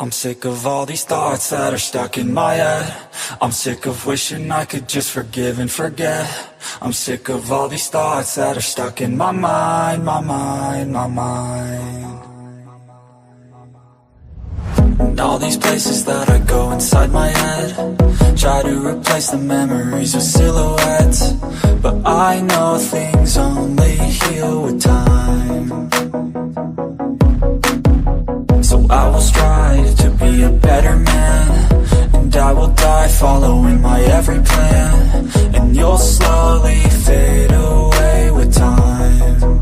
I'm sick of all these thoughts that are stuck in my head. I'm sick of wishing I could just forgive and forget. I'm sick of all these thoughts that are stuck in my mind, my mind, my mind. And all these places that I go inside my head, try to replace the memories with silhouettes, but I know things only heal with time. So I will strive to be a better man, and I will die following my every plan, and you'll slowly fade away with time.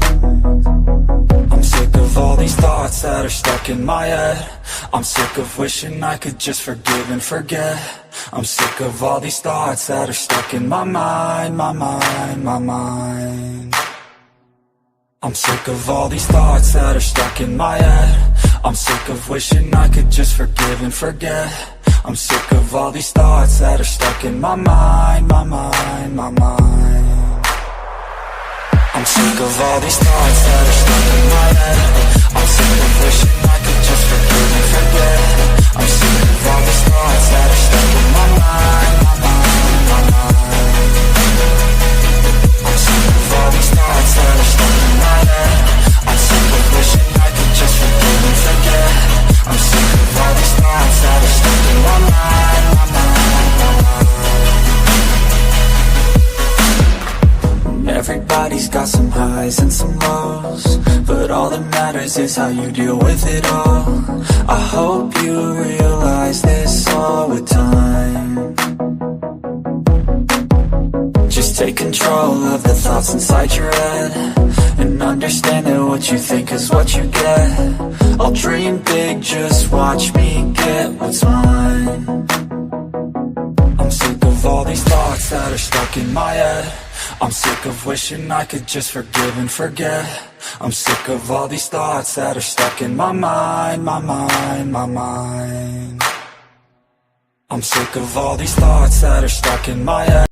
I'm sick of all these thoughts that are stuck in my head. I'm sick of wishing I could just forgive and forget. I'm sick of all these thoughts that are stuck in my mind, my mind, my mind. I'm sick of all these thoughts that are stuck in my head. I'm sick of wishing I could just forgive and forget. I'm sick of all these thoughts that are stuck in my mind, my mind, my mind. I'm sick of all these thoughts that are stuck in my head. I'm sick of wishing I could just forgive and forget. I'm sick of all these thoughts that are stuck in my mind, my mind, my mind. I'm sick of all these thoughts that are stuck in my head. I'm sick of wishing I could just forgive and forget. I'm sick of all these thoughts that are stuck in my mind, my mind, my mind. Everybody's got some highs and some lows, but all that matters is how you deal with it all. I hope you realize this all with time. Just take control of the thoughts inside your head, and understand that what you think is what you get. I'll dream big, just watch me get what's mine. I'm sick of all these thoughts that are stuck in my head. I'm sick of wishing I could just forgive and forget. I'm sick of all these thoughts that are stuck in my mind, my mind, my mind. I'm sick of all these thoughts that are stuck in my head.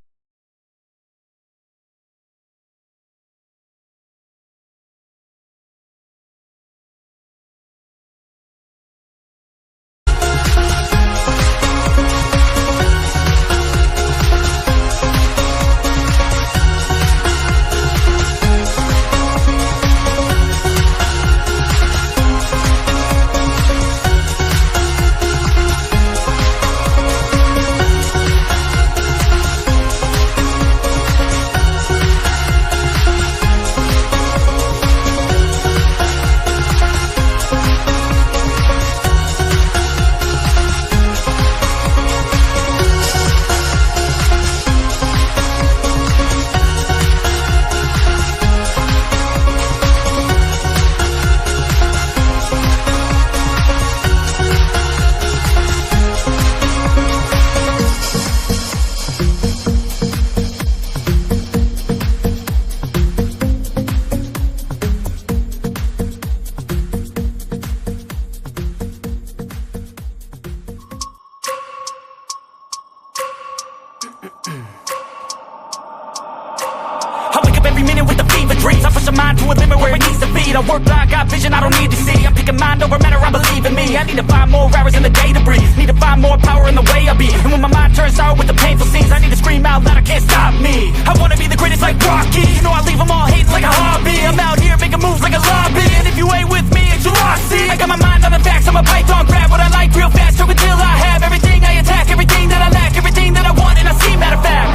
I work blind, got vision I don't need to see. I'm picking mind over matter, I believe in me. I need to find more hours in the day to breathe. Need to find more power in the way I be. And when my mind turns sour with the painful scenes, I need to scream out loud, I can't stop me. I wanna be the greatest like Rocky. You know I leave them all hating like a hobby. I'm out here making moves like a lobby, and if you ain't with me, it's your loss. See, I got my mind on the facts, I'm a python, grab what I like real fast. Choke until I have everything, I attack everything that I lack, everything that I want, and I see, matter of fact.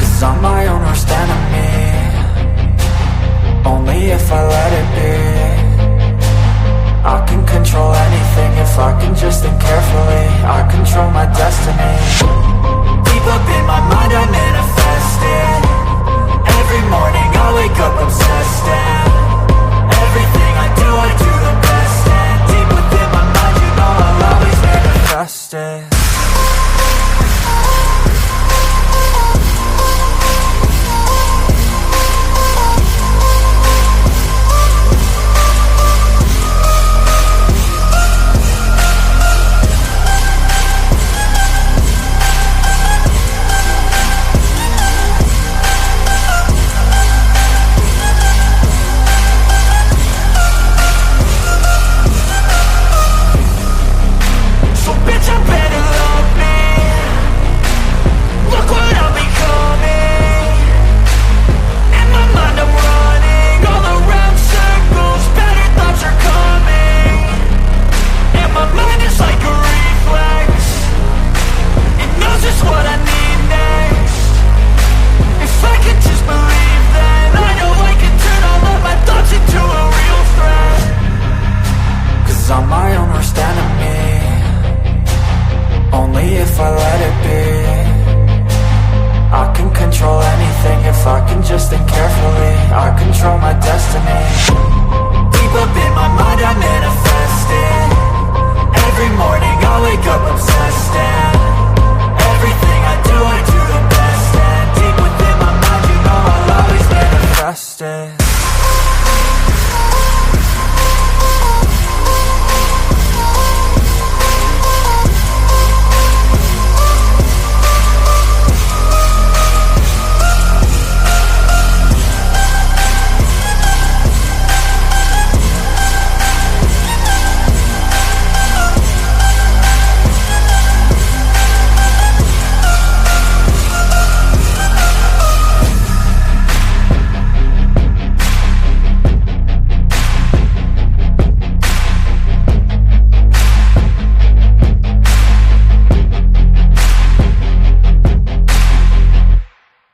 Cause I'm my own worst enemy, only if I let it be. I can control anything if I can just think carefully. I control my destiny. Deep up in my mind I manifest it. Every morning I wake up obsessed, and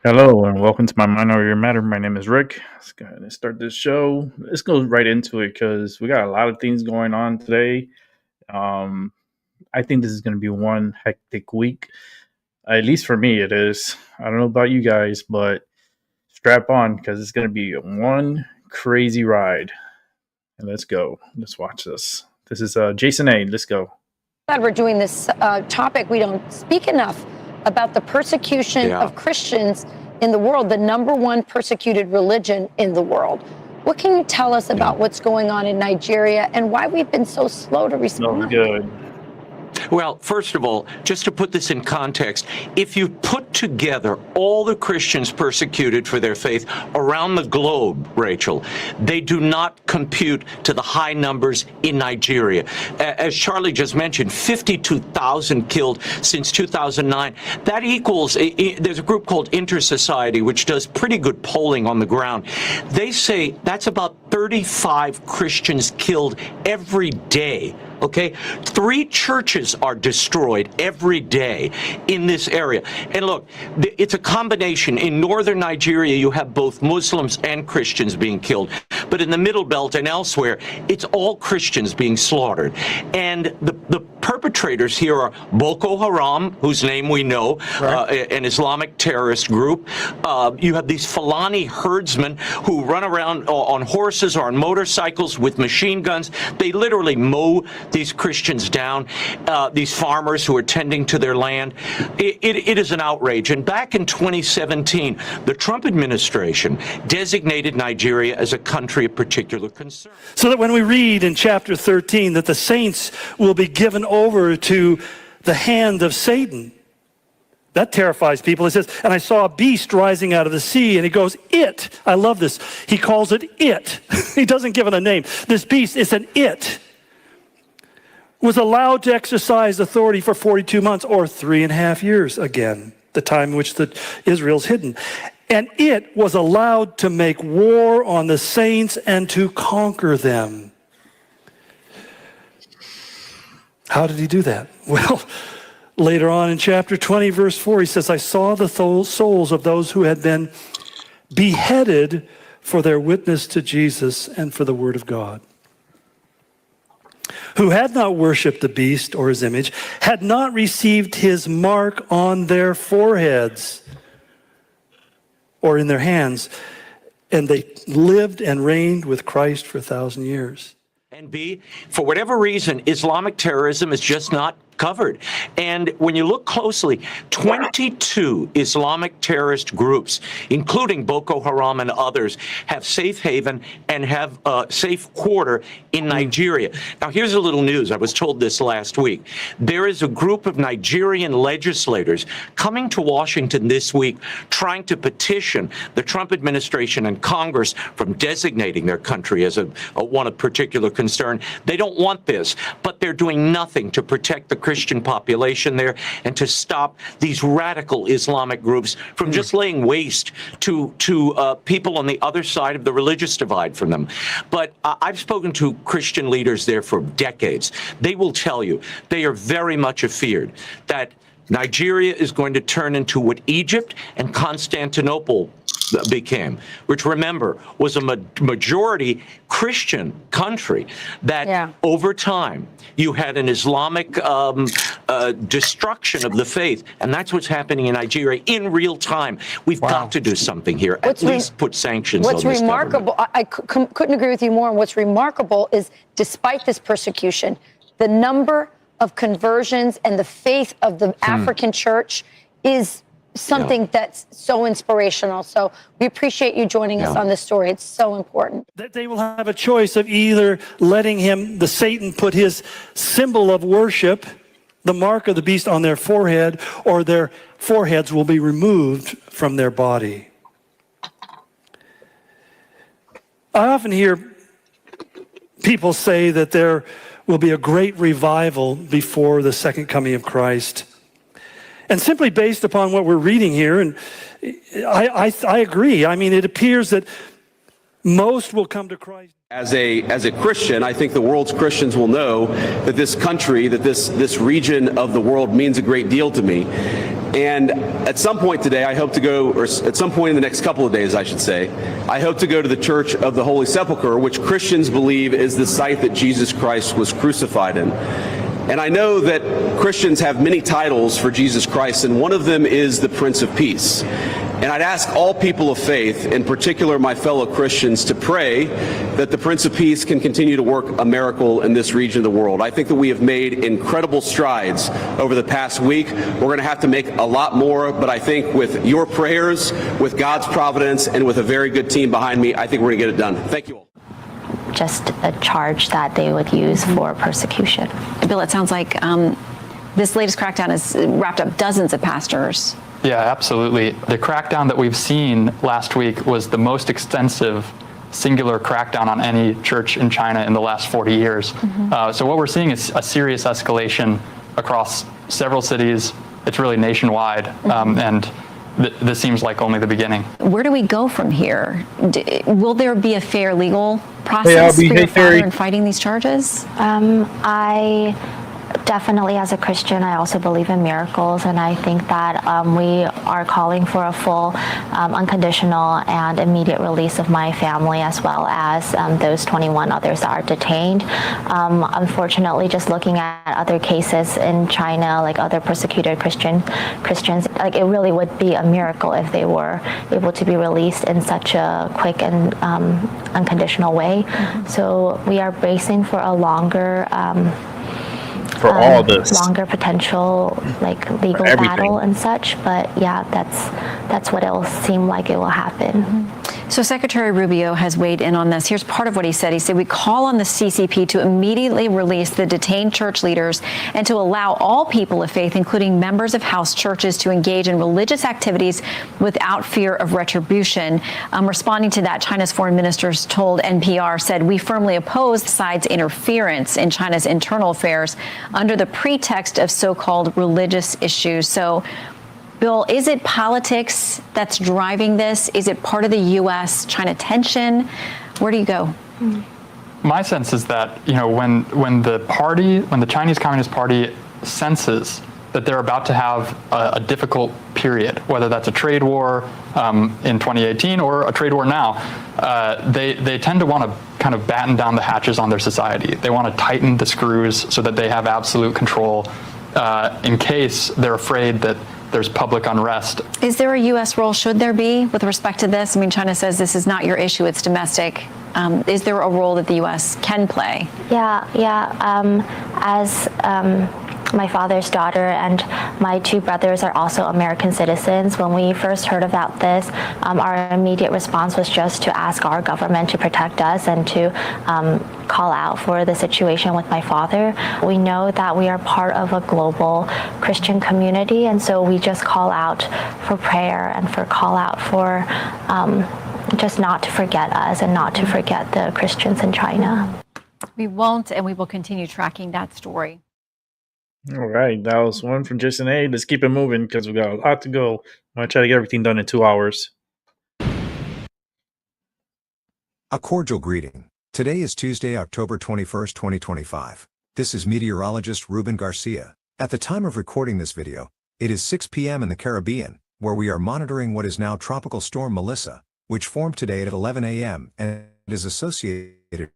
Hello and welcome to my Mind Over Your Matter. My name is Rick. Let's go ahead and start this show. Let's go right into it because we got a lot of things going on today. I think this is going to be one hectic week. At least for me, it is. I don't know about you guys, but strap on because it's going to be one crazy ride. And let's go. Let's watch this. This is Jason A. Let's go. Glad we're doing this topic. We don't speak enough about the persecution of Christians in the world, the number one persecuted religion in the world. What can you tell us about what's going on in Nigeria and why we've been so slow to respond? Good. Well, first of all, just to put this in context, if you put together all the Christians persecuted for their faith around the globe, Rachel, they do not compute to the high numbers in Nigeria. As Charlie just mentioned, 52,000 killed since 2009. That equals, there's a group called Intersociety, which does pretty good polling on the ground. They say that's about 35 Christians killed every day. Okay, 3 churches are destroyed every day in this area. And look, it's a combination. In northern Nigeria, you have both Muslims and Christians being killed. But in the Middle Belt and elsewhere, it's all Christians being slaughtered. And the perpetrators here are Boko Haram, whose name we know, an Islamic terrorist group. You have these Fulani herdsmen who run around on horses or on motorcycles with machine guns. They literally mow these Christians down, these farmers who are tending to their land. It is an outrage. And back in 2017, the Trump administration designated Nigeria as a country of particular concern. So that when we read in chapter 13 that the saints will be given over to the hand of Satan, that terrifies people. It says, and I saw a beast rising out of the sea, and he goes, it. I love this. He calls it it. He doesn't give it a name. This beast is an it. Was allowed to exercise authority for 42 months or 3.5 years, again, the time in which Israel's hidden. And it was allowed to make war on the saints and to conquer them. How did he do that? Well, later on in chapter 20, verse 4, he says, I saw the souls of those who had been beheaded for their witness to Jesus and for the word of God, who had not worshipped the beast or his image, had not received his mark on their foreheads or in their hands, and they lived and reigned with Christ for 1,000 years. And B, for whatever reason, Islamic terrorism is just not covered. And when you look closely, 22 Islamic terrorist groups, including Boko Haram and others, have safe haven and have a safe quarter in Nigeria. Now, here's a little news. I was told this last week. There is a group of Nigerian legislators coming to Washington this week trying to petition the Trump administration and Congress from designating their country as a one of particular concern. They don't want this, but they're doing nothing to protect the Christian population there and to stop these radical Islamic groups from just laying waste to people on the other side of the religious divide from them. But I've spoken to Christian leaders there for decades. They will tell you they are very much afeared that Nigeria is going to turn into what Egypt and Constantinople became, which, remember, was a majority Christian country that over time you had an Islamic destruction of the faith. And that's what's happening in Nigeria in real time. We've got to do something here, at least put sanctions on this government. What's remarkable, I couldn't agree with you more. And what's remarkable is, despite this persecution, the number of conversions and the faith of the African church is something that's so inspirational. So we appreciate you joining us on this story. It's so important. That they will have a choice of either letting the Satan put his symbol of worship, the mark of the beast, on their forehead, or their foreheads will be removed from their body. I often hear people say that there will be a great revival before the second coming of Christ. And simply based upon what we're reading here, and I agree. I mean, it appears that most will come to Christ. As a Christian, I think the world's Christians will know that this country, that this region of the world means a great deal to me. And at some point today, I hope to go, or at some point in the next couple of days, I should say, I hope to go to the Church of the Holy Sepulchre, which Christians believe is the site that Jesus Christ was crucified in. And I know that Christians have many titles for Jesus Christ, and one of them is the Prince of Peace. And I'd ask all people of faith, in particular my fellow Christians, to pray that the Prince of Peace can continue to work a miracle in this region of the world. I think that we have made incredible strides over the past week. We're going to have to make a lot more, but I think with your prayers, with God's providence, and with a very good team behind me, I think we're going to get it done. Thank you all. Just a charge that they would use for persecution. Bill, it sounds like this latest crackdown has wrapped up dozens of pastors. Yeah, absolutely. The crackdown that we've seen last week was the most extensive singular crackdown on any church in China in the last 40 years. So what we're seeing is a serious escalation across several cities. It's really nationwide, and this seems like only the beginning. Where do we go from here? Will there be a fair legal process for your father in fighting these charges? I definitely, as a Christian, I also believe in miracles, and I think that we are calling for a full, unconditional and immediate release of my family, as well as those 21 others that are detained. Unfortunately, just looking at other cases in China, like other persecuted Christians, like it really would be a miracle if they were able to be released in such a quick and unconditional way. So we are bracing for a longer for all this longer potential like legal battle and such, but yeah, that's what it'll seem like it will happen. So Secretary Rubio has weighed in on this. Here's part of what he said. He said, we call on the CCP to immediately release the detained church leaders and to allow all people of faith, including members of house churches, to engage in religious activities without fear of retribution. Responding to that, China's foreign ministers told NPR, said, we firmly oppose the side's interference in China's internal affairs under the pretext of so-called religious issues. So, Bill, is it politics that's driving this? Is it part of the U.S.-China tension? Where do you go? My sense is that, when the Chinese Communist Party senses that they're about to have a difficult period, whether that's a trade war in 2018 or a trade war now, they tend to want to kind of batten down the hatches on their society. They want to tighten the screws so that they have absolute control in case they're afraid that there's public unrest. Is there a U.S. role, should there be, with respect to this? I mean, China says this is not your issue, it's domestic. Is there a role that the U.S. can play? As my father's daughter and my two brothers are also American citizens. When we first heard about this, our immediate response was just to ask our government to protect us and to call out for the situation with my father. We know that we are part of a global Christian community, and so we just call out for prayer and call out for just not to forget us and not to forget the Christians in China. We won't, and we will continue tracking that story. All right, that was one from Jason A. Let's keep it moving because we got a lot to go. I'm going to try to get everything done in 2 hours. A cordial greeting. Today is Tuesday, October 21st, 2025. This is meteorologist Ruben Garcia. At the time of recording this video, it is 6 p.m. in the Caribbean, where we are monitoring what is now Tropical Storm Melissa, which formed today at 11 a.m. and is associated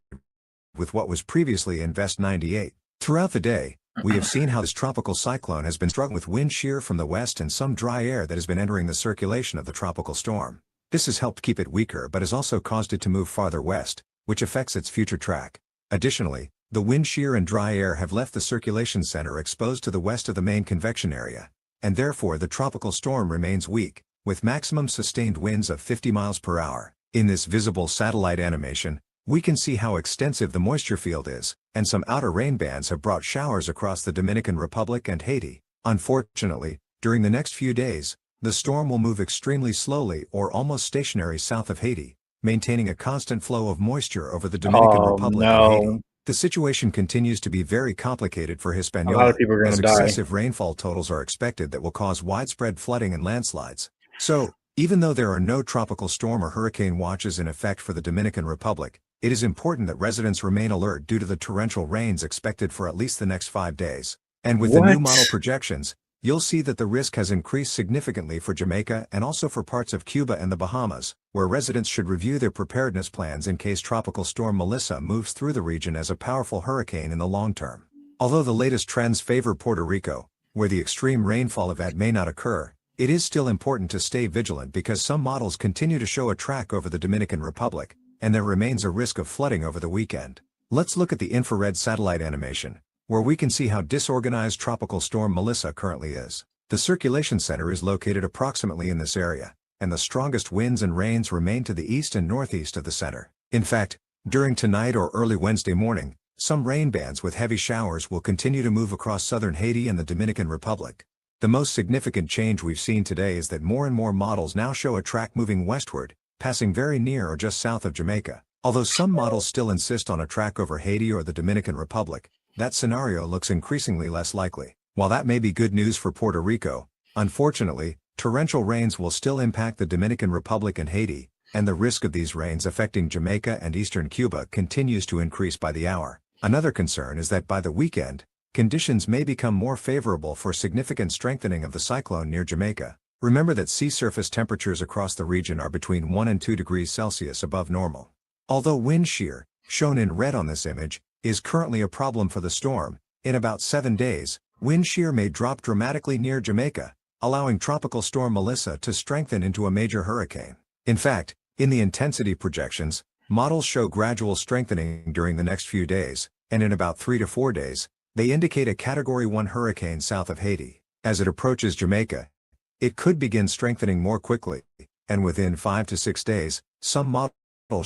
with what was previously Invest 98. Throughout the day, we have seen how this tropical cyclone has been struck with wind shear from the west and some dry air that has been entering the circulation of the tropical storm. This has helped keep it weaker but has also caused it to move farther west, which affects its future track. Additionally, the wind shear and dry air have left the circulation center exposed to the west of the main convection area, and therefore the tropical storm remains weak, with maximum sustained winds of 50 miles per hour. In this visible satellite animation, we can see how extensive the moisture field is, and some outer rain bands have brought showers across the Dominican Republic and Haiti. Unfortunately, during the next few days, the storm will move extremely slowly or almost stationary south of Haiti, maintaining a constant flow of moisture over the Dominican Republic and Haiti. The situation continues to be very complicated for Hispaniola, a lot of people are going as to die. excessive rainfall totals are expected that will cause widespread flooding and landslides. So, even though there are no tropical storm or hurricane watches in effect for the Dominican Republic, it is important that residents remain alert due to the torrential rains expected for at least the next 5 days. And with the new model projections, you'll see that the risk has increased significantly for Jamaica and also for parts of Cuba and the Bahamas, where residents should review their preparedness plans in case Tropical Storm Melissa moves through the region as a powerful hurricane in the long term. Although the latest trends favor Puerto Rico, where the extreme rainfall event may not occur, it is still important to stay vigilant because some models continue to show a track over the Dominican Republic, and there remains a risk of flooding over the weekend. Let's look at the infrared satellite animation, where we can see how disorganized Tropical Storm Melissa currently is. The circulation center is located approximately in this area, and the strongest winds and rains remain to the east and northeast of the center. In fact, during tonight or early Wednesday morning, some rain bands with heavy showers will continue to move across southern Haiti and the Dominican Republic. The most significant change we've seen today is that more and more models now show a track moving westward, passing very near or just south of Jamaica. Although some models still insist on a track over Haiti or the Dominican Republic, that scenario looks increasingly less likely. While that may be good news for Puerto Rico, unfortunately, torrential rains will still impact the Dominican Republic and Haiti, and the risk of these rains affecting Jamaica and eastern Cuba continues to increase by the hour. Another concern is that by the weekend, conditions may become more favorable for significant strengthening of the cyclone near Jamaica. Remember that sea surface temperatures across the region are between 1 and 2 degrees Celsius above normal. Although wind shear, shown in red on this image, is currently a problem for the storm, in about 7 days, wind shear may drop dramatically near Jamaica, allowing Tropical Storm Melissa to strengthen into a major hurricane. In fact, in the intensity projections, models show gradual strengthening during the next few days, and in about 3 to 4 days, they indicate a Category 1 hurricane south of Haiti. As it approaches Jamaica, it could begin strengthening more quickly, and within 5 to 6 days, some models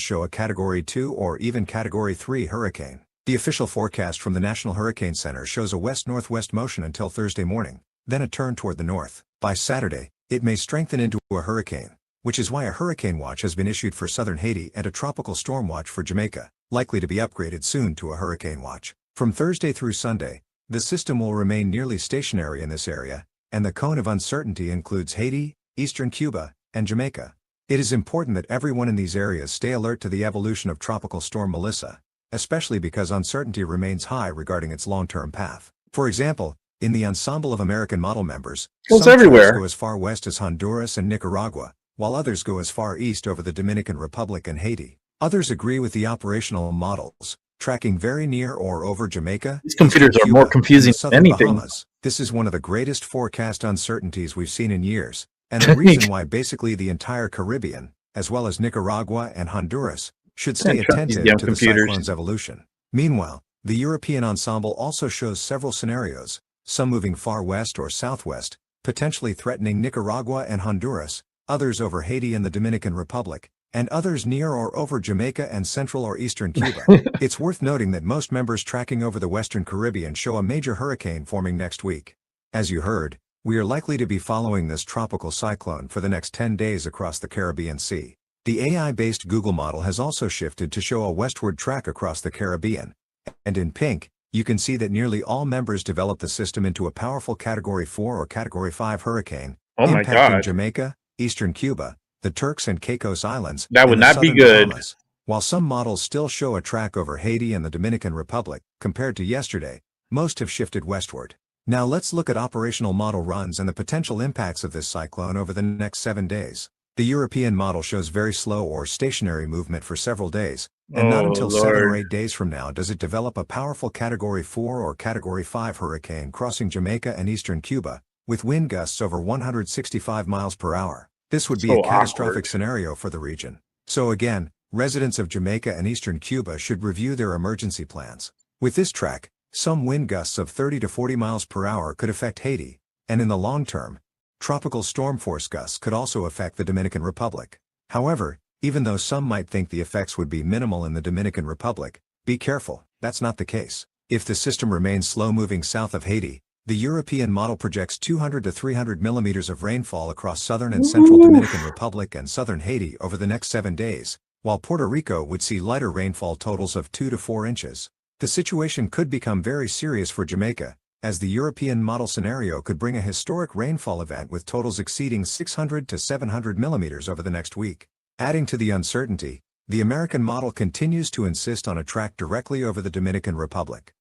show a Category 2 or even Category 3 hurricane. The official forecast from the National Hurricane Center shows a west-northwest motion until Thursday morning, then a turn toward the north. By Saturday, it may strengthen into a hurricane, which is why a hurricane watch has been issued for southern Haiti and a tropical storm watch for Jamaica, likely to be upgraded soon to a hurricane watch. From Thursday through Sunday, the system will remain nearly stationary in this area, and the cone of uncertainty includes Haiti, eastern Cuba, and Jamaica. It is important that everyone in these areas stay alert to the evolution of Tropical Storm Melissa, especially because uncertainty remains high regarding its long-term path. For example, in the ensemble of American model members, some tracks go as far west as Honduras and Nicaragua, while others go as far east over the Dominican Republic and Haiti. Others agree with the operational models, tracking very near or over Jamaica. These computers are more confusing than anything. Bahamas. This is one of the greatest forecast uncertainties we've seen in years, and the reason why basically the entire Caribbean, as well as Nicaragua and Honduras, should stay attentive to the cyclone's evolution. Meanwhile, the European ensemble also shows several scenarios, some moving far west or southwest, potentially threatening Nicaragua and Honduras, others over Haiti and the Dominican Republic, and others near or over Jamaica and central or eastern Cuba. It's worth noting that most members tracking over the western Caribbean show a major hurricane forming next week. As you heard, we are likely to be following this tropical cyclone for the next 10 days across the Caribbean Sea. The AI-based Google model has also shifted to show a westward track across the Caribbean, and in pink, you can see that nearly all members developed the system into a powerful Category 4 or Category 5 hurricane, impacting Jamaica, eastern Cuba, the Turks and Caicos Islands, that would not be good. Bahamas. While some models still show a track over Haiti and the Dominican Republic, compared to yesterday, most have shifted westward. Now let's look at operational model runs and the potential impacts of this cyclone over the next 7 days. The European model shows very slow or stationary movement for several days, and not until 7 or 8 days from now does it develop a powerful Category 4 or Category 5 hurricane crossing Jamaica and eastern Cuba, with wind gusts over 165 miles per hour. This would be a catastrophic scenario for the region. So again, residents of Jamaica and eastern Cuba should review their emergency plans. With this track, some wind gusts of 30 to 40 miles per hour could affect Haiti, and in the long term, tropical storm force gusts could also affect the Dominican Republic. However, even though some might think the effects would be minimal in the Dominican Republic, be careful, that's not the case. If the system remains slow-moving south of Haiti, the European model projects 200 to 300 millimeters of rainfall across southern and central Dominican Republic and southern Haiti over the next 7 days, while Puerto Rico would see lighter rainfall totals of 2 to 4 inches. The situation could become very serious for Jamaica, as the European model scenario could bring a historic rainfall event with totals exceeding 600 to 700 millimeters over the next week. Adding to the uncertainty, the American model continues to insist on a track directly over the Dominican Republic.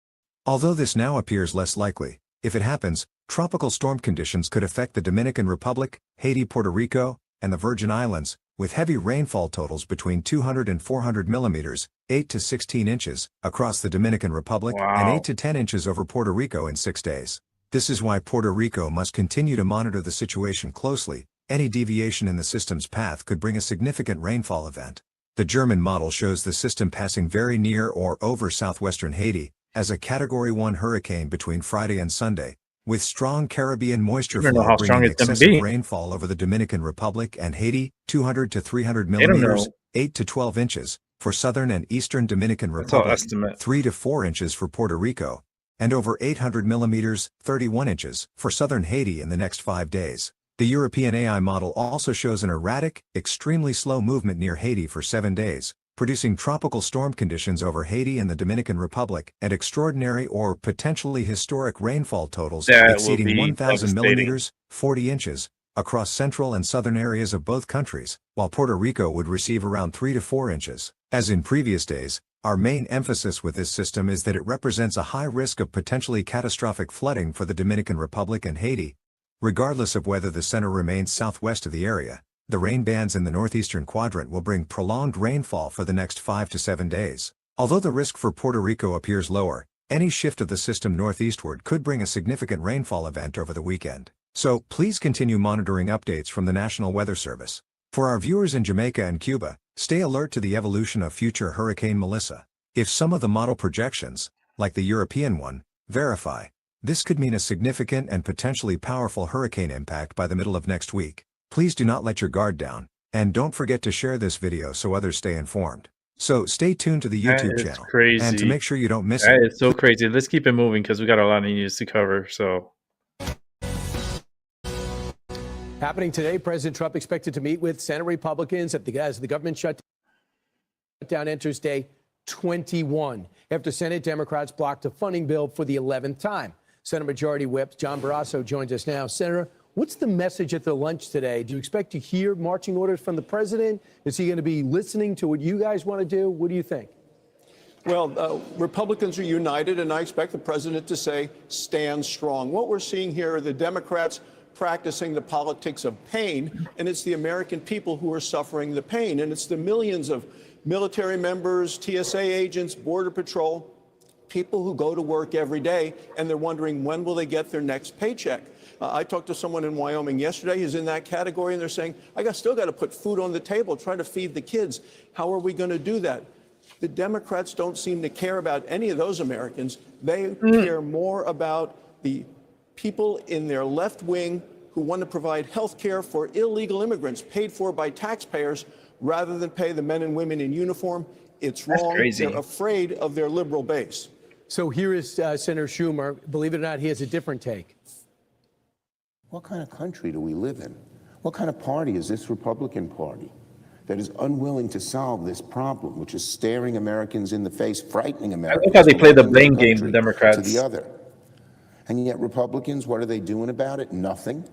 Although this now appears less likely, if it happens, tropical storm conditions could affect the Dominican Republic, Haiti, Puerto Rico, and the Virgin Islands, with heavy rainfall totals between 200 and 400 millimeters, 8 to 16 inches, across the Dominican Republic, and 8 to 10 inches over Puerto Rico in 6 days. This is why Puerto Rico must continue to monitor the situation closely. Any deviation in the system's path could bring a significant rainfall event. The German model shows the system passing very near or over southwestern Haiti as a Category 1 hurricane between Friday and Sunday, with strong Caribbean moisture flow bringing excessive rainfall over the Dominican Republic and Haiti, 200 to 300 millimeters, 8 to 12 inches, for southern and eastern Dominican Republic, 3 to 4 inches for Puerto Rico, and over 800 millimeters, 31 inches, for southern Haiti in the next 5 days. The European AI model also shows an erratic, extremely slow movement near Haiti for 7 days, producing tropical storm conditions over Haiti and the Dominican Republic, and extraordinary or potentially historic rainfall totals exceeding 1,000 millimeters, 40 inches, across central and southern areas of both countries, while Puerto Rico would receive around 3 to 4 inches. As in previous days, our main emphasis with this system is that it represents a high risk of potentially catastrophic flooding for the Dominican Republic and Haiti, regardless of whether the center remains southwest of the area. The rain bands in the northeastern quadrant will bring prolonged rainfall for the next 5 to 7 days. Although the risk for Puerto Rico appears lower, any shift of the system northeastward could bring a significant rainfall event over the weekend. So, please continue monitoring updates from the National Weather Service. For our viewers in Jamaica and Cuba, stay alert to the evolution of future Hurricane Melissa. If some of the model projections, like the European one, verify, this could mean a significant and potentially powerful hurricane impact by the middle of next week. Please do not let your guard down, and don't forget to share this video so others stay informed. So stay tuned to the YouTube channel, and to make sure you don't miss it. That is so crazy. Let's keep it moving because we got a lot of news to cover. So, happening today, President Trump expected to meet with Senate Republicans as the government shutdown enters day 21 after Senate Democrats blocked a funding bill for the 11th time. Senate Majority Whip John Barrasso joins us now. Senator, what's the message at the lunch today? Do you expect to hear marching orders from the president? Is he going to be listening to what you guys want to do? What do you think? Well, Republicans are united, and I expect the president to say, stand strong. What we're seeing here are the Democrats practicing the politics of pain, and it's the American people who are suffering the pain. And it's the millions of military members, TSA agents, Border Patrol, people who go to work every day, and they're wondering when will they get their next paycheck. I talked to someone in Wyoming yesterday who's in that category, and they're saying, still got to put food on the table, try to feed the kids. How are we going to do that? The Democrats don't seem to care about any of those Americans. They care more about the people in their left wing who want to provide health care for illegal immigrants paid for by taxpayers rather than pay the men and women in uniform. It's wrong. They're afraid of their liberal base. So here is Senator Schumer. Believe it or not, he has a different take. What kind of country do we live in? What kind of party is this Republican Party that is unwilling to solve this problem, which is staring Americans in the face, frightening Americans? I look how they play the blame game, the Democrats. To the other. And yet Republicans, what are they doing about it? Nothing.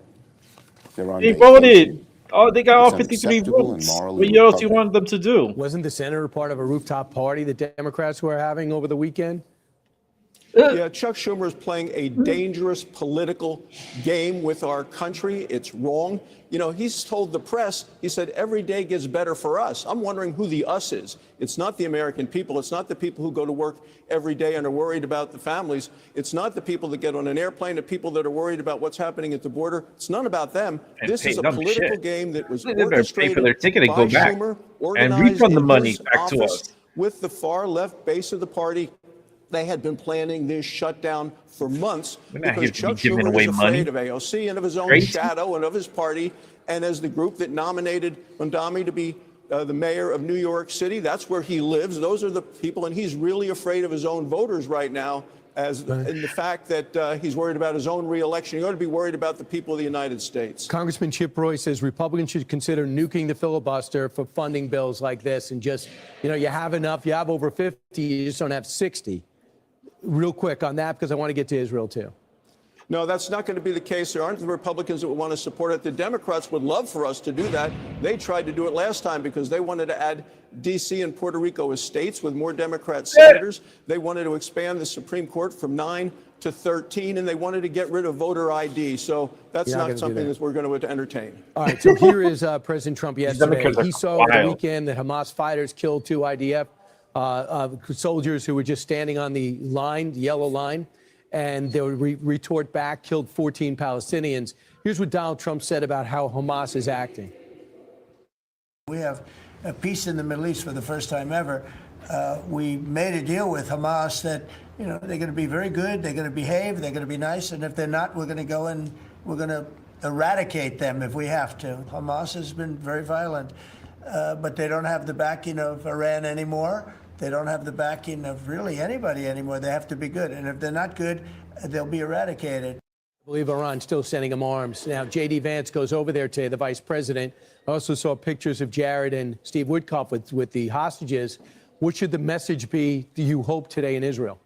They're on vacation. Voted. Oh, they got all 53 votes. What else you want them to do? Wasn't the senator part of a rooftop party that Democrats were having over the weekend? Yeah, Chuck Schumer is playing a dangerous political game with our country. It's wrong. You know, he's told the press, he said, every day gets better for us. I'm wondering who the us is. It's not the American people. It's not the people who go to work every day and are worried about the families. It's not the people that get on an airplane, the people that are worried about what's happening at the border. It's not about them. And this is a political game that was orchestrated for their ticket and go back Schumer, and refund the money back to us. With the far left base of the party. They had been planning this shutdown for months because Chuck Schumer is afraid of AOC and of his own shadow and of his party. And as the group that nominated Mondami to be the mayor of New York City, that's where he lives. Those are the people. And he's really afraid of his own voters right now, in the fact that he's worried about his own reelection. He ought to be worried about the people of the United States. Congressman Chip Roy says Republicans should consider nuking the filibuster for funding bills like this and just, you have enough. You have over 50. You just don't have 60. Real quick on that, because I want to get to Israel, too. No, that's not going to be the case. There aren't the Republicans that would want to support it. The Democrats would love for us to do that. They tried to do it last time because they wanted to add D.C. and Puerto Rico as states with more Democrat senators. They wanted to expand the Supreme Court from 9 to 13, and they wanted to get rid of voter ID. So that's not something that we're going to entertain. All right, so here is President Trump yesterday. He saw over the weekend that Hamas fighters killed 2 IDF soldiers who were just standing on the line, the yellow line, and they would retort back, killed 14 Palestinians. Here's what Donald Trump said about how Hamas is acting. We have a peace in the Middle East for the first time ever. We made a deal with Hamas that, you know, they're going to be very good, they're going to behave, they're going to be nice, and if they're not, we're going to go and we're going to eradicate them if we have to. Hamas has been very violent, but they don't have the backing of Iran anymore. They don't have the backing of really anybody anymore. They have to be good, and if they're not good, they'll be eradicated. I believe Iran's still sending them arms. Now, J.D. Vance goes over there today, the vice president. I also saw pictures of Jared and Steve Woodcock with the hostages. What should the message be, do you hope, today in Israel?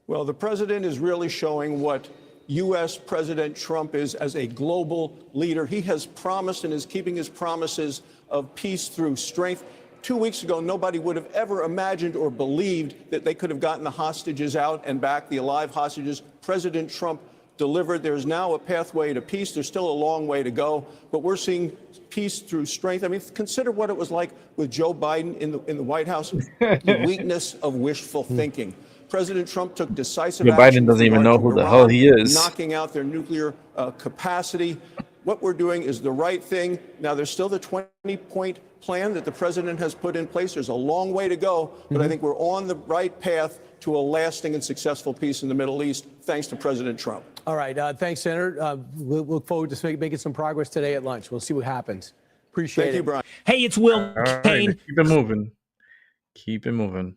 Well, the president is really showing what U.S. President Trump is as a global leader. He has promised and is keeping his promises of peace through strength. 2 weeks ago, nobody would have ever imagined or believed that they could have gotten the hostages out and back, the alive hostages. President Trump delivered. There's now a pathway to peace. There's still a long way to go, but we're seeing peace through strength. I mean, consider what it was like with Joe Biden in the White House, the weakness of wishful thinking. President Trump took decisive action. Biden doesn't even know who the hell he is. Knocking out their nuclear capacity. What we're doing is the right thing. Now, there's still the 20-point plan that the president has put in place. There's a long way to go, but I think we're on the right path to a lasting and successful peace in the Middle East, thanks to President Trump. All right. Thanks, Senator. We'll look forward to making some progress today at lunch. We'll see what happens. Appreciate it. Thank you, Brian. Hey, it's Will Kane. Keep it moving. Keep it moving.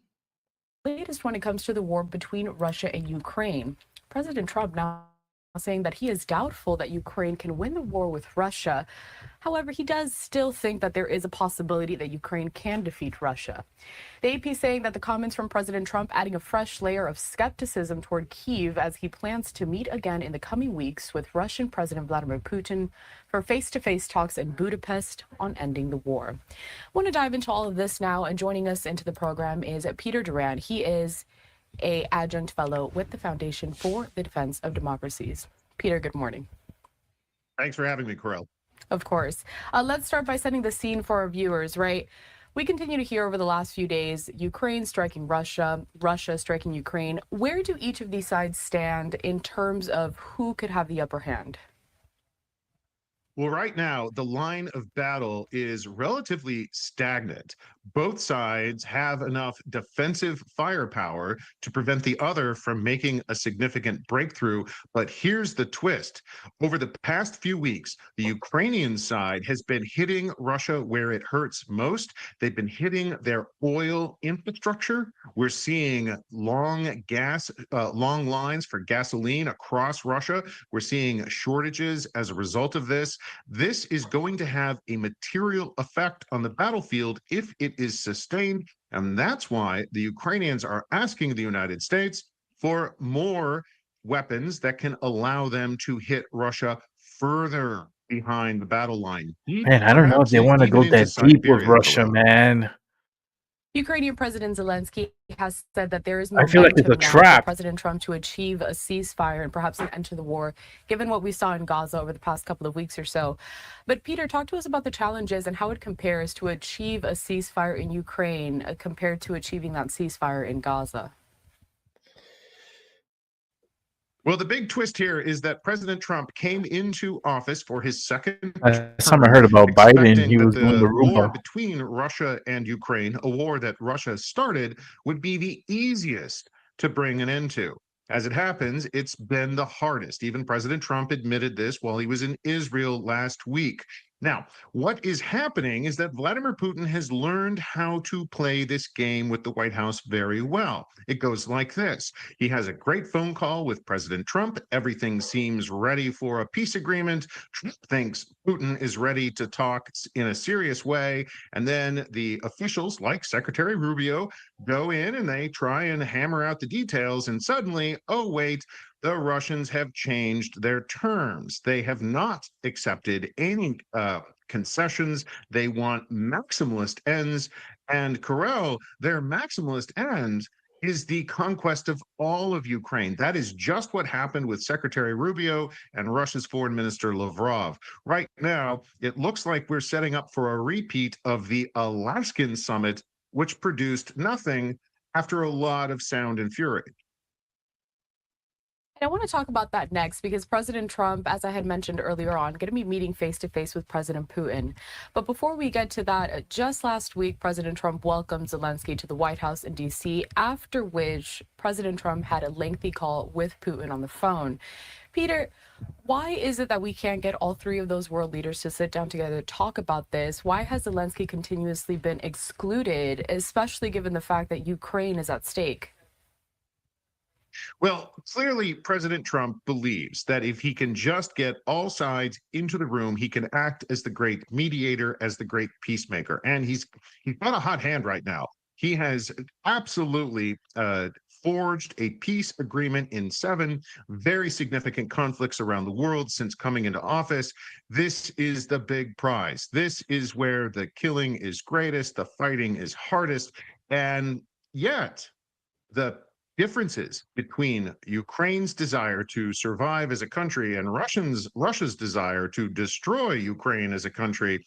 Latest when it comes to the war between Russia and Ukraine. President Trump now saying that he is doubtful that Ukraine can win the war with Russia. However, he does still think that there is a possibility that Ukraine can defeat Russia. The AP saying that the comments from President Trump adding a fresh layer of skepticism toward Kyiv as he plans to meet again in the coming weeks with Russian President Vladimir Putin for face-to-face talks in Budapest on ending the war. I want to dive into all of this now, and joining us into the program is Peter Duran. He is an adjunct fellow with the Foundation for the Defense of Democracies. Peter, good morning. Thanks for having me, Corel. Of course. Let's start by setting the scene for our viewers, right? We continue to hear over the last few days, Ukraine striking Russia, Russia striking Ukraine. Where do each of these sides stand in terms of who could have the upper hand? Well, right now, the line of battle is relatively stagnant. Both sides have enough defensive firepower to prevent the other from making a significant breakthrough. But here's the twist. Over the past few weeks, the Ukrainian side has been hitting Russia where it hurts most. They've been hitting their oil infrastructure. We're seeing long lines for gasoline across Russia. We're seeing shortages as a result of this. This is going to have a material effect on the battlefield if it is sustained, and that's why the Ukrainians are asking the United States for more weapons that can allow them to hit Russia further behind the battle line. Man, I don't know if they want to go that deep with Russia, man. Ukrainian President Zelensky has said that there is I feel like it's a trap for President Trump to achieve a ceasefire and perhaps an end to the war, given what we saw in Gaza over the past couple of weeks or so. But Peter, talk to us about the challenges and how it compares to achieve a ceasefire in Ukraine compared to achieving that ceasefire in Gaza. Well, the big twist here is that President Trump came into office for his second term. I heard about Biden. He was doing the war between Russia and Ukraine, a war that Russia started, would be the easiest to bring an end to. As it happens, it's been the hardest. Even President Trump admitted this while he was in Israel last week. Now, what is happening is that Vladimir Putin has learned how to play this game with the White House very well. It goes like this. He has a great phone call with President Trump. Everything seems ready for a peace agreement. Trump thinks Putin is ready to talk in a serious way. And then the officials, like Secretary Rubio, go in and they try and hammer out the details. And suddenly, oh, wait, the Russians have changed their terms. They have not accepted any concessions. They want maximalist ends. And Karel, their maximalist end is the conquest of all of Ukraine. That is just what happened with Secretary Rubio and Russia's Foreign Minister Lavrov. Right now, it looks like we're setting up for a repeat of the Alaskan summit, which produced nothing after a lot of sound and fury. I want to talk about that next because President Trump, as I had mentioned earlier on, going to be meeting face-to-face with President Putin. But before we get to that, just last week, President Trump welcomed Zelensky to the White House in D.C., after which President Trump had a lengthy call with Putin on the phone. Peter, why is it that we can't get all three of those world leaders to sit down together to talk about this? Why has Zelensky continuously been excluded, especially given the fact that Ukraine is at stake? Well, clearly, President Trump believes that if he can just get all sides into the room, he can act as the great mediator, as the great peacemaker. And he's got a hot hand right now. He has absolutely forged a peace agreement in 7 very significant conflicts around the world since coming into office. This is the big prize. This is where the killing is greatest, the fighting is hardest, and yet the differences between Ukraine's desire to survive as a country and Russia's desire to destroy Ukraine as a country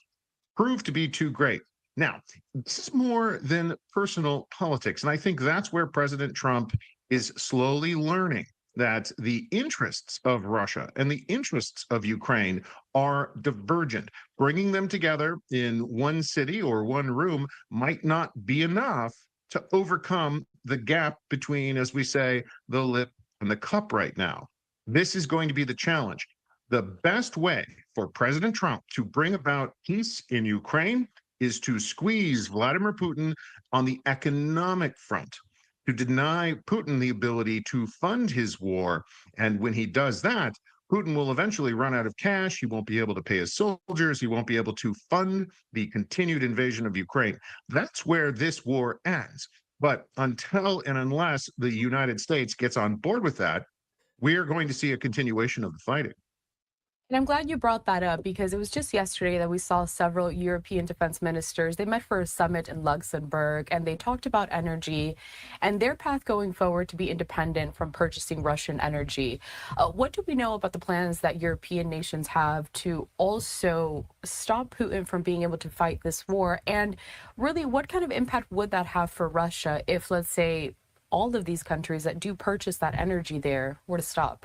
prove to be too great. Now, this is more than personal politics, and I think that's where President Trump is slowly learning that the interests of Russia and the interests of Ukraine are divergent. Bringing them together in one city or one room might not be enough to overcome the gap between, as we say, the lip and the cup right now. This is going to be the challenge. The best way for President Trump to bring about peace in Ukraine is to squeeze Vladimir Putin on the economic front, to deny Putin the ability to fund his war. And when he does that, Putin will eventually run out of cash. He won't be able to pay his soldiers. He won't be able to fund the continued invasion of Ukraine. That's where this war ends. But until and unless the United States gets on board with that, we are going to see a continuation of the fighting. And I'm glad you brought that up because it was just yesterday that we saw several European defense ministers. They met for a summit in Luxembourg and they talked about energy and their path going forward to be independent from purchasing Russian energy. What do we know about the plans that European nations have to also stop Putin from being able to fight this war? And really, what kind of impact would that have for Russia if, let's say, all of these countries that do purchase that energy there were to stop?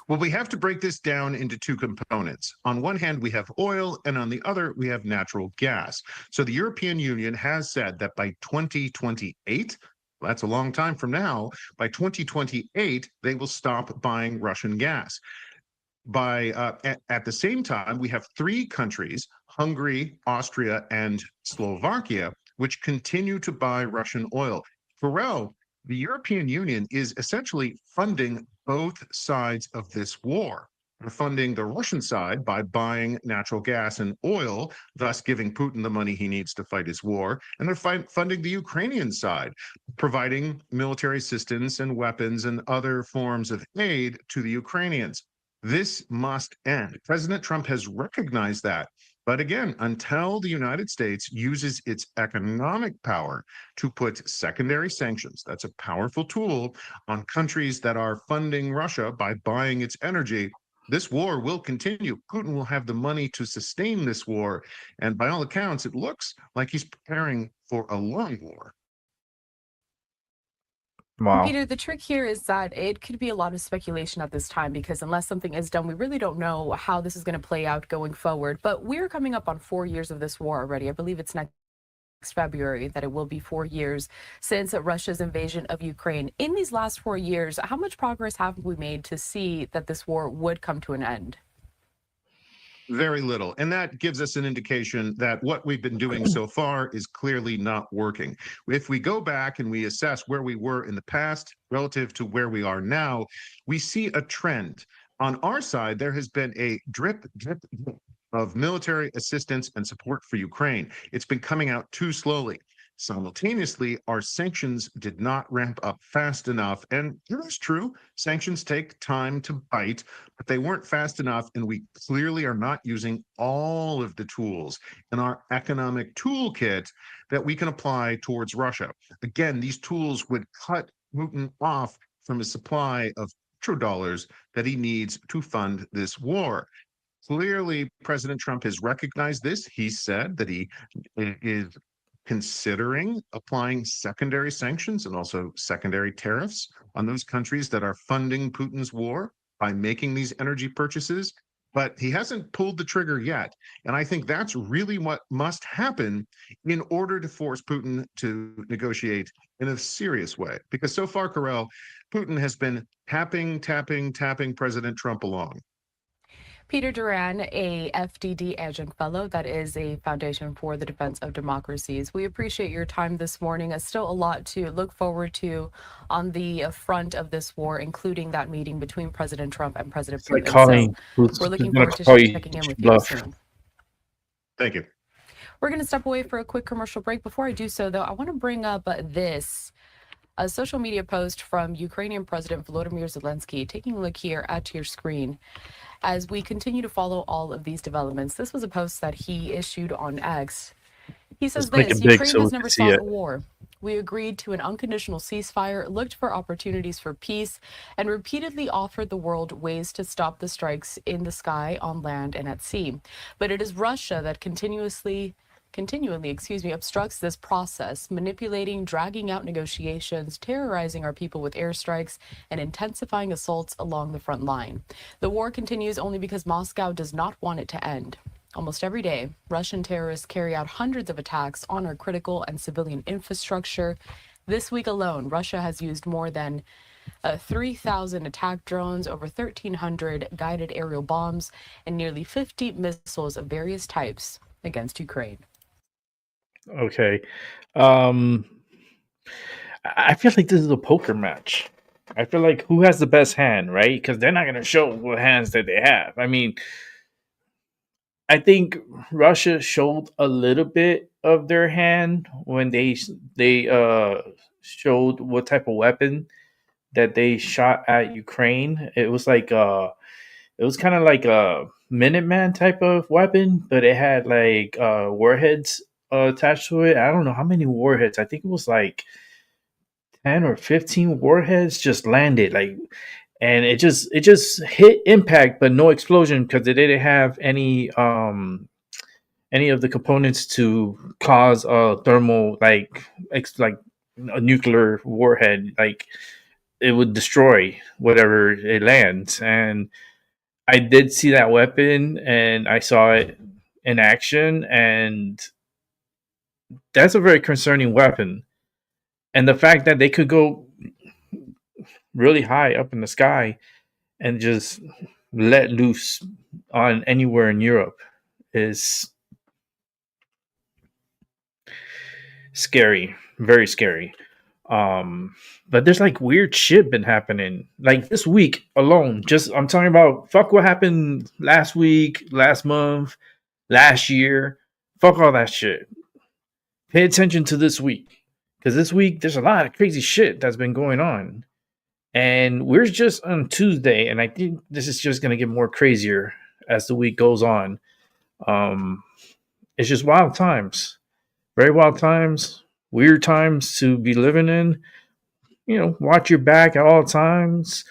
Well, we have to break this down into 2 components. On one hand, we have oil, and on the other, we have natural gas. So the European Union has said that by 2028, that's a long time from now, by 2028, they will stop buying Russian gas. At the same time, we have 3 countries, Hungary, Austria, and Slovakia, which continue to buy Russian oil. Pharrell, the European Union is essentially funding both sides of this war. They're funding the Russian side by buying natural gas and oil, thus giving Putin the money he needs to fight his war. And they're funding the Ukrainian side, providing military assistance and weapons and other forms of aid to the Ukrainians. This must end. President Trump has recognized that. But again, until the United States uses its economic power to put secondary sanctions, that's a powerful tool, on countries that are funding Russia by buying its energy, this war will continue. Putin will have the money to sustain this war. And by all accounts, it looks like he's preparing for a long war. Wow. Peter, the trick here is that it could be a lot of speculation at this time because unless something is done, we really don't know how this is going to play out going forward. But we're coming up on 4 years of this war already. I believe it's next February that it will be 4 years since Russia's invasion of Ukraine. In these last 4 years, how much progress have we made to see that this war would come to an end? Very little. And that gives us an indication that what we've been doing so far is clearly not working. If we go back and we assess where we were in the past relative to where we are now, we see a trend. On our side, there has been a drip of military assistance and support for Ukraine. It's been coming out too slowly. Simultaneously, our sanctions did not ramp up fast enough. And it's true, sanctions take time to bite, but they weren't fast enough. And we clearly are not using all of the tools in our economic toolkit that we can apply towards Russia. Again, these tools would cut Putin off from a supply of petrodollars that he needs to fund this war. Clearly, President Trump has recognized this. He said that he is considering applying secondary sanctions and also secondary tariffs on those countries that are funding Putin's war by making these energy purchases. But he hasn't pulled the trigger yet. And I think that's really what must happen in order to force Putin to negotiate in a serious way. Because so far, Carell, Putin has been tapping President Trump along. Peter Duran, a FDD Adjunct Fellow, that is a Foundation for the Defense of Democracies. We appreciate your time this morning. There's still a lot to look forward to on the front of this war, including that meeting between President Trump and President Putin. Calling, so we're looking forward to checking in with you soon. Thank you. We're going to step away for a quick commercial break. Before I do so, though, I want to bring up a social media post from Ukrainian President Volodymyr Zelensky. Taking a look here at your screen. As we continue to follow all of these developments, this was a post that he issued on X. He says this: Ukraine has never sought a war. We agreed to an unconditional ceasefire, looked for opportunities for peace, and repeatedly offered the world ways to stop the strikes in the sky, on land, and at sea. But it is Russia that continually obstructs this process, manipulating, dragging out negotiations, terrorizing our people with airstrikes, and intensifying assaults along the front line. The war continues only because Moscow does not want it to end. Almost every day, Russian terrorists carry out hundreds of attacks on our critical and civilian infrastructure. This week alone, Russia has used more than 3,000 attack drones, over 1,300 guided aerial bombs, and nearly 50 missiles of various types against Ukraine. Okay. I feel like this is a poker match. I feel like who has the best hand, right? Because they're not going to show what hands that they have. I mean, I think Russia showed a little bit of their hand when they showed what type of weapon that they shot at Ukraine. It was like it was kind of like a Minuteman type of weapon, but it had like warheads attached to it. I don't know how many warheads. I think it was like 10 or 15 warheads just landed, like, and it just hit impact, but no explosion because it didn't have any of the components to cause a thermal, like a nuclear warhead. Like, it would destroy whatever it lands. And I did see that weapon, and I saw it in action, and that's a very concerning weapon. And the fact that they could go really high up in the sky and just let loose on anywhere in Europe is scary, very scary. But there's like weird shit been happening. Like this week alone, I'm talking about fuck what happened last week, last month, last year. Fuck all that shit. Pay attention to this week. Because this week, there's a lot of crazy shit that's been going on. And we're just on Tuesday, and I think this is just going to get more crazier as the week goes on. It's just wild times. Very wild times. Weird times to be living in. You know, watch your back at all times.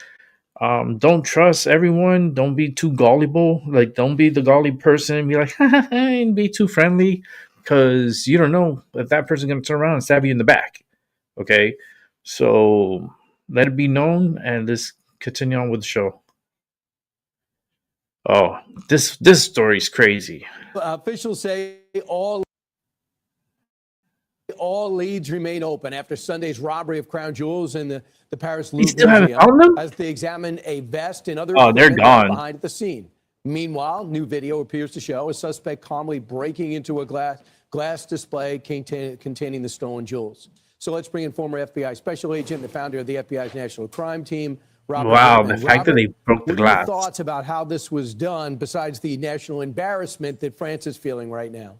Don't trust everyone. Don't be too gullible. Like, don't be the gully person and be like, and be too friendly. Because you don't know if that person's going to turn around and stab you in the back. Okay? So let it be known, and let's continue on with the show. Oh, this story's crazy. Officials say all leads remain open after Sunday's robbery of crown jewels in the Paris Louvre Museum as they examine a vest and other they're gone behind the scene. Meanwhile, new video appears to show a suspect calmly breaking into a glass display containing the stolen jewels. So let's bring in former FBI special agent and the founder of the FBI's National Crime Team, Robert. Wow, the fact that they broke the glass. What are your thoughts about how this was done, besides the national embarrassment that France is feeling right now?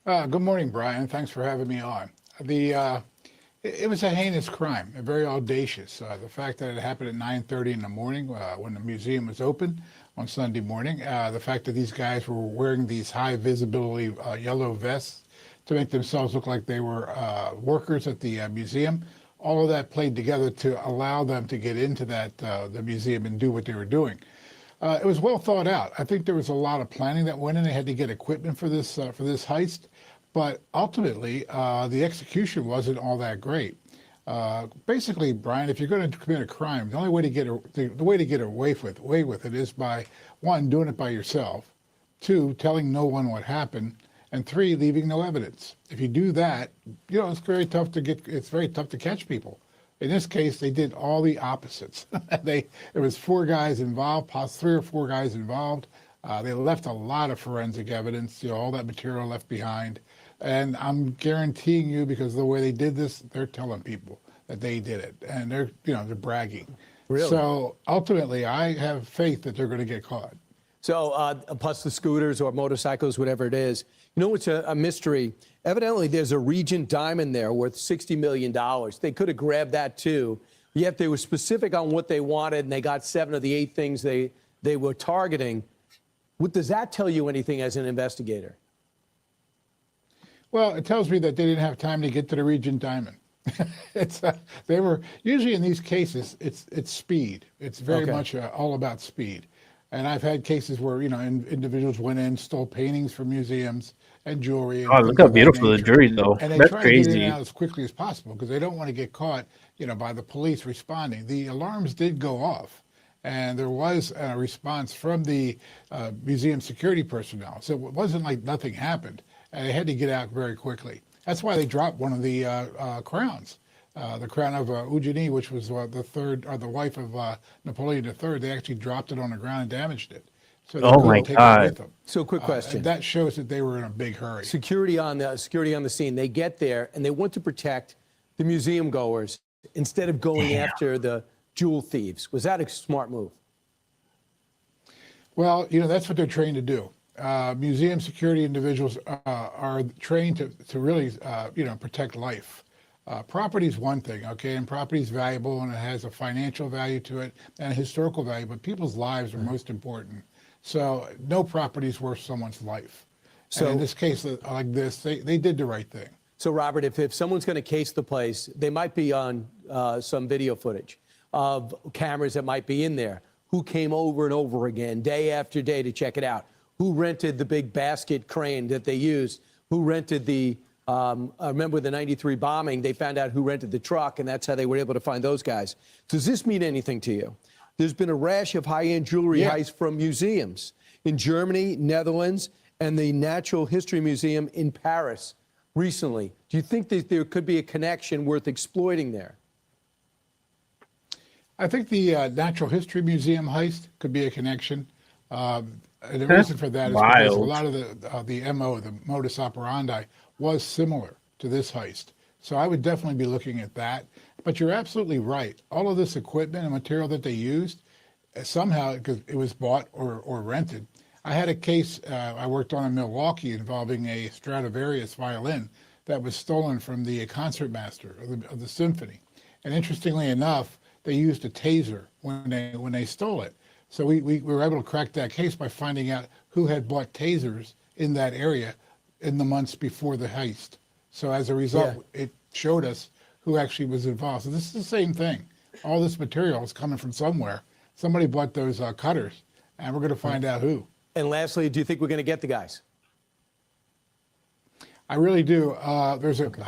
Good morning, Brian. Thanks for having me on. It was a heinous crime, very audacious. The fact that it happened at 9:30 in the morning when the museum was open on Sunday morning. The fact that these guys were wearing these high visibility yellow vests to make themselves look like they were workers at the museum. All of that played together to allow them to get into the museum and do what they were doing. It was well thought out. I think there was a lot of planning that went in. They had to get equipment for this heist, but ultimately the execution wasn't all that great. Basically, Brian, if you're going to commit a crime, the only way to get away with it is by, one, doing it by yourself, two, telling no one what happened, and three, leaving no evidence. If you do that, it's very tough to catch people. In this case, they did all the opposites. There was 4 guys involved, possibly 3 or 4 guys involved. They left a lot of forensic evidence, all that material left behind. And I'm guaranteeing you, because of the way they did this, they're telling people that they did it, and they're bragging. Really? So ultimately, I have faith that they're going to get caught. So plus the scooters or motorcycles, whatever it is. It's a mystery. Evidently, there's a Regent diamond there worth $60 million. They could have grabbed that too, yet they were specific on what they wanted, and they got 7 of the 8 things they were targeting. Does that tell you anything as an investigator? Well, it tells me that they didn't have time to get to the Regent diamond. They were usually in these cases. It's speed. It's very much all about speed. And I've had cases where individuals went in, stole paintings from museums and jewelry. Oh, look how beautiful the jewelry, though. And they That's try to get in crazy. and out as quickly as possible because they don't want to get caught, by the police responding. The alarms did go off, and there was a response from the museum security personnel. So it wasn't like nothing happened, and they had to get out very quickly. That's why they dropped one of the crowns. The crown of Eugenie, which was the wife of Napoleon III. They actually dropped it on the ground and damaged it. So Oh my God! So quick question. That shows that they were in a big hurry. Security on the scene. They get there and they want to protect the museum goers instead of going after the jewel thieves. Was that a smart move? Well, that's what they're trained to do. Museum security individuals are trained to really, protect life. Property is one thing, okay, and property is valuable and it has a financial value to it and a historical value, but people's lives are most important. So no property is worth someone's life. So and in this case, like this, they did the right thing. So Robert, if someone's going to case the place, they might be on some video footage of cameras that might be in there. Who came over and over again, day after day, to check it out? Who rented the big basket crane that they used? Who rented the I remember the 93 bombing, they found out who rented the truck, and that's how they were able to find those guys. Does this mean anything to you? There's been a rash of high-end jewelry heists from museums in Germany, Netherlands, and the Natural History Museum in Paris recently. Do you think that there could be a connection worth exploiting there? I think the Natural History Museum heist could be a connection. And the reason for that is because a lot of the MO, the modus operandi, was similar to this heist. So I would definitely be looking at that. But you're absolutely right. All of this equipment and material that they used, somehow it was bought or rented. I had a case I worked on in Milwaukee involving a Stradivarius violin that was stolen from the concertmaster of the symphony. And interestingly enough, they used a taser when they stole it. So we were able to crack that case by finding out who had bought tasers in that area in the months before the heist. So as a result, it showed us who actually was involved. So this is the same thing. All this material is coming from somewhere. Somebody bought those cutters, and we're going to find out who. And lastly, do you think we're going to get the guys? I really do. There's at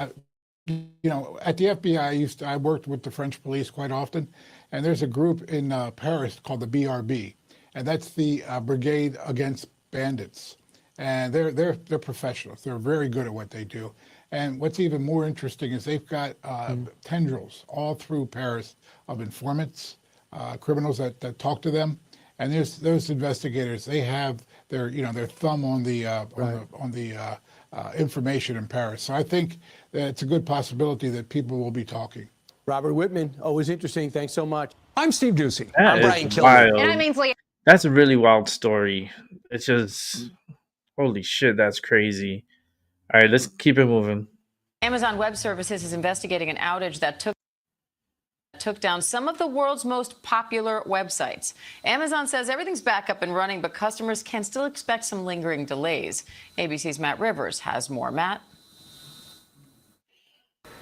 the FBI, I worked with the French police quite often, and there's a group in Paris called the BRB, and that's the Brigade Against Bandits. And they're professionals. They're very good at what they do. And what's even more interesting is they've got tendrils all through Paris of informants, criminals that talk to them. And there's those investigators. They have their thumb on the information in Paris. So I think that it's a good possibility that people will be talking. Robert Whitman, always interesting. Thanks so much. I'm Steve Ducey. I'm Brian Kilmer. And I'm Ainsley. That's a really wild story. It's just, holy shit, that's crazy. All right, let's keep it moving. Amazon Web Services is investigating an outage that took down some of the world's most popular websites. Amazon says everything's back up and running, but customers can still expect some lingering delays. ABC's Matt Rivers has more. Matt?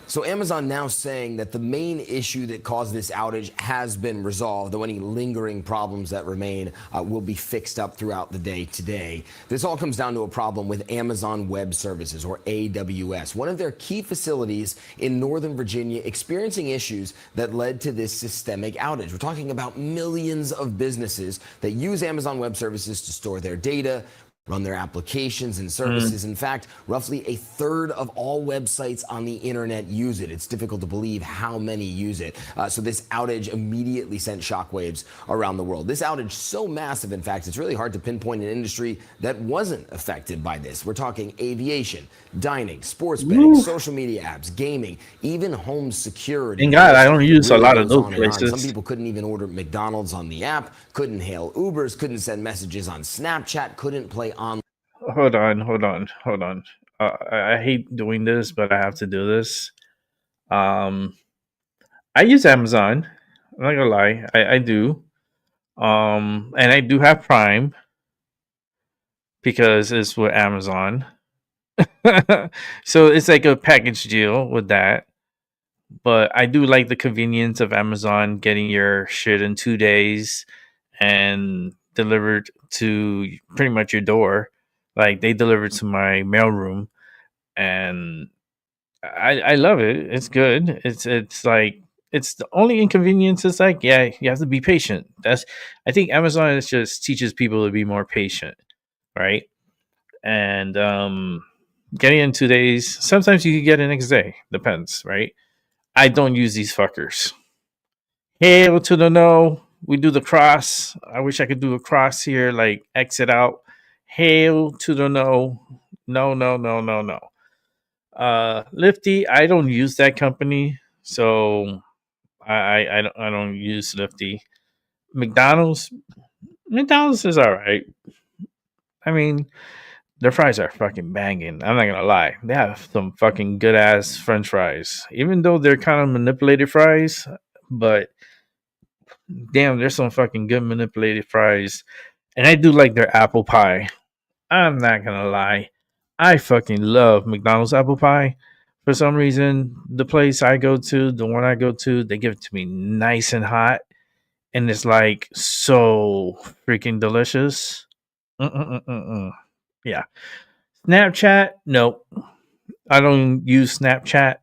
So Amazon now saying that the main issue that caused this outage has been resolved, though any lingering problems that remain will be fixed up throughout the day today. This all comes down to a problem with Amazon Web Services, or AWS, one of their key facilities in Northern Virginia experiencing issues that led to this systemic outage. We're talking about millions of businesses that use Amazon Web Services to store their data, run their applications and services. In fact, roughly a third of all websites on the internet use it. It's difficult to believe how many use it. So this outage immediately sent shockwaves around the world. This outage so massive, in fact, it's really hard to pinpoint an industry that wasn't affected by this. We're talking aviation, dining, sports betting, social media apps, gaming, even home security. Thank God I don't use a lot of those places. Some people couldn't even order McDonald's on the app, couldn't hail Ubers, couldn't send messages on Snapchat, couldn't play on. Hold on. I hate doing this, but I have to do this. I use Amazon. I'm not gonna lie, I do. And I do have Prime because it's with Amazon. So it's like a package deal with that. But I do like the convenience of Amazon getting your shit in 2 days and delivered to pretty much your door. Like they delivered to my mailroom, and I love it. It's good. It's like it's the only inconvenience is like, yeah, you have to be patient. I think Amazon is just teaches people to be more patient, right? And getting in 2 days, sometimes you can get it next day. Depends, right? I don't use these fuckers. Hail to the no. We do the cross. I wish I could do a cross here, like exit out. Hail to the no. No. Lifty, I don't use that company, so I don't use Lifty. McDonald's is all right. I mean, their fries are fucking banging. I'm not gonna lie. They have some fucking good ass French fries, even though they're kind of manipulated fries. But damn, there's some fucking good manipulated fries, and I do like their apple pie. I'm not gonna lie. I fucking love McDonald's apple pie. For some reason, the place I go to, the one I go to, they give it to me nice and hot. And it's like so freaking delicious. Yeah. Snapchat, nope. I don't use Snapchat.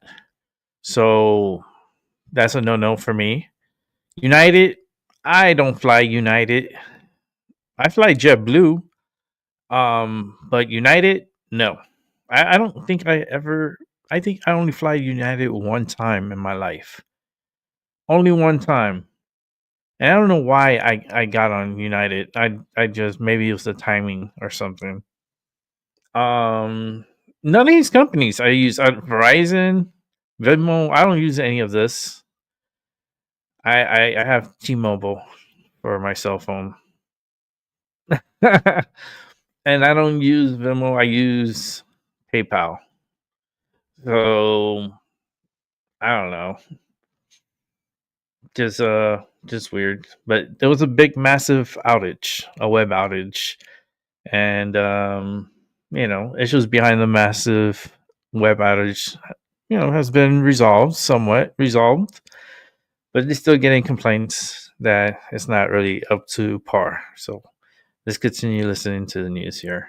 So that's a no-no for me. United, I don't fly United. I fly JetBlue. But United, no. I don't think I think I only fly United one time in my life. Only one time. And I don't know why I got on United. I just maybe it was the timing or something. None of these companies I use Verizon, Venmo. I don't use any of this. I have T-Mobile for my cell phone. And I don't use Venmo. I use PayPal. So I don't know. Just weird. But there was a big, massive outage, a web outage, and issues behind the massive web outage, has been somewhat resolved, but they're still getting complaints that it's not really up to par. So let's continue listening to the news here.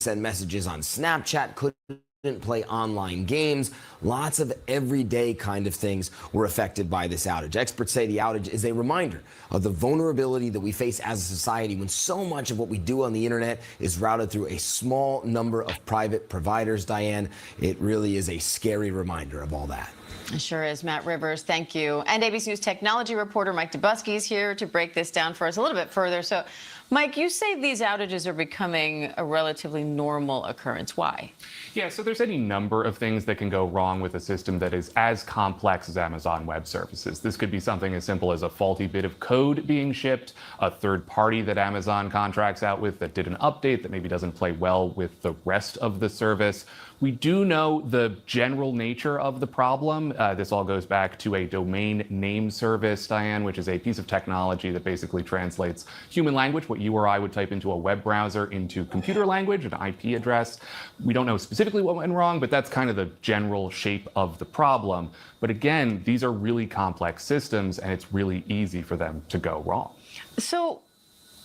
Send messages on Snapchat, couldn't play online games. Lots of everyday kind of things were affected by this outage. Experts say the outage is a reminder of the vulnerability that we face as a society when so much of what we do on the internet is routed through a small number of private providers. Diane, it really is a scary reminder of all that. It sure is. Matt Rivers, thank you. And ABC News technology reporter Mike Dubusky is here to break this down for us a little bit further. So, Mike, you say these outages are becoming a relatively normal occurrence. Why? Yeah, so there's any number of things that can go wrong with a system that is as complex as Amazon Web Services. This could be something as simple as a faulty bit of code being shipped, a third party that Amazon contracts out with that did an update that maybe doesn't play well with the rest of the service, We do know the general nature of the problem. This all goes back to a domain name service, Diane, which is a piece of technology that basically translates human language, what you or I would type into a web browser, into computer language, an IP address. We don't know specifically what went wrong, but that's kind of the general shape of the problem. But again, these are really complex systems, and it's really easy for them to go wrong. So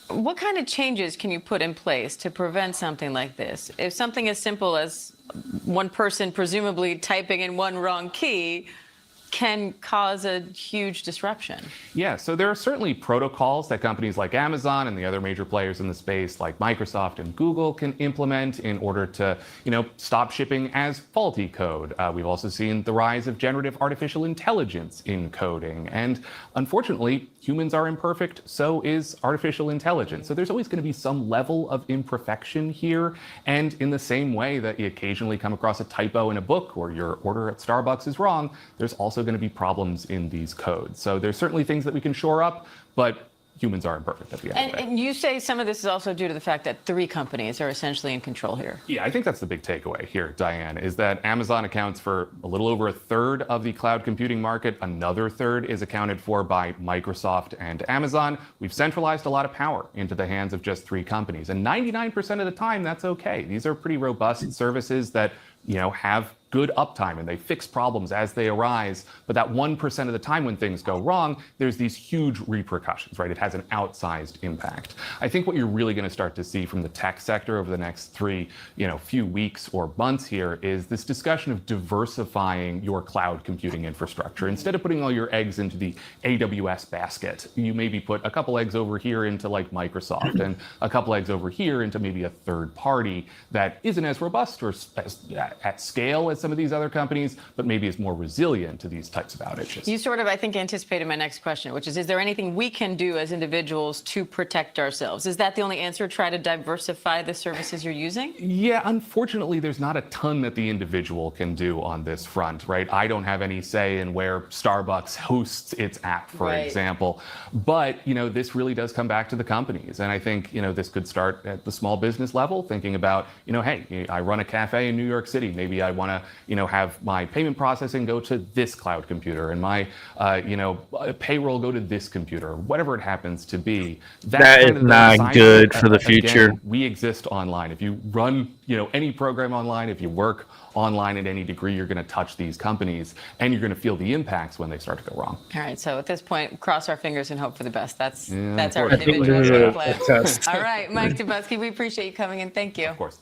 what kind of changes can you put in place to prevent something like this? If something as simple as one person presumably typing in one wrong key can cause a huge disruption. Yeah, so there are certainly protocols that companies like Amazon and the other major players in the space like Microsoft and Google can implement in order to, stop shipping as faulty code. We've also seen the rise of generative artificial intelligence in coding. And unfortunately, humans are imperfect, so is artificial intelligence. So there's always going to be some level of imperfection here. And in the same way that you occasionally come across a typo in a book or your order at Starbucks is wrong, there's also going to be problems in these codes. So there's certainly things that we can shore up, but humans are imperfect at the end of the day. And you say some of this is also due to the fact that 3 companies are essentially in control here. Yeah, I think that's the big takeaway here, Diane, is that Amazon accounts for a little over 1/3 of the cloud computing market. Another 1/3 is accounted for by Microsoft and Amazon. We've centralized a lot of power into the hands of just 3 companies. And 99% of the time, that's okay. These are pretty robust services that, have good uptime and they fix problems as they arise. But that 1% of the time when things go wrong, there's these huge repercussions, right? It has an outsized impact. I think what you're really going to start to see from the tech sector over the next few weeks or months here is this discussion of diversifying your cloud computing infrastructure. Instead of putting all your eggs into the AWS basket, you maybe put a couple eggs over here into like Microsoft and a couple eggs over here into maybe a third party that isn't as robust or at scale as some of these other companies, but maybe is more resilient to these types of outages. You sort of, I think, anticipated my next question, which is there anything we can do as individuals to protect ourselves? Is that the only answer? Try to diversify the services you're using? Yeah, unfortunately, there's not a ton that the individual can do on this front, right? I don't have any say in where Starbucks hosts its app, for example. But, this really does come back to the companies. And I think, this could start at the small business level, thinking about, hey, I run a cafe in New York City. Maybe I want to, have my payment processing go to this cloud computer and my, payroll go to this computer, whatever it happens to be. That is not good for the future. Again, we exist online. If you run, any program online, if you work online at any degree, you're going to touch these companies and you're going to feel the impacts when they start to go wrong. All right. So at this point, cross our fingers and hope for the best. That's our individual plan. All right, Mike Dubusky, we appreciate you coming in. Thank you. Of course.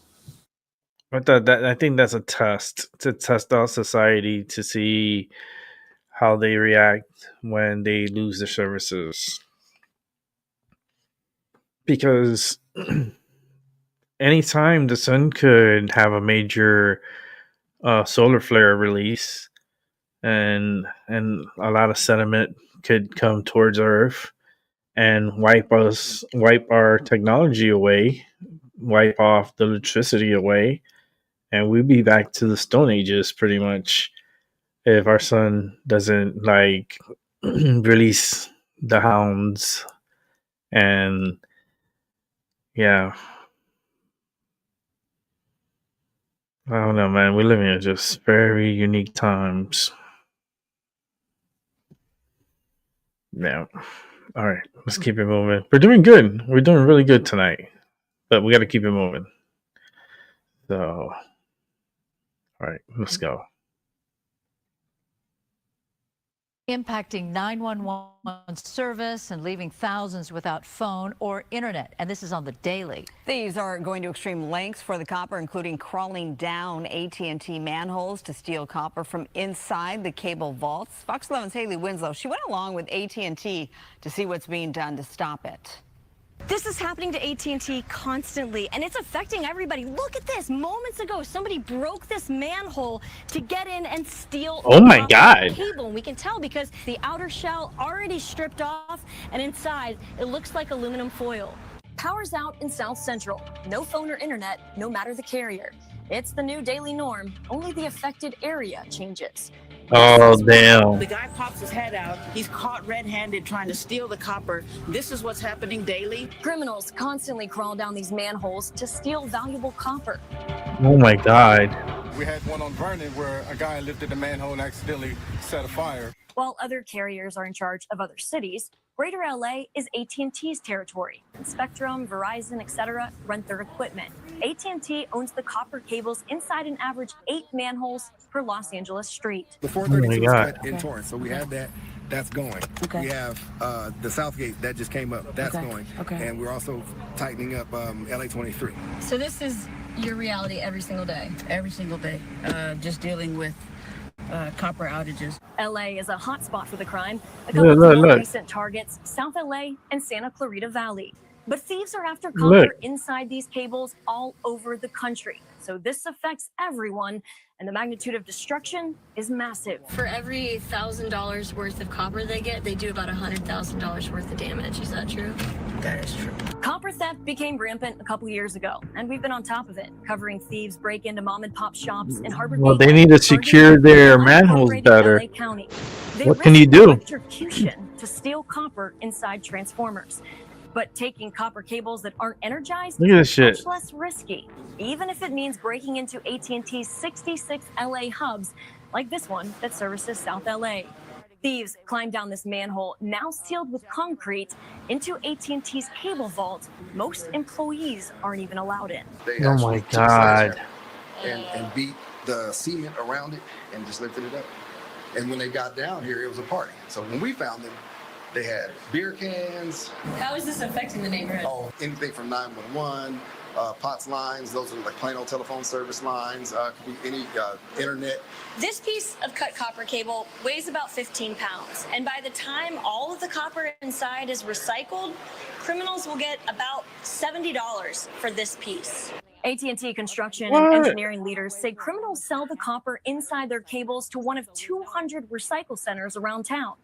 But I think that's a test to test our society to see how they react when they lose their services. Because anytime the sun could have a major solar flare release and a lot of sediment could come towards Earth and wipe our technology away, wipe off the electricity away. And we'd be back to the Stone Ages pretty much if our sun doesn't release the hounds. And yeah, I don't know, man. We're living in just very unique times. Yeah. All right, let's keep it moving. We're doing good. We're doing really good tonight, but we got to keep it moving. So. All right, let's go. Impacting 911 service and leaving thousands without phone or internet. And this is on the daily. These are going to extreme lengths for the copper, including crawling down AT&T manholes to steal copper from inside the cable vaults. Fox 11's Haley Winslow, she went along with AT&T to see what's being done to stop it. This is happening to AT&T constantly, and it's affecting everybody. Look at this. Moments ago, somebody broke this manhole to get in and steal God. Cable. And we can tell because the outer shell already stripped off, and inside, it looks like aluminum foil. Power's out in South Central. No phone or internet, no matter the carrier. It's the new daily norm. Only the affected area changes. Oh, damn. The guy pops his head out. He's caught red-handed trying to steal the copper. This is what's happening daily. Criminals constantly crawl down these manholes to steal valuable copper. Oh, my God. We had one on Vernon where a guy lifted a manhole and accidentally set a fire. While other carriers are in charge of other cities, Greater LA is AT&T's territory. Spectrum, Verizon, etc. rent their equipment. AT&T owns the copper cables inside an average 8 manholes per Los Angeles street. The 432 was cut in Torrance, so we have that. That's going. We have the Southgate that just came up. That's going. And we're also tightening up LA 23. So this is your reality every single day? Every single day, just dealing with copper outages. LA is a hotspot for the crime. A couple of more recent targets, South LA and Santa Clarita Valley. But thieves are after copper inside these cables all over the country. So this affects everyone, and the magnitude of destruction is massive. For every $1,000 worth of copper they get, they do about $100,000 worth of damage. Is that true? That is true. Copper theft became rampant a couple years ago, and we've been on top of it, covering thieves break into mom and pop shops in Harbor Well, Bay, they need to secure their manholes better. LA County. They What can you risk do? Electrocution to steal copper inside transformers. But taking copper cables that aren't energized Look at this is shit. much less risky, even if it means breaking into AT&T's 66 LA hubs, like this one that services South LA. Thieves climbed down this manhole, now sealed with concrete, into AT&T's cable vault. Most employees aren't even allowed in. Oh my God. And beat the cement around it and just lifted it up. And when they got down here, it was a party. So when we found them, they had beer cans. How is this affecting the neighborhood? Oh, anything from 911, POTS lines. Those are like plain old telephone service lines. Could be any internet. This piece of cut copper cable weighs about 15 pounds. And by the time all of the copper inside is recycled, criminals will get about $70 for this piece. AT&T construction and engineering leaders say criminals sell the copper inside their cables to one of 200 recycle centers around town,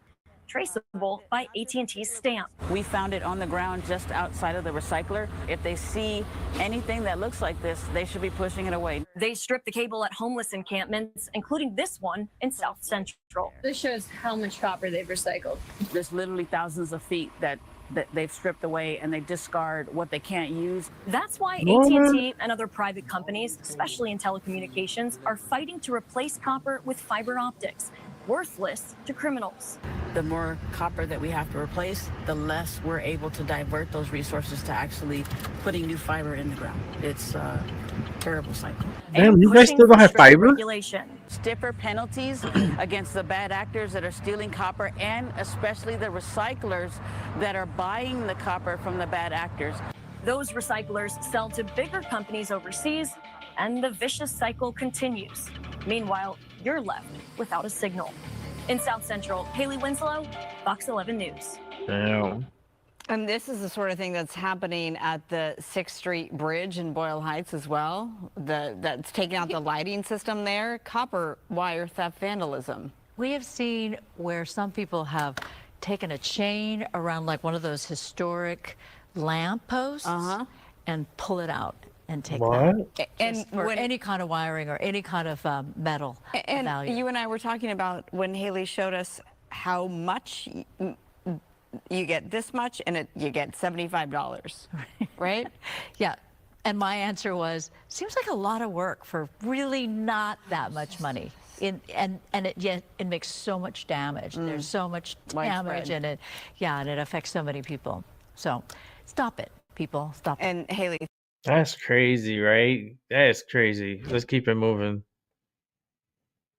traceable by AT&T's stamp. We found it on the ground just outside of the recycler. If they see anything that looks like this, they should be pushing it away. They stripped the cable at homeless encampments, including this one in South Central. This shows how much copper they've recycled. There's literally thousands of feet that they've stripped away, and they discard what they can't use. That's why AT&T and other private companies, especially in telecommunications, are fighting to replace copper with fiber optics, worthless to criminals. The more copper that we have to replace, the less we're able to divert those resources to actually putting new fiber in the ground. It's a terrible cycle. Damn, you guys still don't have fiber? Stiffer penalties against the bad actors that are stealing copper, and especially the recyclers that are buying the copper from the bad actors. Those recyclers sell to bigger companies overseas, and the vicious cycle continues. Meanwhile, you're left without a signal. In South Central, Haley Winslow, Fox 11 News. Damn. And this is the sort of thing that's happening at the 6th Street Bridge in Boyle Heights as well. That's taking out the lighting system there. Copper wire theft vandalism. We have seen where some people have taken a chain around like one of those historic lamp posts and pull it out and take that. And for any kind of wiring or any kind of metal and value. You and I were talking about when Haley showed us how much you get this much and you get $75, right? Yeah. And my answer was, seems like a lot of work for really not that much money. And it makes so much damage. There's so much damage in it. Yeah, and it affects so many people. So stop it, people. Stop it. And Haley. That's crazy, right? That's crazy. Let's keep it moving.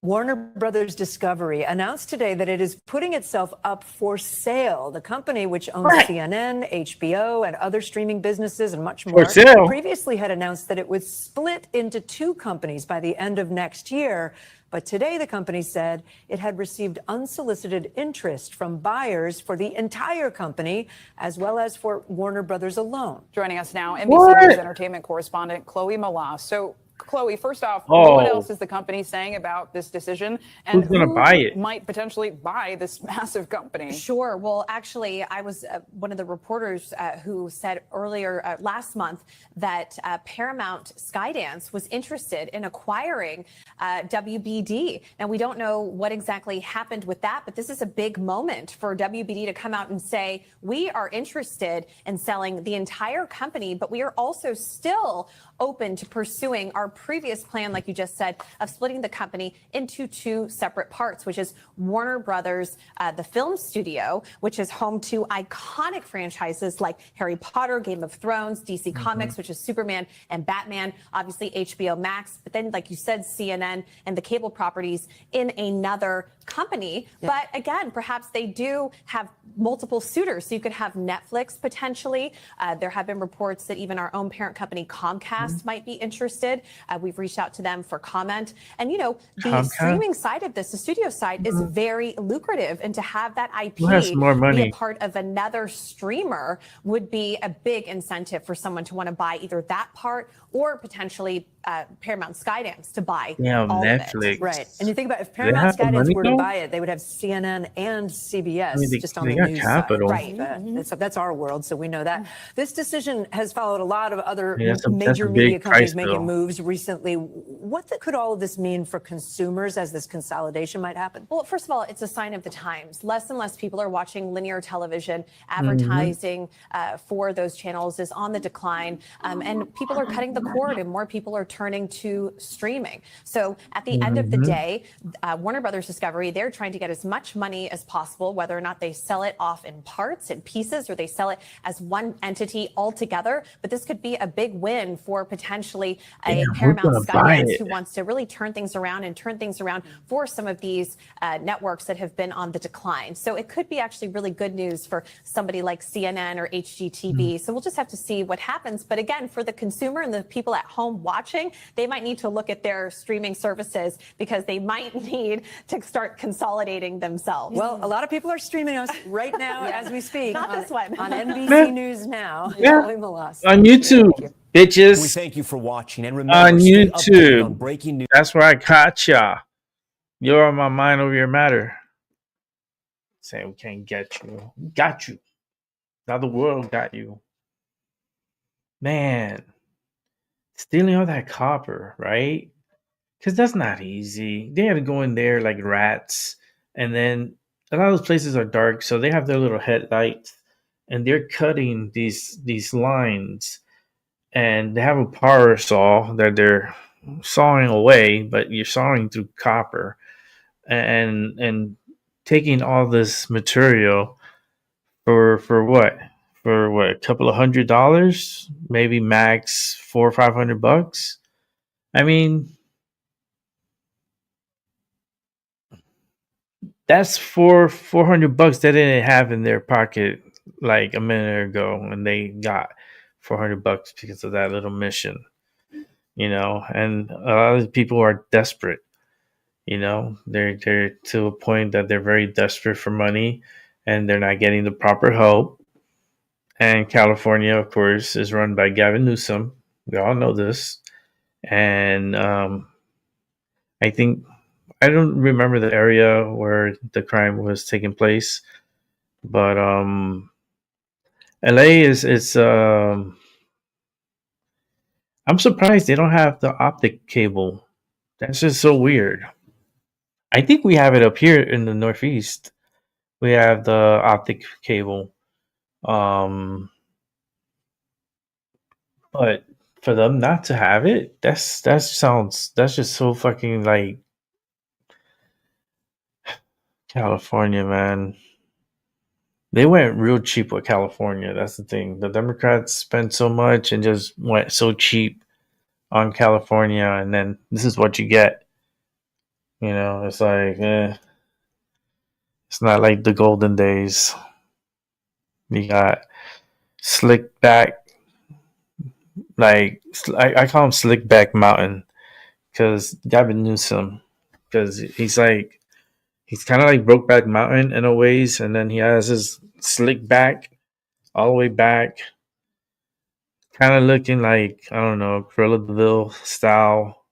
Warner Brothers Discovery announced today that it is putting itself up for sale. The company, which owns CNN, HBO, and other streaming businesses and much more, previously had announced that it would split into 2 companies by the end of next year. But today, the company said it had received unsolicited interest from buyers for the entire company, as well as for Warner Brothers alone. Joining us now, NBC News entertainment correspondent Chloe Malas. So, Chloe, first off, what else is the company saying about this decision? And who's going to buy it? Might potentially buy this massive company? Sure. Well, actually, I was one of the reporters who said earlier last month that Paramount Skydance was interested in acquiring WBD. Now, we don't know what exactly happened with that, but this is a big moment for WBD to come out and say, we are interested in selling the entire company, but we are also still open to pursuing our previous plan, like you just said, of splitting the company into two separate parts, which is Warner Brothers, the film studio, which is home to iconic franchises like Harry Potter, Game of Thrones, DC Comics, which is Superman and Batman, obviously HBO Max, but then, like you said, CNN and the cable properties in another company. But again, perhaps they do have multiple suitors. So you could have Netflix potentially. There have been reports that even our own parent company, Comcast, might be interested. We've reached out to them for comment. And, you know, the streaming side of this, the studio side, is very lucrative. And to have that IP Who has more be money? a part of another streamer would be a big incentive for someone to want to buy either that part or potentially Paramount Skydance to buy all Netflix. of it. Right. And you think about if Do they Paramount have the Skydance money, were to though? buy it, they would have CNN and CBS I mean, just they on the got news capital. side. Right. That's our world, so we know that. This decision has followed a lot of other Yeah, that's a major big media companies price making bill. moves recently. Could all of this mean for consumers as this consolidation might happen? Well, first of all, it's a sign of the times. Less and less people are watching linear television. Advertising for those channels is on the decline, and people are cutting the cord, and more people are turning to streaming. So at the end of the day, Warner Brothers Discovery, they're trying to get as much money as possible, whether or not they sell it off in parts, in pieces, or they sell it as one entity altogether. But this could be a big win for potentially a Paramount Skydance who wants to really turn things around for some of these networks that have been on the decline. So it could be actually really good news for somebody like CNN or HGTV. So we'll just have to see what happens. But again, for the consumer and the people at home watching, they might need to look at their streaming services because they might need to start consolidating themselves. Well, a lot of people are streaming us right now as we speak. Not this one. On NBC News Now. Yeah. Chloe Melas. On YouTube, bitches. We thank you for watching and On remember, stay updated on YouTube. breaking news. That's where I caught ya. You're on my mind over your matter. Saying we can't get you. Got you. Now the world got you. Man. Stealing all that copper, right? Because that's not easy. They had to go in there like rats. And then a lot of those places are dark, so they have their little headlights. And they're cutting these lines. And they have a power saw that they're sawing away, but you're sawing through copper. And taking all this material for what? For what, a couple of $100, maybe max $400 or $500. I mean, that's $400 they didn't have in their pocket like a minute ago, and they got $400 because of that little mission, you know. And a lot of people are desperate, you know. They're to a point that they're very desperate for money, and they're not getting the proper help. And California, of course, is run by Gavin Newsom. We all know this. And I think, I don't remember the area where the crime was taking place, but LA is I'm surprised they don't have the optic cable. That's just so weird. I think we have it up here in the Northeast. We have the optic cable. But for them not to have it, that's just so fucking like California, man. They went real cheap with California. That's the thing. The Democrats spent so much and just went so cheap on California, and then this is what you get. You know, it's like, it's not like the golden days. You got slick back. Like, I call him Slick Back Mountain because Gavin Newsom, because he's kind of like Brokeback Mountain in a ways, and then he has his slick back all the way back, kind of looking like, I don't know, Cruella de Vil style.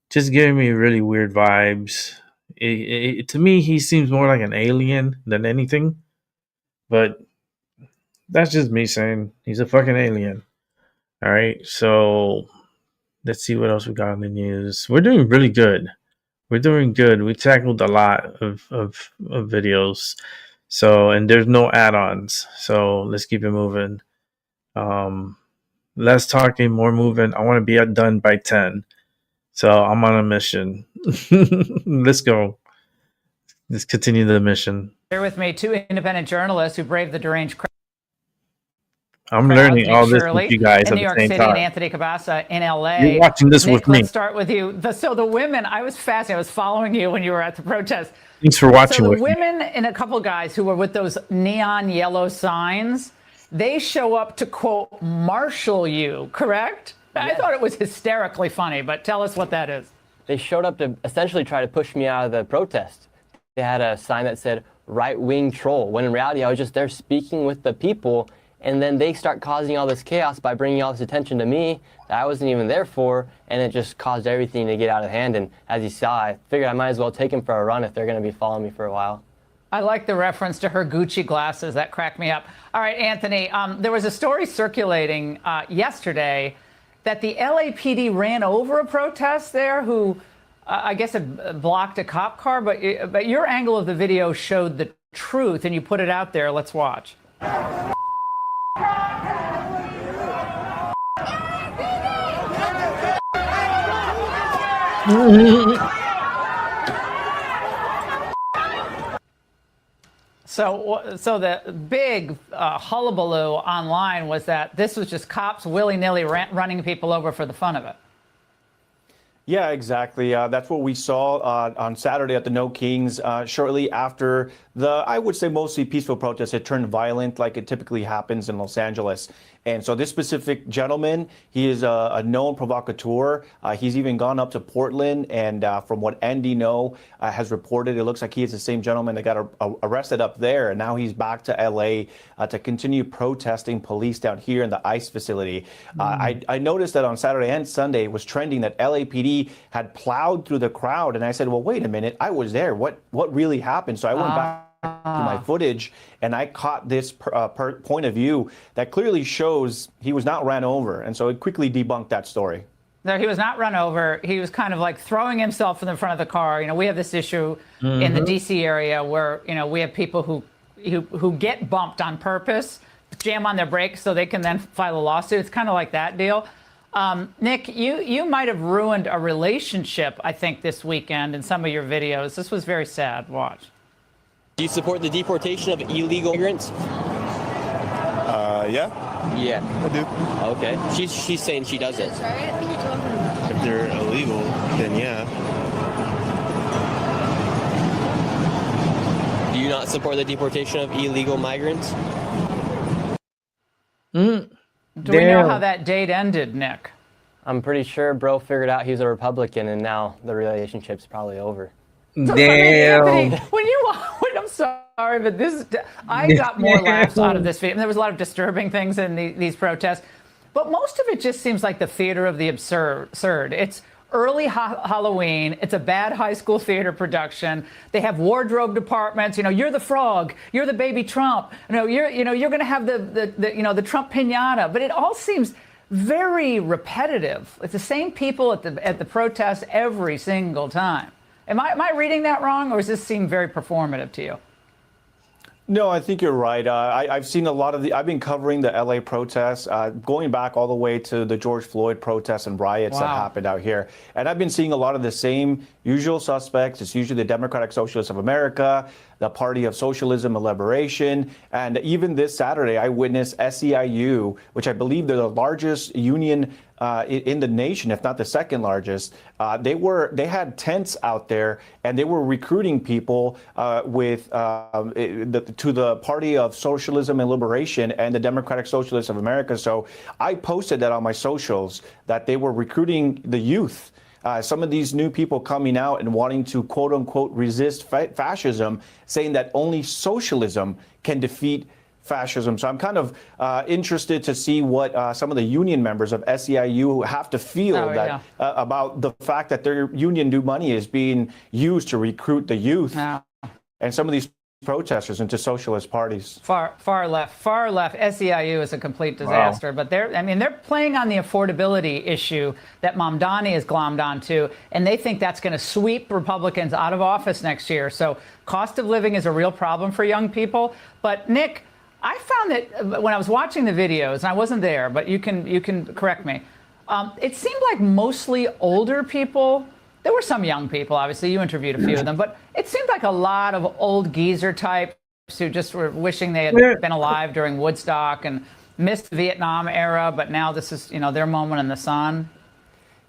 Just giving me really weird vibes. To me, he seems more like an alien than anything, but that's just me saying he's a fucking alien. All right, so let's see what else we got in the news. We're doing really good. We're doing good. We tackled a lot of videos. So, and there's no add-ons. So let's keep it moving. less talking, more moving. I want to be done by 10. So I'm on a mission. Let's go. Let's continue the mission. Here with me, two independent journalists who braved the deranged crowd. I'm learning all this Shirley with you guys in at New the York same City and time. Anthony Cabasa in LA. You're watching this Nick, with me. Let's start with you. So the women, I was fascinated. I was following you when you were at the protest. Thanks for watching So the with me. women and a couple guys who were with those neon yellow signs, they show up to, quote, marshal you, correct? I thought it was hysterically funny, but tell us what that is. They showed up to essentially try to push me out of the protest. They had a sign that said right-wing troll, when in reality I was just there speaking with the people, and then they start causing all this chaos by bringing all this attention to me that I wasn't even there for, and it just caused everything to get out of hand. And as you saw, I figured I might as well take them for a run if they're going to be following me for a while. I like the reference to her Gucci glasses. That cracked me up. All right, Anthony, there was a story circulating yesterday that the LAPD ran over a protest there who, I guess, had blocked a cop car. But your angle of the video showed the truth, and you put it out there. Let's watch. So the big hullabaloo online was that this was just cops willy-nilly running people over for the fun of it. Yeah, exactly. That's what we saw on Saturday at the No Kings. Shortly after the, I would say, mostly peaceful protest, it turned violent like it typically happens in Los Angeles. And so this specific gentleman, he is a known provocateur. He's even gone up to Portland. And from what Andy No has reported, it looks like he is the same gentleman that got arrested up there. And now he's back to L.A. To continue protesting police down here in the ICE facility. I noticed that on Saturday and Sunday it was trending that LAPD had plowed through the crowd. And I said, well, wait a minute, I was there. What really happened? So I went back to my footage and I caught this point of view that clearly shows he was not ran over. And so it quickly debunked that story. No, he was not run over. He was kind of like throwing himself in the front of the car. You know, we have this issue in the D.C. area where, you know, we have people who get bumped on purpose, jam on their brakes so they can then file a lawsuit. It's kind of like that deal. Nick, you might have ruined a relationship, I think, this weekend in some of your videos. This was very sad. Watch. Do you support the deportation of illegal immigrants? Yeah. Yeah. I do. Okay. She's saying she doesn't. If they're illegal, then yeah. Do you not support the deportation of illegal migrants? Do we know how that date ended, Nick? I'm pretty sure bro figured out he's a Republican and now the relationship's probably over. Damn. Anthony, I'm sorry, but I got more laughs out of this video. There was a lot of disturbing things in these protests, but most of it just seems like the theater of the absurd. It's early Halloween. It's a bad high school theater production. They have wardrobe departments. You know, you're the frog. You're the baby Trump. You're going to have the Trump piñata. But it all seems very repetitive. It's the same people at the protests every single time. Am I reading that wrong, or does this seem very performative to you? No, I think you're right. I've seen a lot of I've been covering the LA protests, going back all the way to the George Floyd protests and riots that happened out here. And I've been seeing a lot of the same usual suspects. It's usually the Democratic Socialists of America, the Party of Socialism and Liberation. And even this Saturday, I witnessed SEIU, which I believe they're the largest union in the nation, if not the second largest. They had tents out there and they were recruiting people to the Party of Socialism and Liberation and the Democratic Socialists of America. So I posted that on my socials that they were recruiting the youth. Some of these new people coming out and wanting to, quote unquote, resist fascism, saying that only socialism can defeat fascism. So I'm kind of interested to see what some of the union members of SEIU have to feel about the fact that their union due money is being used to recruit the youth and some of these protesters into socialist parties. Far left. SEIU is a complete disaster. Wow. But they're playing on the affordability issue that Mamdani is glommed onto, and they think that's going to sweep Republicans out of office next year. So cost of living is a real problem for young people. But Nick, I found that when I was watching the videos, and I wasn't there, but you can correct me. It seemed like mostly older people. There were some young people, obviously. You interviewed a few of them, but it seemed like a lot of old geezer types who just were wishing they had been alive during Woodstock and missed the Vietnam era, but now this is, their moment in the sun.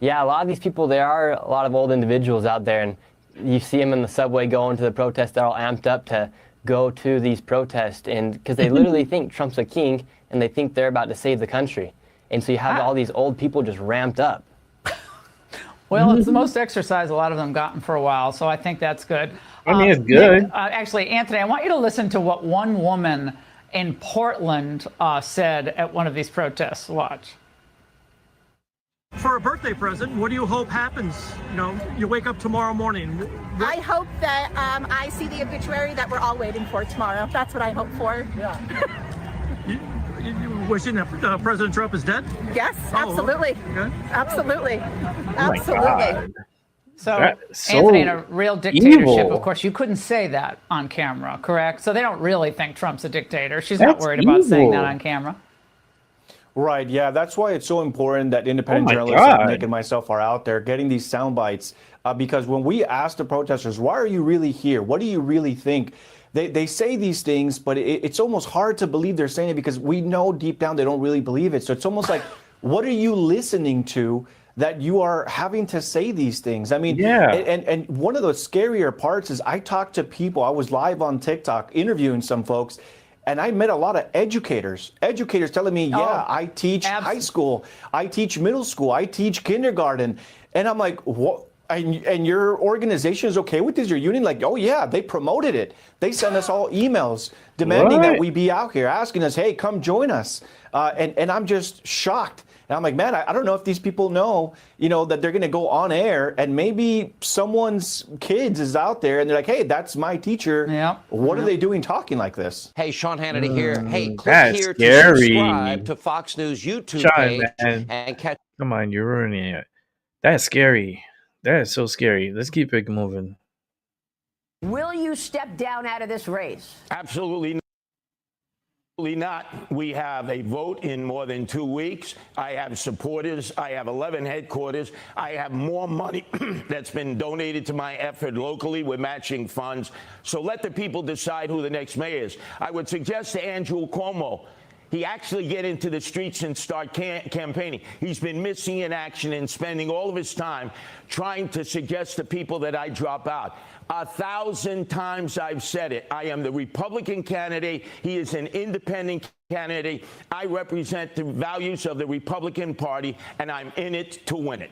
Yeah, a lot of these people, there are a lot of old individuals out there, and you see them in the subway going to the protest. They're all amped up to go to these protests, and because they literally think Trump's a king, and they think they're about to save the country. And so you have all these old people just ramped up. Well, it's the most exercise a lot of them gotten for a while, so I think that's good. I mean, it's good. Actually, Anthony, I want you to listen to what one woman in Portland said at one of these protests. Watch. For a birthday present, what do you hope happens? You wake up tomorrow morning. I hope that I see the obituary that we're all waiting for tomorrow. That's what I hope for. Yeah. You wishing that President Trump is dead? Yes, absolutely. Okay. Absolutely. God. So, That's Anthony, in so a real dictatorship, evil. of course, you couldn't say that on camera, correct? So they don't really think Trump's a dictator. She's That's not worried about saying that evil. on camera. Right, yeah, that's why it's so important that independent Oh my journalists like God. Nick and myself are out there getting these sound bites. Because when we ask the protesters, why are you really here? What do you really think? They say these things, but it's almost hard to believe they're saying it because we know deep down they don't really believe it. So it's almost like, what are you listening to that you are having to say these things? I mean, Yeah. and one of the scarier parts is I talked to people. I was live on TikTok interviewing some folks, and I met a lot of educators telling me, yeah, I teach high school, I teach middle school, I teach kindergarten. And I'm like, what? And your organization is okay with this? Your union? Like, oh yeah, they promoted it. They sent us all emails demanding that we be out here, asking us, hey, come join us. And I'm just shocked. And I'm like, man, I don't know if these people know, that they're going to go on air and maybe someone's kids is out there and they're like, hey, that's my teacher. Yeah. What are they doing talking like this? Hey, Sean Hannity here. Hey, click That's here scary. to subscribe to Fox News YouTube Sean, page man. and catch. Come on, you're ruining it. That's scary. That is so scary. Let's keep it moving. Will you step down out of this race? Absolutely not. We have a vote in more than 2 weeks. I have supporters. I have 11 headquarters. I have more money that's been donated to my effort locally with matching funds. So let the people decide who the next mayor is. I would suggest to Andrew Cuomo, he actually get into the streets and start campaigning. He's been missing in action and spending all of his time trying to suggest to people that I drop out. 1,000 times I've said it. I am the Republican candidate. He is an independent candidate. I represent the values of the Republican Party, and I'm in it to win it.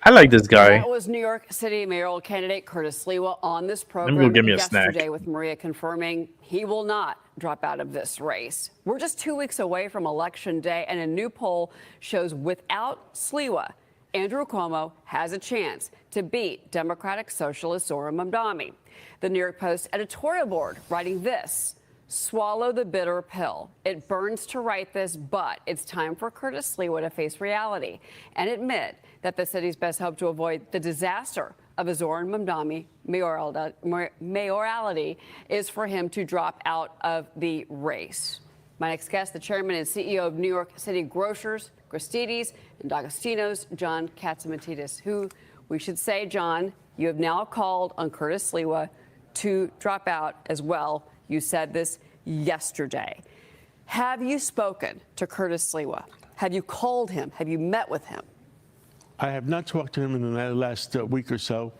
I like this guy. That was New York City mayoral candidate Curtis Sliwa on this program go get me a snack. yesterday with Maria confirming he will not drop out of this race. We're just 2 weeks away from Election Day, and a new poll shows without Sliwa, Andrew Cuomo has a chance to beat Democratic Socialist Zohran Mamdani. The New York Post editorial board writing this: swallow the bitter pill. It burns to write this, but it's time for Curtis Sliwa to face reality and admit that the city's best hope to avoid the disaster of a Zohran Mamdani mayoralty is for him to drop out of the race. My next guest, the chairman and CEO of New York City Grocers, Gristedes and D'Agostino's, John Catsimatidis, who we should say, John, you have now called on Curtis Sliwa to drop out as well. You said this yesterday. Have you spoken to Curtis Sliwa? Have you called him? Have you met with him? I have not talked to him in the last week or so.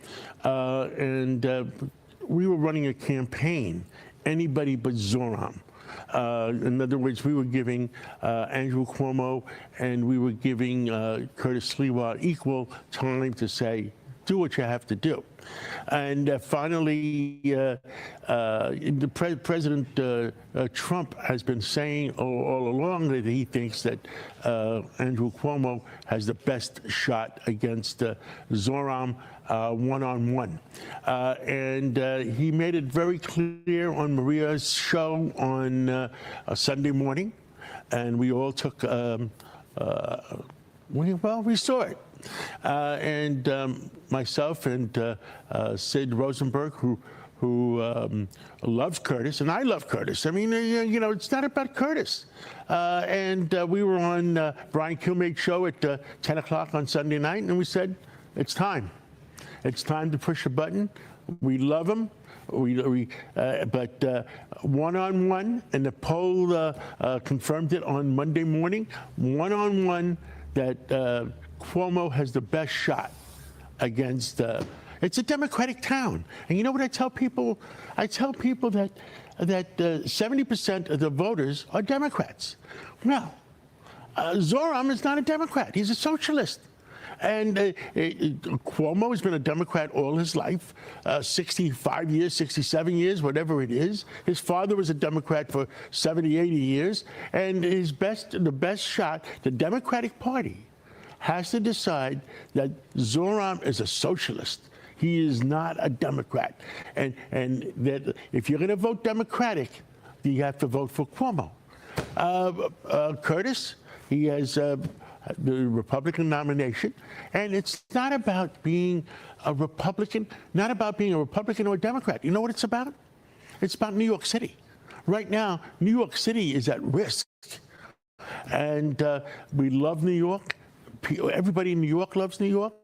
We were running a campaign, anybody but Zohran. In other words, we were giving Andrew Cuomo and we were giving Curtis Sliwa equal time to say, do what you have to do. And finally, President Trump has been saying all along that he thinks that Andrew Cuomo has the best shot against Zohran one-on-one. He made it very clear on Maria's show on a Sunday morning, and we all took, we saw it. Myself and Sid Rosenberg, who loves Curtis, and I love Curtis. I mean, you know, it's not about Curtis. And we were on Brian Kilmeade's show at 10 o'clock on Sunday night, and we said, it's time. It's time to push a button. We love him. But one-on-one, and the poll confirmed it on Monday morning, one-on-one, that Cuomo has the best shot against. It's a Democratic town, and you know what I tell people? I tell people that 70% of the voters are Democrats. Well, Zoram is not a Democrat; he's a socialist. And Cuomo has been a Democrat all his life, 65 years, 67 years, whatever it is. His father was a Democrat for 70, 80 years. And the best shot, the Democratic Party has to decide that Zoram is a socialist. He is not a Democrat. And that if you're going to vote Democratic, you have to vote for Cuomo. Curtis, he has the Republican nomination, and it's not about being a Republican, not about being a Republican or a Democrat. You know what it's about? It's about New York City. Right now, New York City is at risk, and we love New York. Everybody in New York loves New York.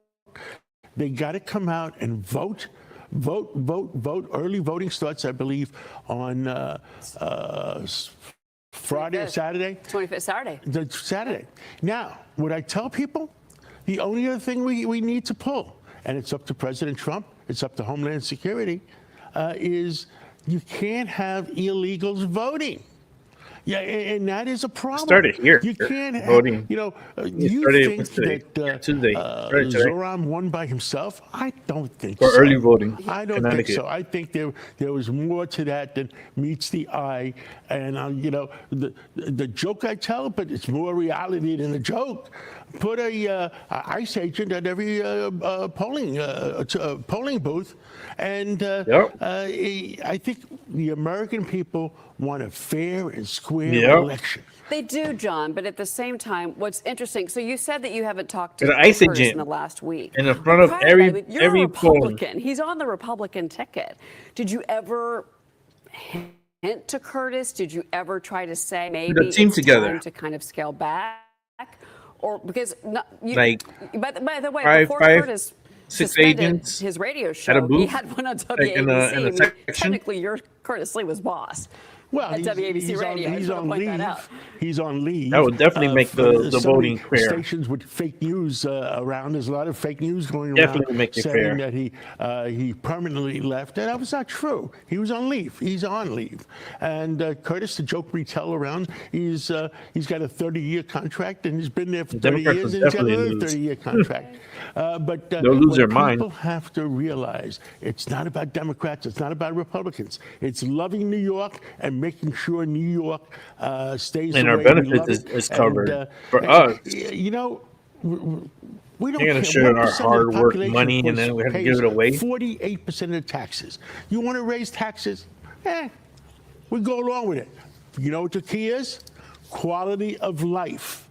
They got to come out and vote. Vote. Early voting starts, I believe, on Friday or Saturday? 25th Saturday. Saturday. Now, what I tell people, the only other thing we need to pull, and it's up to President Trump, it's up to Homeland Security, is you can't have illegals voting. Yeah, and that is a problem. Started here. You can't voting. Have, you know, You you think that Tuesday. Zoram won by himself? I don't think For so. early voting. I don't think so. I think there was more to that than meets the eye. And, you know, the joke I tell, but it's more reality than a joke. Put a ICE agent at every polling booth. And I think the American people want a fair and square election. They do, John, but at the same time, what's interesting, so you said that you haven't talked to The ICE Curtis agent in the last week. in front of every you're a polling. Republican. He's on the Republican ticket. Did you ever hint to Curtis? Did you ever try to say maybe The team it's together. time to kind of scale back? Or because by the way, five, before five, Curtis 6 suspended agents his radio at a show, he booth, had one on like in WABC. a I mean, section. technically, you're Curtis Lee was boss. Well, at WABC Radio. He's on leave. He's on leave. That would definitely make the voting fair. Stations with fake news around. There's a lot of fake news going Definitely around make it saying fair. that he permanently left. And that was not true. He was on leave. He's on leave. And Curtis, the joke we tell around, he's got a 30-year contract, and he's been there for 30 Democrats years, will and he's got definitely another lose. 30-year contract. But They'll lose their what mind. people have to realize, it's not about Democrats. It's not about Republicans. It's loving New York and making sure New York stays And the our way we benefits love it. is covered. And, For us, you know, we don't you're going to care. share our 1% of the hard work population money and then we have to pays give it away. 48% of the taxes. You want to raise taxes? We go along with it. You know what the key is? Quality of life.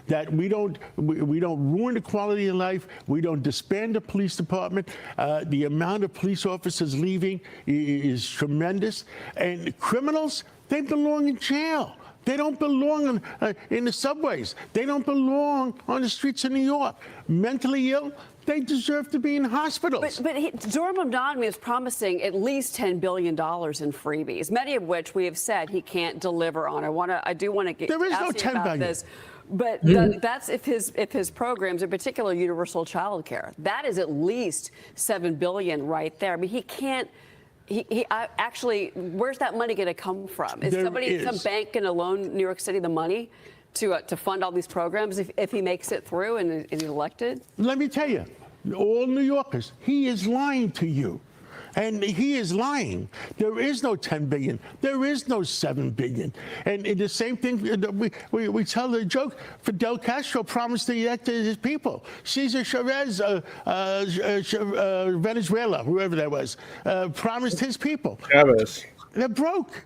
That we don't ruin the quality of life. We don't disband the police department. The amount of police officers leaving is tremendous. And criminals, they belong in jail. They don't belong in the subways. They don't belong on the streets of New York. Mentally ill, they deserve to be in hospitals. But Zoram Mamdani is promising at least $10 billion in freebies, many of which we have said he can't deliver on. I do want to get There is no ask you $10 about billion. this. But that's if his programs, in particular universal child care, that is at least $7 billion right there. I mean, he can't. Actually, where's that money going to come from? Is some bank going to loan New York City the money to fund all these programs if he makes it through and is elected? Let me tell you, all New Yorkers, he is lying to you. And he is lying. There is no 10 billion. There is no 7 billion. And the same thing, we tell the joke, Fidel Castro promised that to his people. Cesar Chavez, Venezuela, whoever that was, promised his people. Chavez. They're broke.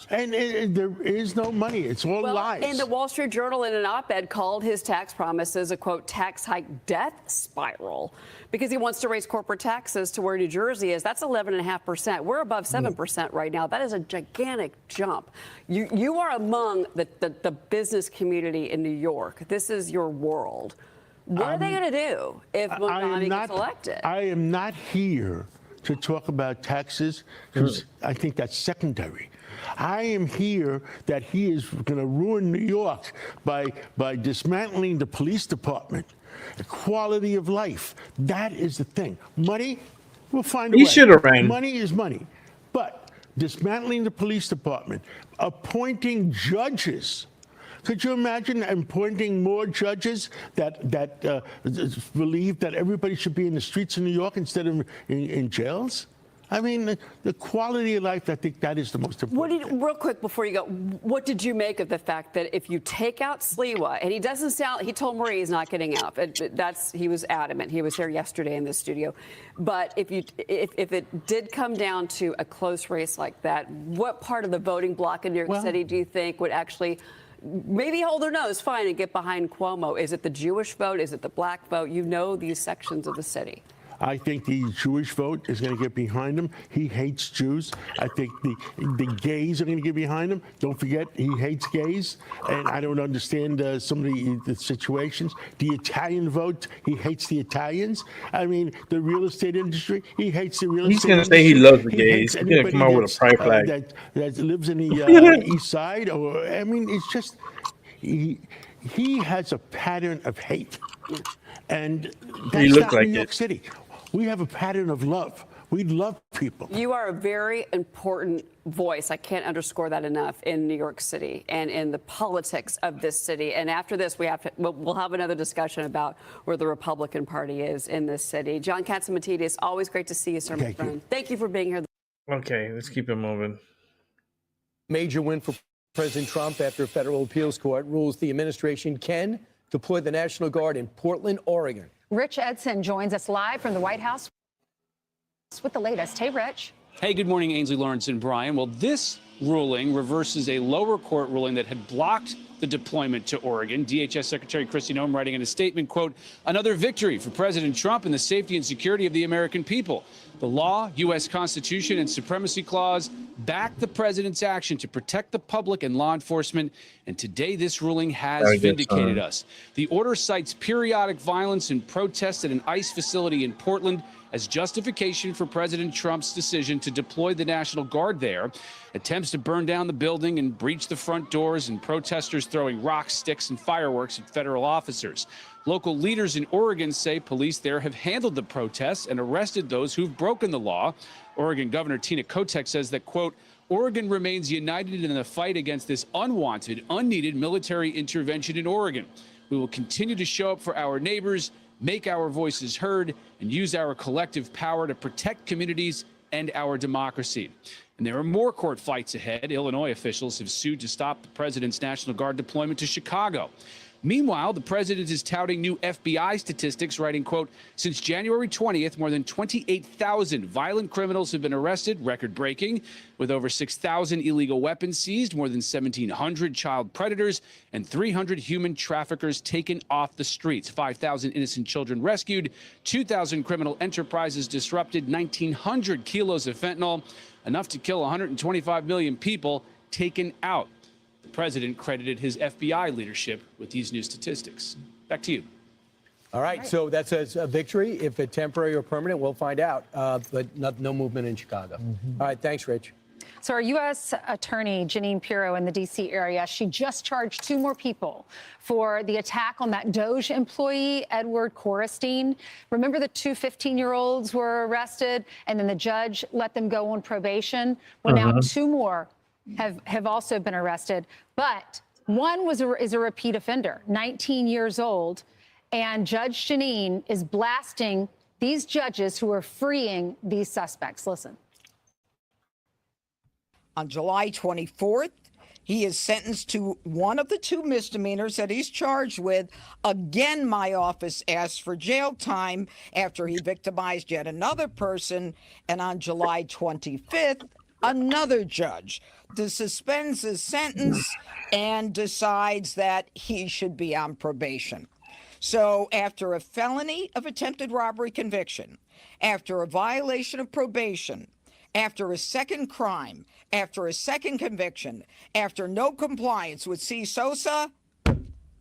And there is no money. It's all lies. And the Wall Street Journal, in an op-ed, called his tax promises a, quote, tax hike death spiral, because he wants to raise corporate taxes to where New Jersey is. That's 11.5%. We're above 7% right now. That is a gigantic jump. You are among the business community in New York. This is your world. What are they going to do if Mamdani gets elected? I am not here to talk about taxes, because I think that's secondary. I am here that he is going to ruin New York by dismantling the police department, the quality of life. That is the thing. Money, we'll find a way. He should have ran. Money is money. But dismantling the police department, appointing judges. Could you imagine appointing more judges that believe that everybody should be in the streets of New York instead of in jails? I mean, the quality of life, I think that is the most important. Real quick before you go, what did you make of the fact that if you take out Sliwa, and he told Marie he's not getting out. He was adamant. He was here yesterday in the studio. But if it did come down to a close race like that, what part of the voting bloc in New York City do you think would actually maybe hold their nose fine and get behind Cuomo? Is it the Jewish vote? Is it the black vote? You know these sections of the city. I think the Jewish vote is going to get behind him. He hates Jews. I think the gays are going to get behind him. Don't forget, he hates gays. And I don't understand some of the situations. The Italian vote, he hates the Italians. I mean, the real estate industry, he hates the real estate industry. He's going to say he loves the gays. He's going to come out with a pride flag. That lives in the east side. I mean, it's just, he has a pattern of hate. And that's not New York City. We have a pattern of love. We love people. You are a very important voice. I can't underscore that enough in New York City and in the politics of this city. And after this, we'll have another discussion about where the Republican Party is in this city. John Catsimatidis, always great to see you, sir, my friend. Thank you for being here. Okay, let's keep it moving. Major win for President Trump after a federal appeals court rules the administration can deploy the National Guard in Portland, Oregon. Rich Edson joins us live from the White House with the latest. Hey, Rich. Hey, good morning, Ainsley, Lawrence, and Brian. Well, this ruling reverses a lower court ruling that had blocked the deployment to Oregon. DHS Secretary Kristi Noem writing in a statement, quote, another victory for President Trump and the safety and security of the American people. The law, U.S. Constitution, and Supremacy Clause back the president's action to protect the public and law enforcement. And today, this ruling has vindicated us. The order cites periodic violence and protests at an ICE facility in Portland as justification for President Trump's decision to deploy the National Guard there. Attempts to burn down the building and breach the front doors, and protesters throwing rocks, sticks, and fireworks at federal officers. Local leaders in Oregon say police there have handled the protests and arrested those who've broken the law. Oregon Governor Tina Kotek says that, quote, Oregon remains united in the fight against this unwanted, unneeded military intervention in Oregon. We will continue to show up for our neighbors, make our voices heard, and use our collective power to protect communities and our democracy. And there are more court fights ahead. Illinois officials have sued to stop the president's National Guard deployment to Chicago. Meanwhile, the president is touting new FBI statistics, writing, quote, since January 20th, more than 28,000 violent criminals have been arrested, record-breaking, with over 6,000 illegal weapons seized, more than 1,700 child predators, and 300 human traffickers taken off the streets, 5,000 innocent children rescued, 2,000 criminal enterprises disrupted, 1,900 kilos of fentanyl, enough to kill 125 million people, taken out. The president credited his FBI leadership with these new statistics. Back to you. All right, so that's a victory. If it's temporary or permanent, we'll find out. But no movement in Chicago. All right, thanks, Rich. So our U.S. Attorney Jeanine Pirro in the D.C. area, she just charged 2 more people for the attack on that DOJ employee, Edward Korestein. Remember the 2 15-year-olds were arrested, and then the judge let them go on probation? Well, now 2 more have also been arrested, but one is a repeat offender, 19 years old, and Judge Jeanine is blasting these judges who are freeing these suspects. Listen. On July 24th, he is sentenced to one of the 2 misdemeanors that he's charged with. Again, my office asked for jail time after he victimized yet another person. And on July 25th, another judge suspends his sentence and decides that he should be on probation. So after a felony of attempted robbery conviction, after a violation of probation, after a second crime, after a second conviction, after no compliance with C. Sosa,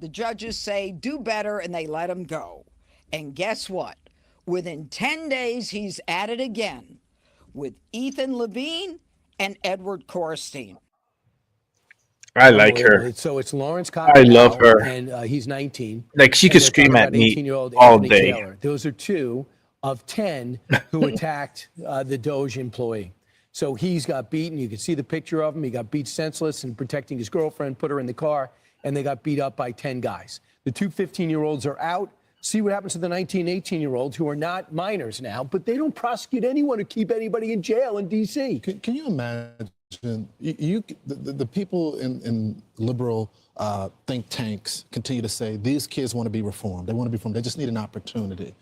the judges say do better and they let him go. And guess what? Within 10 days, he's at it again with Ethan Levine and Edward Korstein. I like her. So it's Lawrence I Cox. love her. And he's 19. Like, she And could they're scream talking at about me 18-year-old all Anthony day. Taylor. Those are 2 of 10 who attacked the Doge employee. So he's got beaten. You can see the picture of him. He got beat senseless and protecting his girlfriend, put her in the car, and they got beat up by 10 guys. The 2 15-year-olds are out. See what happens to the 19, 18-year-olds who are not minors now, but they don't prosecute anyone or keep anybody in jail in D.C. Can you imagine the people in liberal think tanks continue to say these kids want to be reformed. They want to be reformed. They just need an opportunity.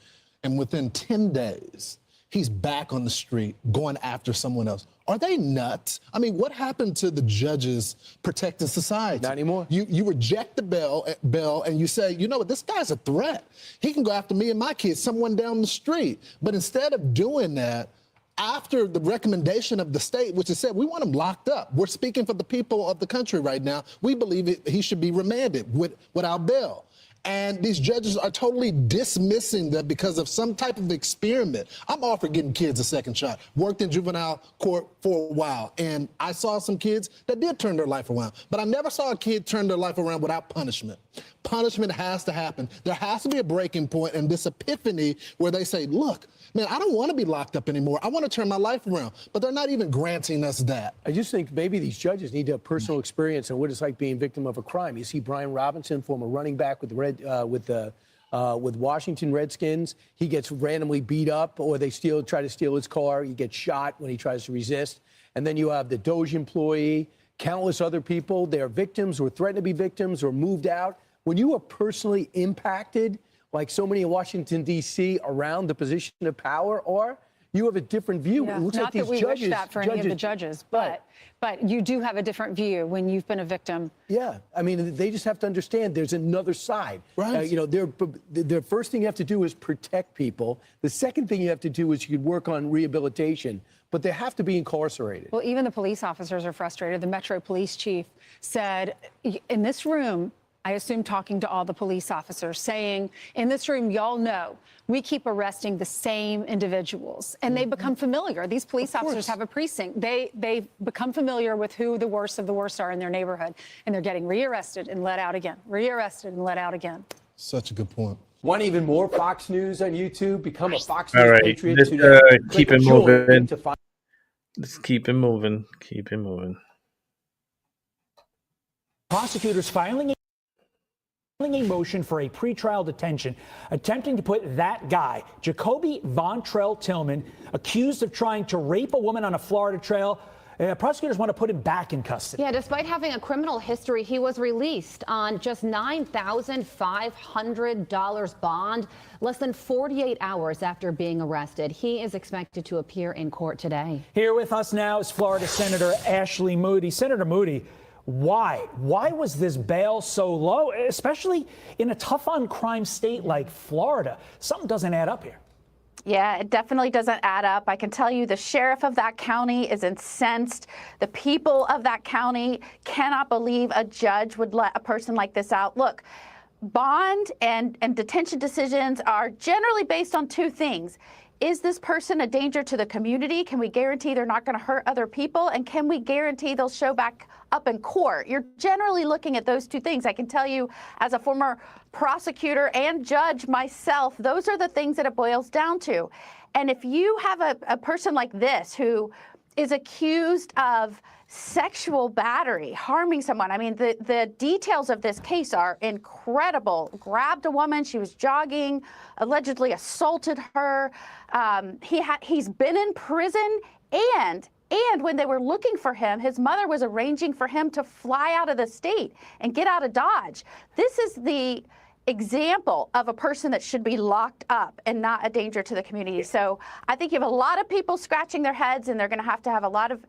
And within 10 days, he's back on the street going after someone else. Are they nuts? I mean, what happened to the judges protecting society? Not anymore. You reject the bill and you say, you know what, this guy's a threat. He can go after me and my kids, someone down the street. But instead of doing that, after the recommendation of the state, which has said we want him locked up. We're speaking for the people of the country right now. We believe he should be remanded without bail. And these judges are totally dismissing that because of some type of experiment. I'm all for getting kids a second shot. Worked in juvenile court for a while, and I saw some kids that did turn their life around. But I never saw a kid turn their life around without punishment. Punishment has to happen. There has to be a breaking point and this epiphany where they say, look, man, I don't want to be locked up anymore. I want to turn my life around. But they're not even granting us that. I just think maybe these judges need to have personal experience on what it's like being victim of a crime. You see Brian Robinson, former running back with the with Washington Redskins. He gets randomly beat up, or they try to steal his car. He gets shot when he tries to resist. And then you have the Doge employee, countless other people. They're victims or threatened to be victims or moved out. When you are personally impacted, like so many in Washington, D.C., around the position of power, or you have a different view. Yeah, It looks not like these that we judges, wish that for any of the judges, but you do have a different view when you've been a victim. Yeah, I mean, they just have to understand there's another side. Right. The first thing you have to do is protect people. The second thing you have to do is you work on rehabilitation, but they have to be incarcerated. Well, even the police officers are frustrated. The Metro Police Chief said, in this room, I assume talking to all the police officers, saying, in this room, y'all know, we keep arresting the same individuals. And they become familiar. These police officers have a precinct. They become familiar with who the worst of the worst are in their neighborhood. And they're getting rearrested and let out again. Rearrested and let out again. Such a good point. Want even more Fox News on YouTube? Become a Fox All News right, Patriot let's today. keep Click it join moving. to find- Let's keep it moving. Keep it moving. Prosecutors filing a motion for a pretrial detention, attempting to put that guy, Jacoby Vontrell Tillman, accused of trying to rape a woman on a Florida trail. Prosecutors want to put him back in custody. Yeah, despite having a criminal history, he was released on just $9,500 bond, less than 48 hours after being arrested. He is expected to appear in court today. Here with us now is Florida Senator Ashley Moody. Senator Moody, why was this bail so low, especially in a tough on crime state like Florida? Something doesn't add up here. Yeah, it definitely doesn't add up. I can tell you the sheriff of that county is incensed. The people of that county cannot believe a judge would let a person like this out. Look, bond and detention decisions are generally based on two things. Is this person a danger to the community? Can we guarantee they're not going to hurt other people? And can we guarantee they'll show back up in court? You're generally looking at those two things. I can tell you, as a former prosecutor and judge myself, those are the things that it boils down to. And if you have a person like this who is accused of sexual battery, harming someone. I mean, the details of this case are incredible. Grabbed a woman, she was jogging, allegedly assaulted her. He's been in prison, and when they were looking for him, his mother was arranging for him to fly out of the state and get out of Dodge. This is the example of a person that should be locked up and not a danger to the community. So I think you have a lot of people scratching their heads, and they're going to have a lot of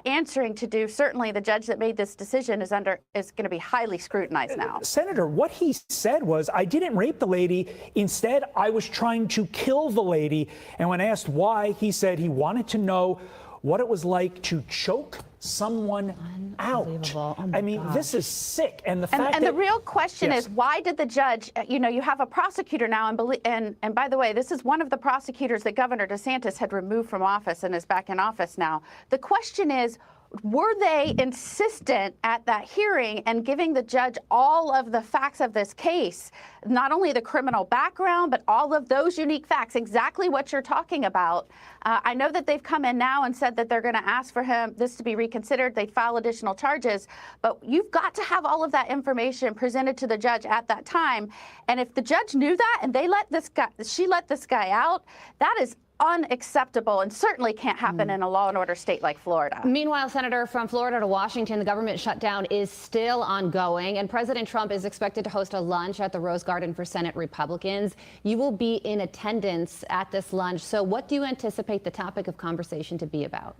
answering to do. Certainly the judge that made this decision is going to be highly scrutinized now. Senator, what he said was, I didn't rape the lady. Instead, I was trying to kill the lady. And when asked why, he said he wanted to know what it was like to choke someone out. I mean, this is sick. And the fact and the real question is, why did the judge, you have a prosecutor now, and by the way, this is one of the prosecutors that Governor DeSantis had removed from office and is back in office now. The question is, were they insistent at that hearing and giving the judge all of the facts of this case, not only the criminal background, but all of those unique facts, exactly what you're talking about? I know that they've come in now and said that they're going to ask for this to be reconsidered. They'd file additional charges, but you've got to have all of that information presented to the judge at that time. And if the judge knew that and she let this guy out, that is unacceptable and certainly can't happen in a law and order state like Florida. Meanwhile, Senator, from Florida to Washington, the government shutdown is still ongoing, and President Trump is expected to host a lunch at the Rose Garden for Senate Republicans. You will be in attendance at this lunch. So what do you anticipate the topic of conversation to be about?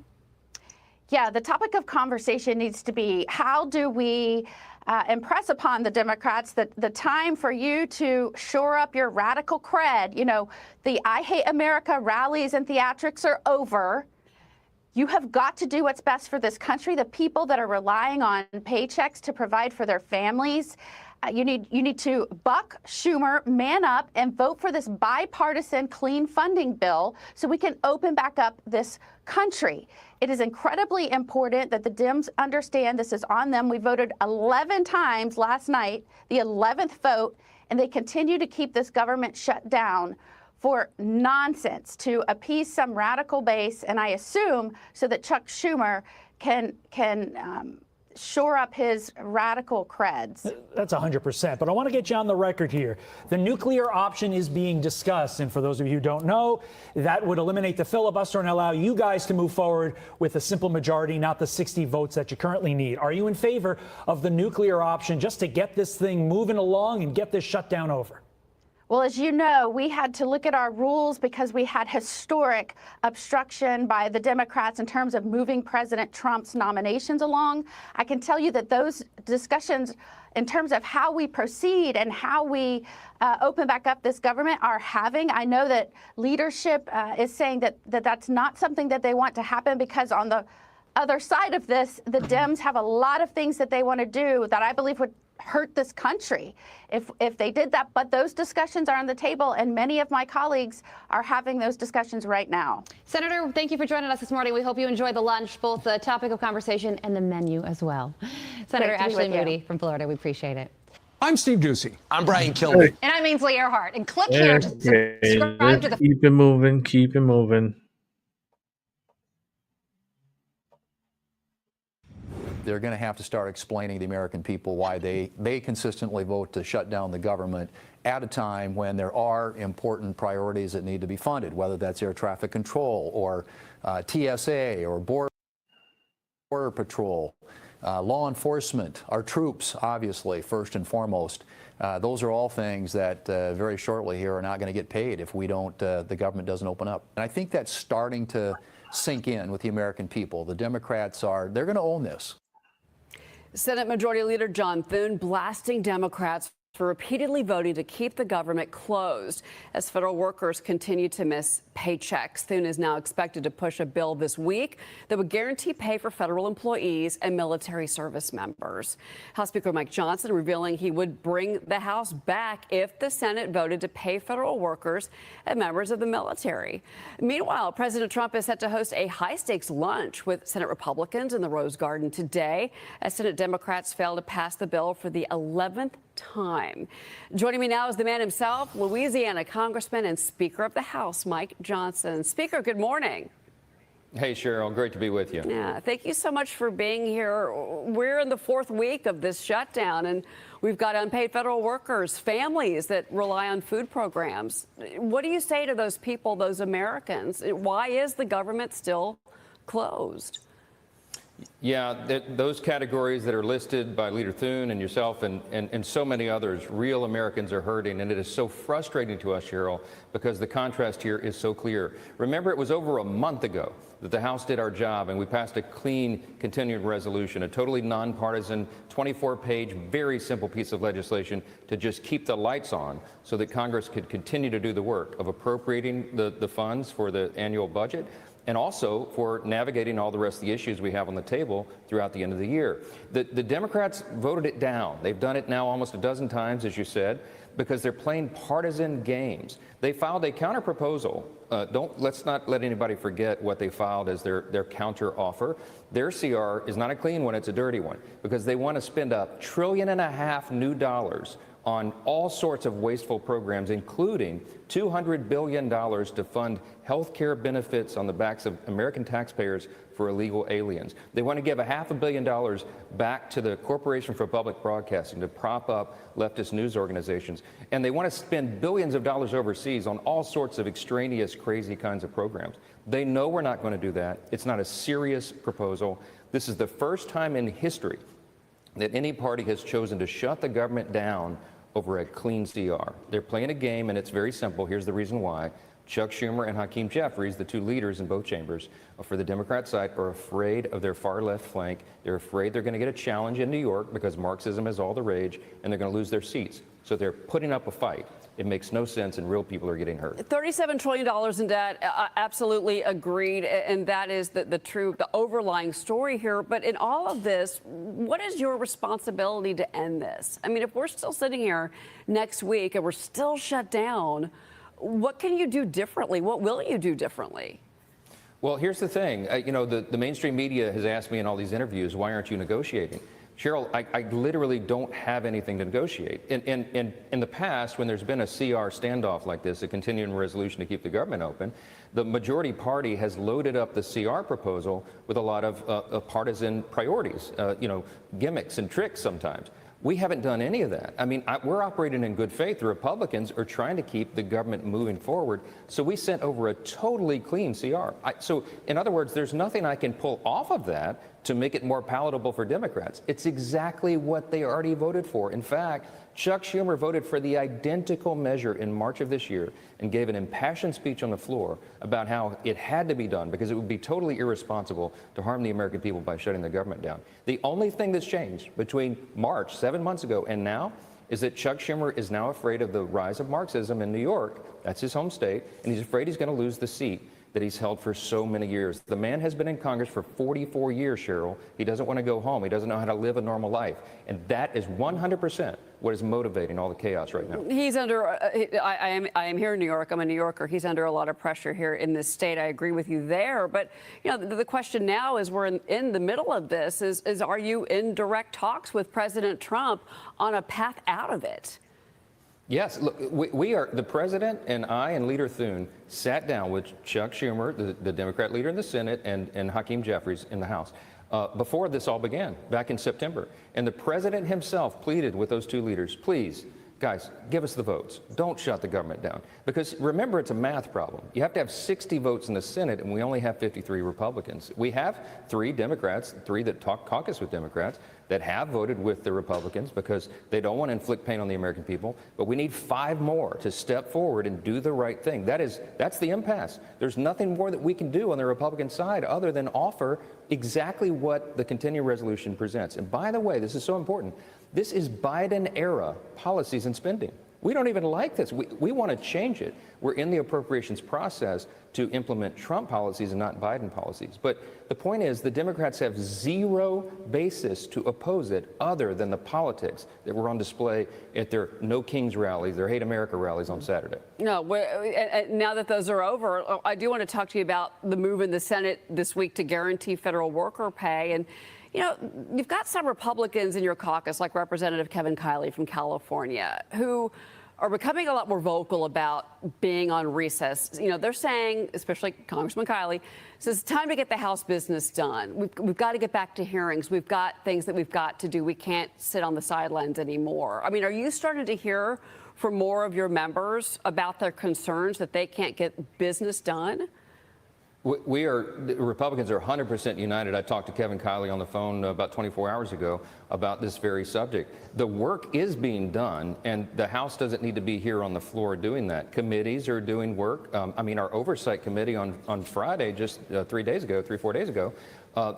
Yeah, the topic of conversation needs to be, how do we impress upon the Democrats that the time for you to shore up your radical cred, the I Hate America rallies and theatrics are over. You have got to do what's best for this country, the people that are relying on paychecks to provide for their families. You need to buck Schumer, man up, and vote for this bipartisan clean funding bill so we can open back up this country. It is incredibly important that the Dems understand this is on them. We voted 11 times last night, the 11th vote, and they continue to keep this government shut down for nonsense to appease some radical base, and I assume so that Chuck Schumer can shore up his radical creds. That's 100%. But I want to get you on the record here. The nuclear option is being discussed. And for those of you who don't know, that would eliminate the filibuster and allow you guys to move forward with a simple majority, not the 60 votes that you currently need. Are you in favor of the nuclear option just to get this thing moving along and get this shutdown over? Well, as you know, we had to look at our rules because we had historic obstruction by the Democrats in terms of moving President Trump's nominations along. I can tell you that those discussions in terms of how we proceed and how we open back up this government are having. I know that leadership is saying that that's not something that they want to happen because on the other side of this, the Dems have a lot of things that they want to do that I believe would hurt this country if they did that. But those discussions are on the table, and many of my colleagues are having those discussions right now. Senator, thank you for joining us this morning. We hope you enjoyed the lunch, both the topic of conversation and the menu as well. Senator Ashley Moody from Florida, we appreciate it. I'm Steve Doocy. I'm Brian Kilmeade. And I'm Ainsley Earhart. And click here to subscribe to the... Keep it moving, keep it moving. They're going to have to start explaining to the American people why they consistently vote to shut down the government at a time when there are important priorities that need to be funded, whether that's air traffic control or TSA or Border Patrol, law enforcement, our troops, obviously, first and foremost. Those are all things that very shortly here are not going to get paid if we don't, the government doesn't open up. And I think that's starting to sink in with the American people. The Democrats they're going to own this. Senate Majority Leader John Thune blasting Democrats for repeatedly voting to keep the government closed as federal workers continue to miss paychecks. Thune is now expected to push a bill this week that would guarantee pay for federal employees and military service members. House Speaker Mike Johnson revealing he would bring the House back if the Senate voted to pay federal workers and members of the military. Meanwhile, President Trump is set to host a high-stakes lunch with Senate Republicans in the Rose Garden today as Senate Democrats fail to pass the bill for the 11th time. Joining me now is the man himself, Louisiana Congressman and Speaker of the House, Mike Johnson. Speaker, good morning. Hey, Cheryl, great to be with you. Yeah, thank you so much for being here. We're in the 4th week of this shutdown, and we've got unpaid federal workers, families that rely on food programs. What do you say to those people, those Americans? Why is the government still closed? Yeah, those categories that are listed by Leader Thune and yourself and so many others, real Americans are hurting, and it is so frustrating to us, Cheryl, because the contrast here is so clear. Remember, it was over a month ago that the House did our job, and we passed a clean continuing resolution, a totally nonpartisan, 24-page, very simple piece of legislation to just keep the lights on so that Congress could continue to do the work of appropriating the funds for the annual budget, and also for navigating all the rest of the issues we have on the table throughout the end of the year. The Democrats voted it down. They've done it now almost a dozen times, as you said, because they're playing partisan games. They filed a counterproposal. Let's not let anybody forget what they filed as their counter offer. Their CR is not a clean one, it's a dirty one, because they want to spend $1.5 trillion new dollars on all sorts of wasteful programs, including $200 billion to fund health care benefits on the backs of American taxpayers for illegal aliens. They want to give $500 million back to the Corporation for Public Broadcasting to prop up leftist news organizations. And they want to spend billions of dollars overseas on all sorts of extraneous, crazy kinds of programs. They know we're not going to do that. It's not a serious proposal. This is the first time in history that any party has chosen to shut the government down over a clean CR. They're playing a game, and it's very simple. Here's the reason why. Chuck Schumer and Hakeem Jeffries, the two leaders in both chambers for the Democrat side, are afraid of their far left flank. They're afraid they're going to get a challenge in New York because Marxism is all the rage, and they're going to lose their seats. So they're putting up a fight. It makes no sense, and real people are getting hurt. $37 trillion in debt, absolutely agreed, and that is the overlying story here. But in all of this, what is your responsibility to end this? I mean, if we're still sitting here next week and we're still shut down, what can you do differently? What will you do differently? Well, here's the thing. The mainstream media has asked me in all these interviews, why aren't you negotiating? Cheryl, I literally don't have anything to negotiate. In the past, when there's been a CR standoff like this, a continuing resolution to keep the government open, the majority party has loaded up the CR proposal with a lot of partisan priorities, gimmicks and tricks sometimes. We haven't done any of that. I mean, we're operating in good faith. The Republicans are trying to keep the government moving forward. So we sent over a totally clean CR. So in other words, there's nothing I can pull off of that to make it more palatable for Democrats. It's exactly what they already voted for. In fact, Chuck Schumer voted for the identical measure in March of this year and gave an impassioned speech on the floor about how it had to be done because it would be totally irresponsible to harm the American people by shutting the government down. The only thing that's changed between March, 7 months ago, and now is that Chuck Schumer is now afraid of the rise of Marxism in New York. That's his home state. And he's afraid he's going to lose the seat that he's held for so many years. The man has been in Congress for 44 years, Cheryl. He doesn't want to go home. He doesn't know how to live a normal life. And that is 100% what is motivating all the chaos right now. He's under, I am here in New York. I'm a New Yorker. He's under a lot of pressure here in this state. I agree with you there. But, the question now is we're in the middle of this is are you in direct talks with President Trump on a path out of it? Yes, look, we are, the president and I and Leader Thune sat down with Chuck Schumer, the Democrat leader in the Senate, and Hakeem Jeffries in the House before this all began back in September. And the president himself pleaded with those two leaders, please, guys, give us the votes. Don't shut the government down. Because remember, it's a math problem. You have to have 60 votes in the Senate, and we only have 53 Republicans. We have 3 Democrats, 3 that caucus with Democrats, that have voted with the Republicans because they don't want to inflict pain on the American people. But we need 5 more to step forward and do the right thing. That's the impasse. There's nothing more that we can do on the Republican side other than offer exactly what the continuing resolution presents. And by the way, this is so important. This is Biden-era policies and spending. We don't even like this. We want to change it. We're in the appropriations process to implement Trump policies and not Biden policies. But the point is the Democrats have zero basis to oppose it other than the politics that were on display at their No Kings rallies, their Hate America rallies on Saturday. No, now that those are over, I do want to talk to you about the move in the Senate this week to guarantee federal worker pay. And you've got some Republicans in your caucus, like Representative Kevin Kiley from California, who are becoming a lot more vocal about being on recess. They're saying, especially Congressman Kiley, says it's time to get the House business done. We've got to get back to hearings. We've got things that we've got to do. We can't sit on the sidelines anymore. I mean, are you starting to hear from more of your members about their concerns that they can't get business done? The Republicans are 100% united. I talked to Kevin Kiley on the phone about 24 hours ago about this very subject. The work is being done, and the House doesn't need to be here on the floor doing that. Committees are doing work. Our Oversight Committee on Friday, just 4 days ago,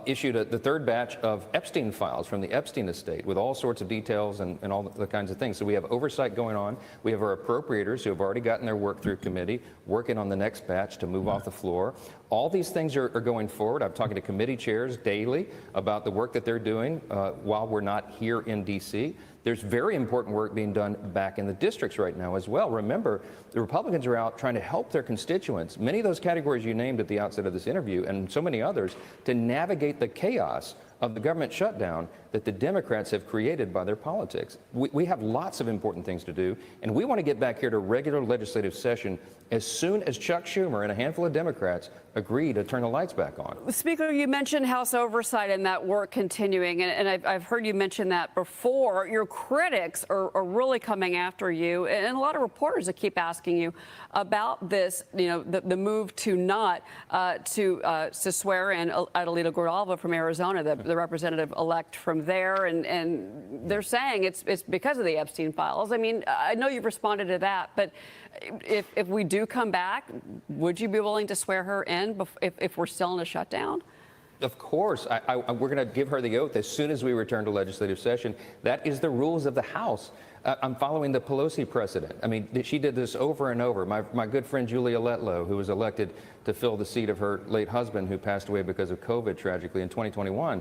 issued the third batch of Epstein files from the Epstein estate with all sorts of details and all the kinds of things. So we have oversight going on. We have our appropriators who have already gotten their work through committee, working on the next batch to move off the floor. All these things are going forward. I'm talking to committee chairs daily about the work that they're doing while we're not here in D.C. There's very important work being done back in the districts right now as well. Remember, the Republicans are out trying to help their constituents, many of those categories you named at the outset of this interview and so many others, to navigate the chaos of the government shutdown that the Democrats have created by their politics. We have lots of important things to do, and we want to get back here to regular legislative session as soon as Chuck Schumer and a handful of Democrats agree to turn the lights back on. Speaker, you mentioned House oversight and that work continuing, and I've heard you mention that before. Your critics are really coming after you, and a lot of reporters that keep asking you about this, the move to not to swear in Adelita Grijalva from Arizona, the representative-elect from there, and they're saying it's because of the Epstein files. I mean, I know you've responded to that, but if we do come back, would you be willing to swear her in if we're still in a shutdown? Of course. We're going to give her the oath as soon as we return to legislative session. That is the rules of the House. I'm following the Pelosi precedent. I mean, she did this over and over. My good friend Julia Letlow, who was elected to fill the seat of her late husband, who passed away because of COVID tragically in 2021,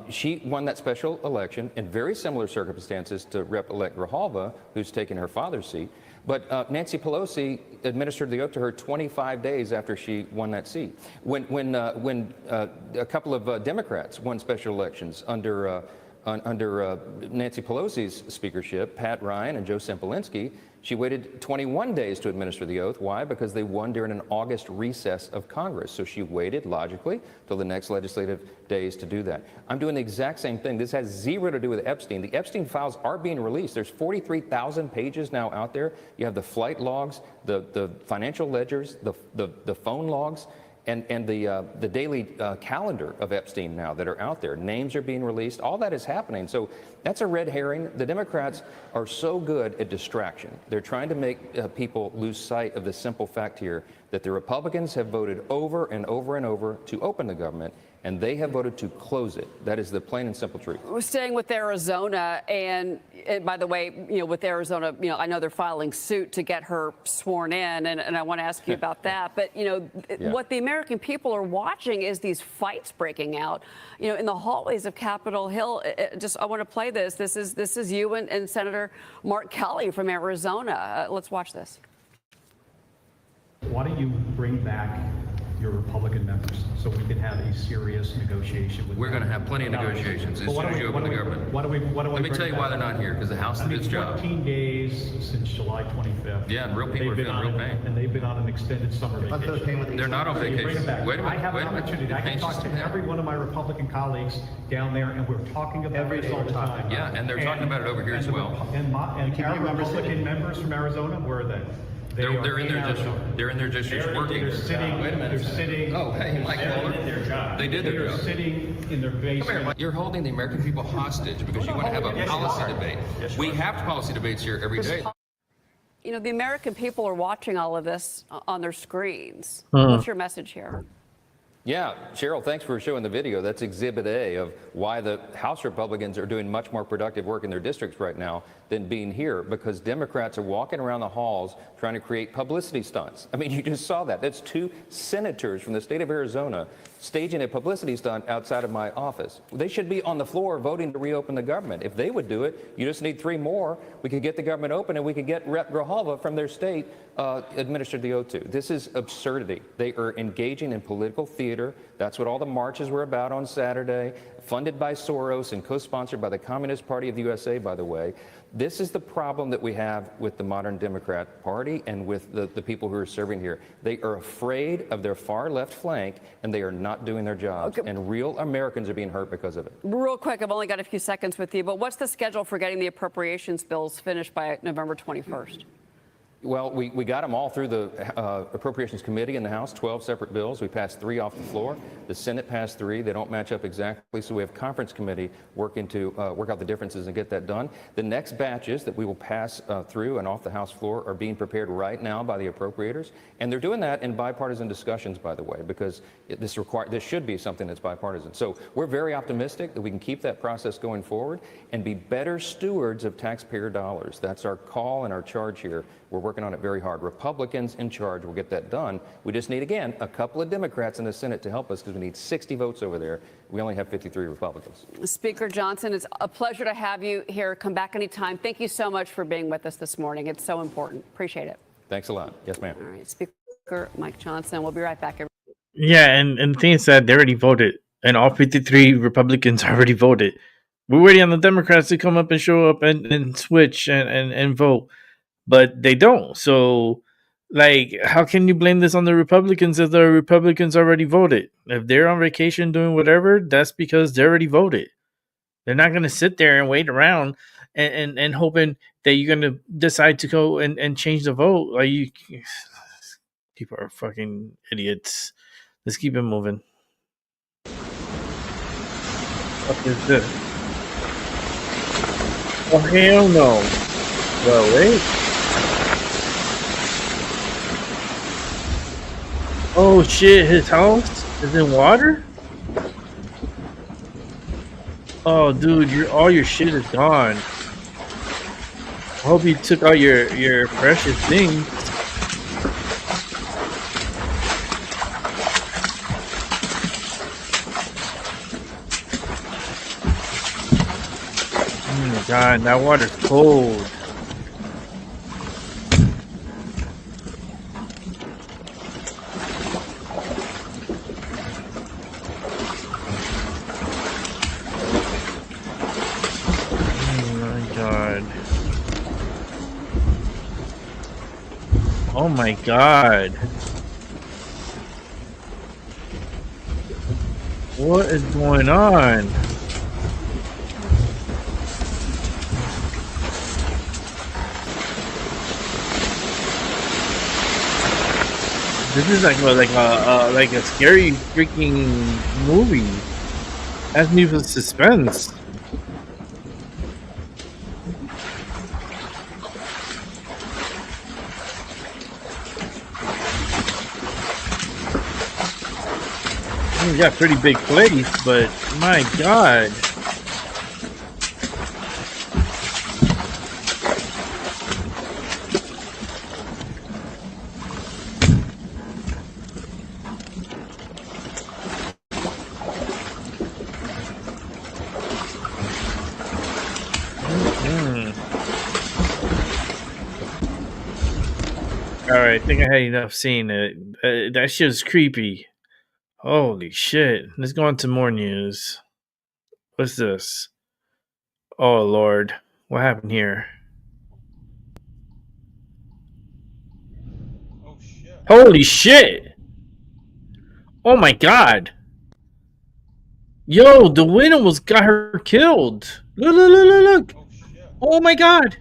she won that special election in very similar circumstances to Rep-elect Grijalva, who's taken her father's seat. But Nancy Pelosi administered the oath to her 25 days after she won that seat. When a couple of Democrats won special elections under Nancy Pelosi's speakership, Pat Ryan and Joe Sempolinski, she waited 21 days to administer the oath. Why? Because they won during an August recess of Congress. So she waited, logically, till the next legislative days to do that. I'm doing the exact same thing. This has zero to do with Epstein. The Epstein files are being released. There's 43,000 pages now out there. You have the flight logs, the financial ledgers, the phone logs, and the daily calendar of Epstein now that are out there. Names are being released. All that is happening. So that's a red herring. The Democrats are so good at distraction. They're trying to make people lose sight of the simple fact here that the Republicans have voted over and over and over to open the government, and they have voted to close it. That is the plain and simple truth. We're staying with Arizona, and by the way, with Arizona, I know they're filing suit to get her sworn in, and I want to ask you about that. But what the American people are watching is these fights breaking out, in the hallways of Capitol Hill. I want to play this. This is you and Senator Mark Kelly from Arizona. Let's watch this. Why don't you bring back your Republican members so we can have a serious negotiation with them? We're going to have plenty of negotiations as soon as you open the government. Let me tell you why they're not here, because the House did its job. 14 days since July 25th. Yeah, and real people are feeling real pain. And they've been on an extended summer vacation. They're not on vacation. Wait a minute. I have an opportunity. I can talk to every one of my Republican colleagues down there, and we're talking about this all the time. Yeah, and they're talking about it over here as well. And our Republican members from Arizona, where are they? They're in their district. They're in their districts working. They're sitting. Wait a minute. They're sitting. Oh, hey, Mike Mueller. They did their job. They're sitting in their basement. Come here, Mike. You're holding the American people hostage because you want to have a policy debate. We have policy debates here every day. The American people are watching all of this on their screens. What's your message here? Yeah, Cheryl, thanks for showing the video. That's Exhibit A of why the House Republicans are doing much more productive work in their districts right now than being here, because Democrats are walking around the halls trying to create publicity stunts. I mean, you just saw that. That's 2 senators from the state of Arizona staging a publicity stunt outside of my office. They should be on the floor voting to reopen the government. If they would do it, you just need 3 more. We could get the government open, and we could get Rep. Grijalva from their state administered the oath to. This is absurdity. They are engaging in political theater. That's what all the marches were about on Saturday, funded by Soros and co-sponsored by the Communist Party of the USA, by the way. This is the problem that we have with the modern Democrat Party and with the people who are serving here. They are afraid of their far left flank, and they are not doing their jobs. Okay. And real Americans are being hurt because of it. Real quick, I've only got a few seconds with you, but what's the schedule for getting the appropriations bills finished by November 21st? Well, we got them all through the Appropriations Committee in the House, 12 separate bills. We passed 3 off the floor. The Senate passed 3. They don't match up exactly, so we have Conference Committee working to work out the differences and get that done. The next batches that we will pass through and off the House floor are being prepared right now by the appropriators, and they're doing that in bipartisan discussions, by the way, because this should be something that's bipartisan. So we're very optimistic that we can keep that process going forward and be better stewards of taxpayer dollars. That's our call and our charge here. We're working on it very hard. Republicans in charge will get that done. We just need, again, a couple of Democrats in the Senate to help us because we need 60 votes over there. We only have 53 Republicans. Speaker Johnson, it's a pleasure to have you here. Come back anytime. Thank you so much for being with us this morning. It's so important. Appreciate it. Thanks a lot. Yes, ma'am. All right, Speaker Mike Johnson. We'll be right back. Yeah, and the thing is that they already voted, and all 53 Republicans already voted. We're waiting on the Democrats to come up and show up and switch and vote, but they don't. So, like, how can you blame this on the Republicans if the Republicans already voted? If they're on vacation doing whatever, that's because they already voted. They're not going to sit there and wait around and hoping that you're going to decide to go and change the vote. Like, you people are fucking idiots. Let's keep it moving. What is this? Oh, hell no. Well, wait. Oh, shit. His house is in water? Oh, dude, all your shit is gone. I hope you took out your precious things. Oh my god, that water's cold. Oh my god. What is going on? This is like a scary freaking movie. Has me with suspense. We got a pretty big place, but my god. Alright, I think I had enough seeing it. That shit was creepy. Holy shit. Let's go on to more news. What's this? Oh, Lord. What happened here? Oh, shit. Holy shit! Oh, my God. Yo, the wind almost got her killed. Look, look, look, look, look. Oh, shit. Oh, my God.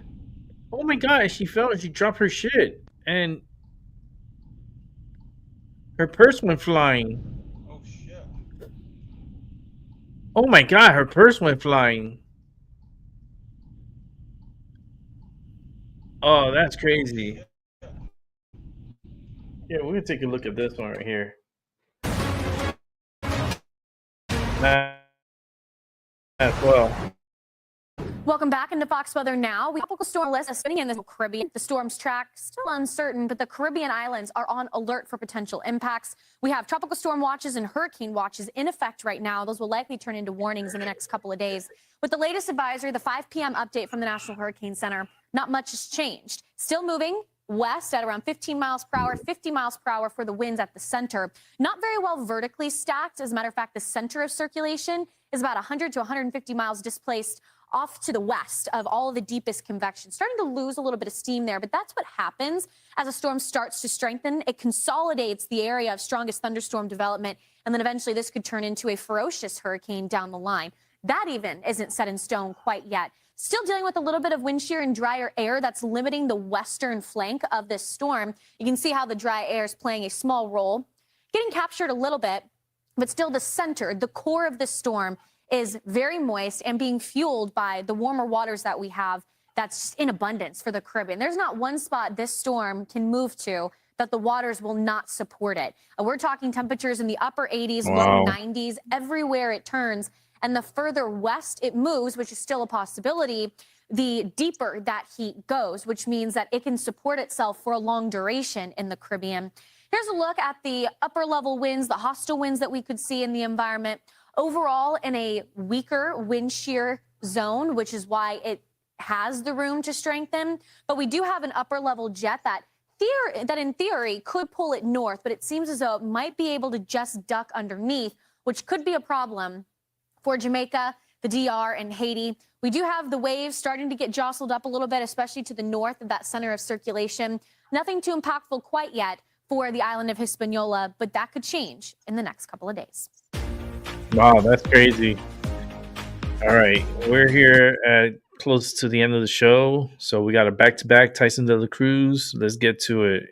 Oh, my God. She fell and she dropped her shit. And her purse went flying. Oh my god, her purse went flying. Oh, that's crazy. Yeah, we're gonna take a look at this one right here. As well. Welcome back into Fox Weather Now. Tropical storm list is spinning in the Caribbean. The storm's track still uncertain, but the Caribbean islands are on alert for potential impacts. We have tropical storm watches and hurricane watches in effect right now. Those will likely turn into warnings in the next couple of days. With the latest advisory, the 5 p.m. update from the National Hurricane Center, not much has changed. Still moving west at around 15 miles per hour, 50 miles per hour for the winds at the center. Not very well vertically stacked. As a matter of fact, the center of circulation is about 100 to 150 miles displaced off to the west of all of the deepest convection. Starting to lose a little bit of steam there, but that's what happens as a storm starts to strengthen. It consolidates the area of strongest thunderstorm development, and then eventually this could turn into a ferocious hurricane down the line. That even isn't set in stone quite yet. Still dealing with a little bit of wind shear and drier air that's limiting the western flank of this storm. You can see how the dry air is playing a small role, getting captured a little bit, but still the center, the core of this storm is very moist and being fueled by the warmer waters that we have that's in abundance for the Caribbean. There's not one spot this storm can move to that the waters will not support it. We're talking temperatures in the upper 80s, low 90s, everywhere it turns. And the further west it moves, which is still a possibility, the deeper that heat goes, which means that it can support itself for a long duration in the Caribbean. Here's a look at the upper level winds, the hostile winds that we could see in the environment. Overall, in a weaker wind shear zone, which is why it has the room to strengthen. But we do have an upper level jet that in theory could pull it north, but it seems as though it might be able to just duck underneath, which could be a problem for Jamaica, the DR, and Haiti. We do have the waves starting to get jostled up a little bit, especially to the north of that center of circulation. Nothing too impactful quite yet for the island of Hispaniola, but that could change in the next couple of days. Wow, that's crazy. All right, we're here at close to the end of the show, so we got a back-to-back Tyson De La Cruz. Let's get to it.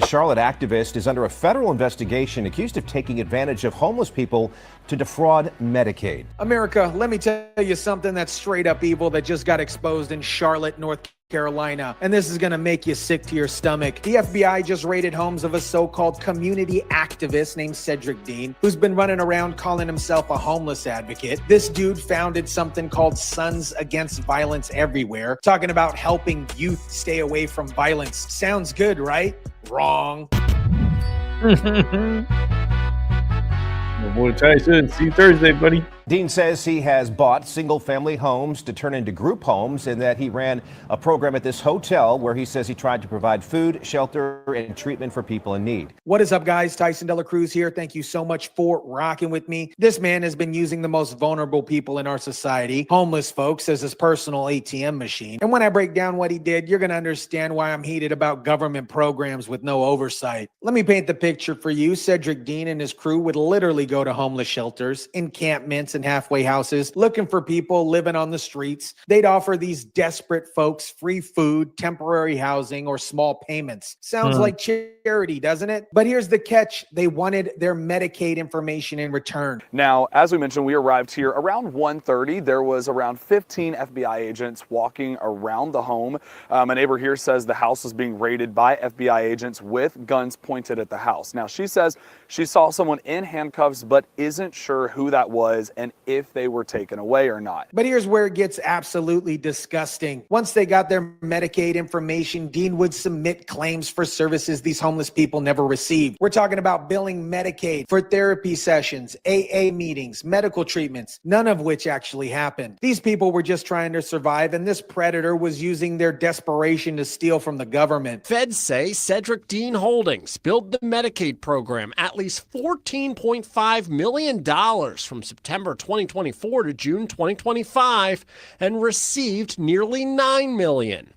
A Charlotte activist is under a federal investigation accused of taking advantage of homeless people to defraud Medicaid. America, let me tell you something that's straight up evil that just got exposed in Charlotte, North Carolina. And this is going to make you sick to your stomach. The FBI just raided homes of a so-called community activist named Cedric Dean, who's been running around calling himself a homeless advocate. This dude founded something called Sons Against Violence Everywhere, talking about helping youth stay away from violence. Sounds good, right? Wrong. Boy, Tyson, see you Thursday, buddy. Dean says he has bought single-family homes to turn into group homes and that he ran a program at this hotel where he says he tried to provide food, shelter, and treatment for people in need. What is up, guys? Tyson De La Cruz here. Thank you so much for rocking with me. This man has been using the most vulnerable people in our society, homeless folks, as his personal ATM machine. And when I break down what he did, you're going to understand why I'm heated about government programs with no oversight. Let me paint the picture for you. Cedric Dean and his crew would literally go to homeless shelters, encampments, and halfway houses looking for people living on the streets. They'd offer these desperate folks free food, temporary housing, or small payments. Sounds like charity, doesn't it? But here's the catch. They wanted their Medicaid information in return. Now, as we mentioned, we arrived here around 1:30. There was around 15 FBI agents walking around the home. A neighbor here says the house was being raided by FBI agents with guns pointed at the house. Now, she says she saw someone in handcuffs, but isn't sure who that was and if they were taken away or not. But here's where it gets absolutely disgusting. Once they got their Medicaid information, Dean would submit claims for services these homeless people never received. We're talking about billing Medicaid for therapy sessions, AA meetings, medical treatments, none of which actually happened. These people were just trying to survive, and this predator was using their desperation to steal from the government. Feds say Cedric Dean Holdings billed the Medicaid program at least $14.5 million from September 2024 to June 2025 and received nearly $9 million.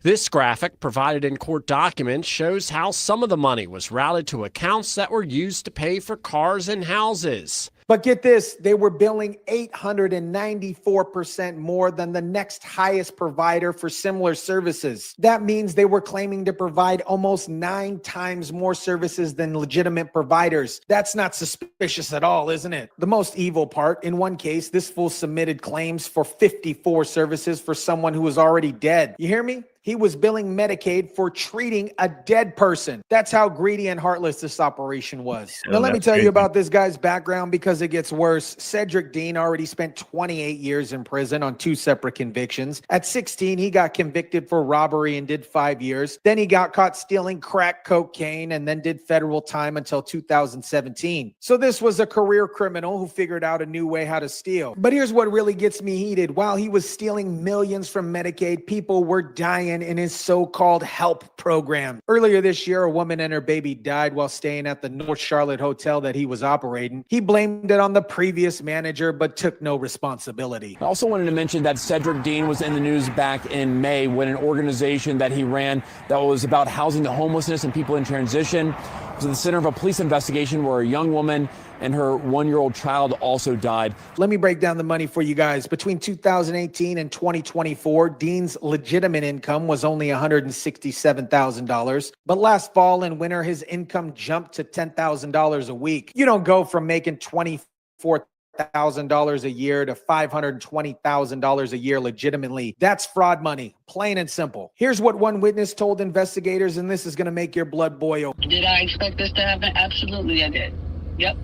This graphic, provided in court documents, shows how some of the money was routed to accounts that were used to pay for cars and houses. But get this, they were billing 894% more than the next highest provider for similar services. That means they were claiming to provide almost 9 times more services than legitimate providers. That's not suspicious at all, isn't it? The most evil part, in one case, this fool submitted claims for 54 services for someone who was already dead. You hear me? He was billing Medicaid for treating a dead person. That's how greedy and heartless this operation was. Now, let me tell you about this guy's background because it gets worse. Cedric Dean already spent 28 years in prison on 2 separate convictions. At 16, he got convicted for robbery and did 5 years. Then he got caught stealing crack cocaine and then did federal time until 2017. So this was a career criminal who figured out a new way how to steal. But here's what really gets me heated. While he was stealing millions from Medicaid, people were dying in his so-called help program. Earlier this year, a woman and her baby died while staying at the North Charlotte hotel that he was operating. He blamed it on the previous manager, but took no responsibility. I also wanted to mention that Cedric Dean was in the news back in May when an organization that he ran that was about housing the homelessness and people in transition was at the center of a police investigation where a young woman and her 1-year-old child also died. Let me break down the money for you guys. Between 2018 and 2024, Dean's legitimate income was only $167,000. But last fall and winter, his income jumped to $10,000 a week. You don't go from making $24,000 a year to $520,000 a year legitimately. That's fraud money, plain and simple. Here's what one witness told investigators, and this is going to make your blood boil. Did I expect this to happen? Absolutely, I did. Yep.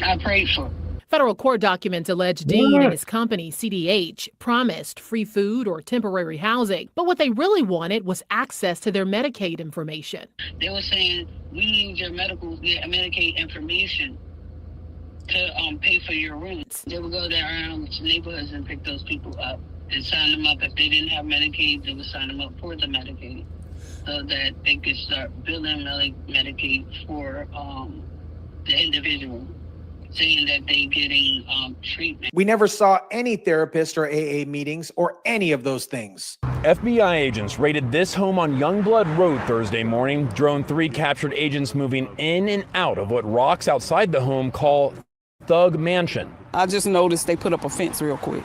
I prayed for it. Federal court documents allege Dean and his company, CDH, promised free food or temporary housing. But what they really wanted was access to their Medicaid information. They were saying, we need your Medicaid information to pay for your rooms. They would go down to neighborhoods and pick those people up and sign them up. If they didn't have Medicaid, they would sign them up for the Medicaid so that they could start billing Medicaid for the individual, saying that they're getting treatment. We never saw any therapist or AA meetings or any of those things. FBI agents raided this home on Youngblood Road Thursday morning. Drone 3 captured agents moving in and out of what rocks outside the home call Thug Mansion. I just noticed they put up a fence real quick.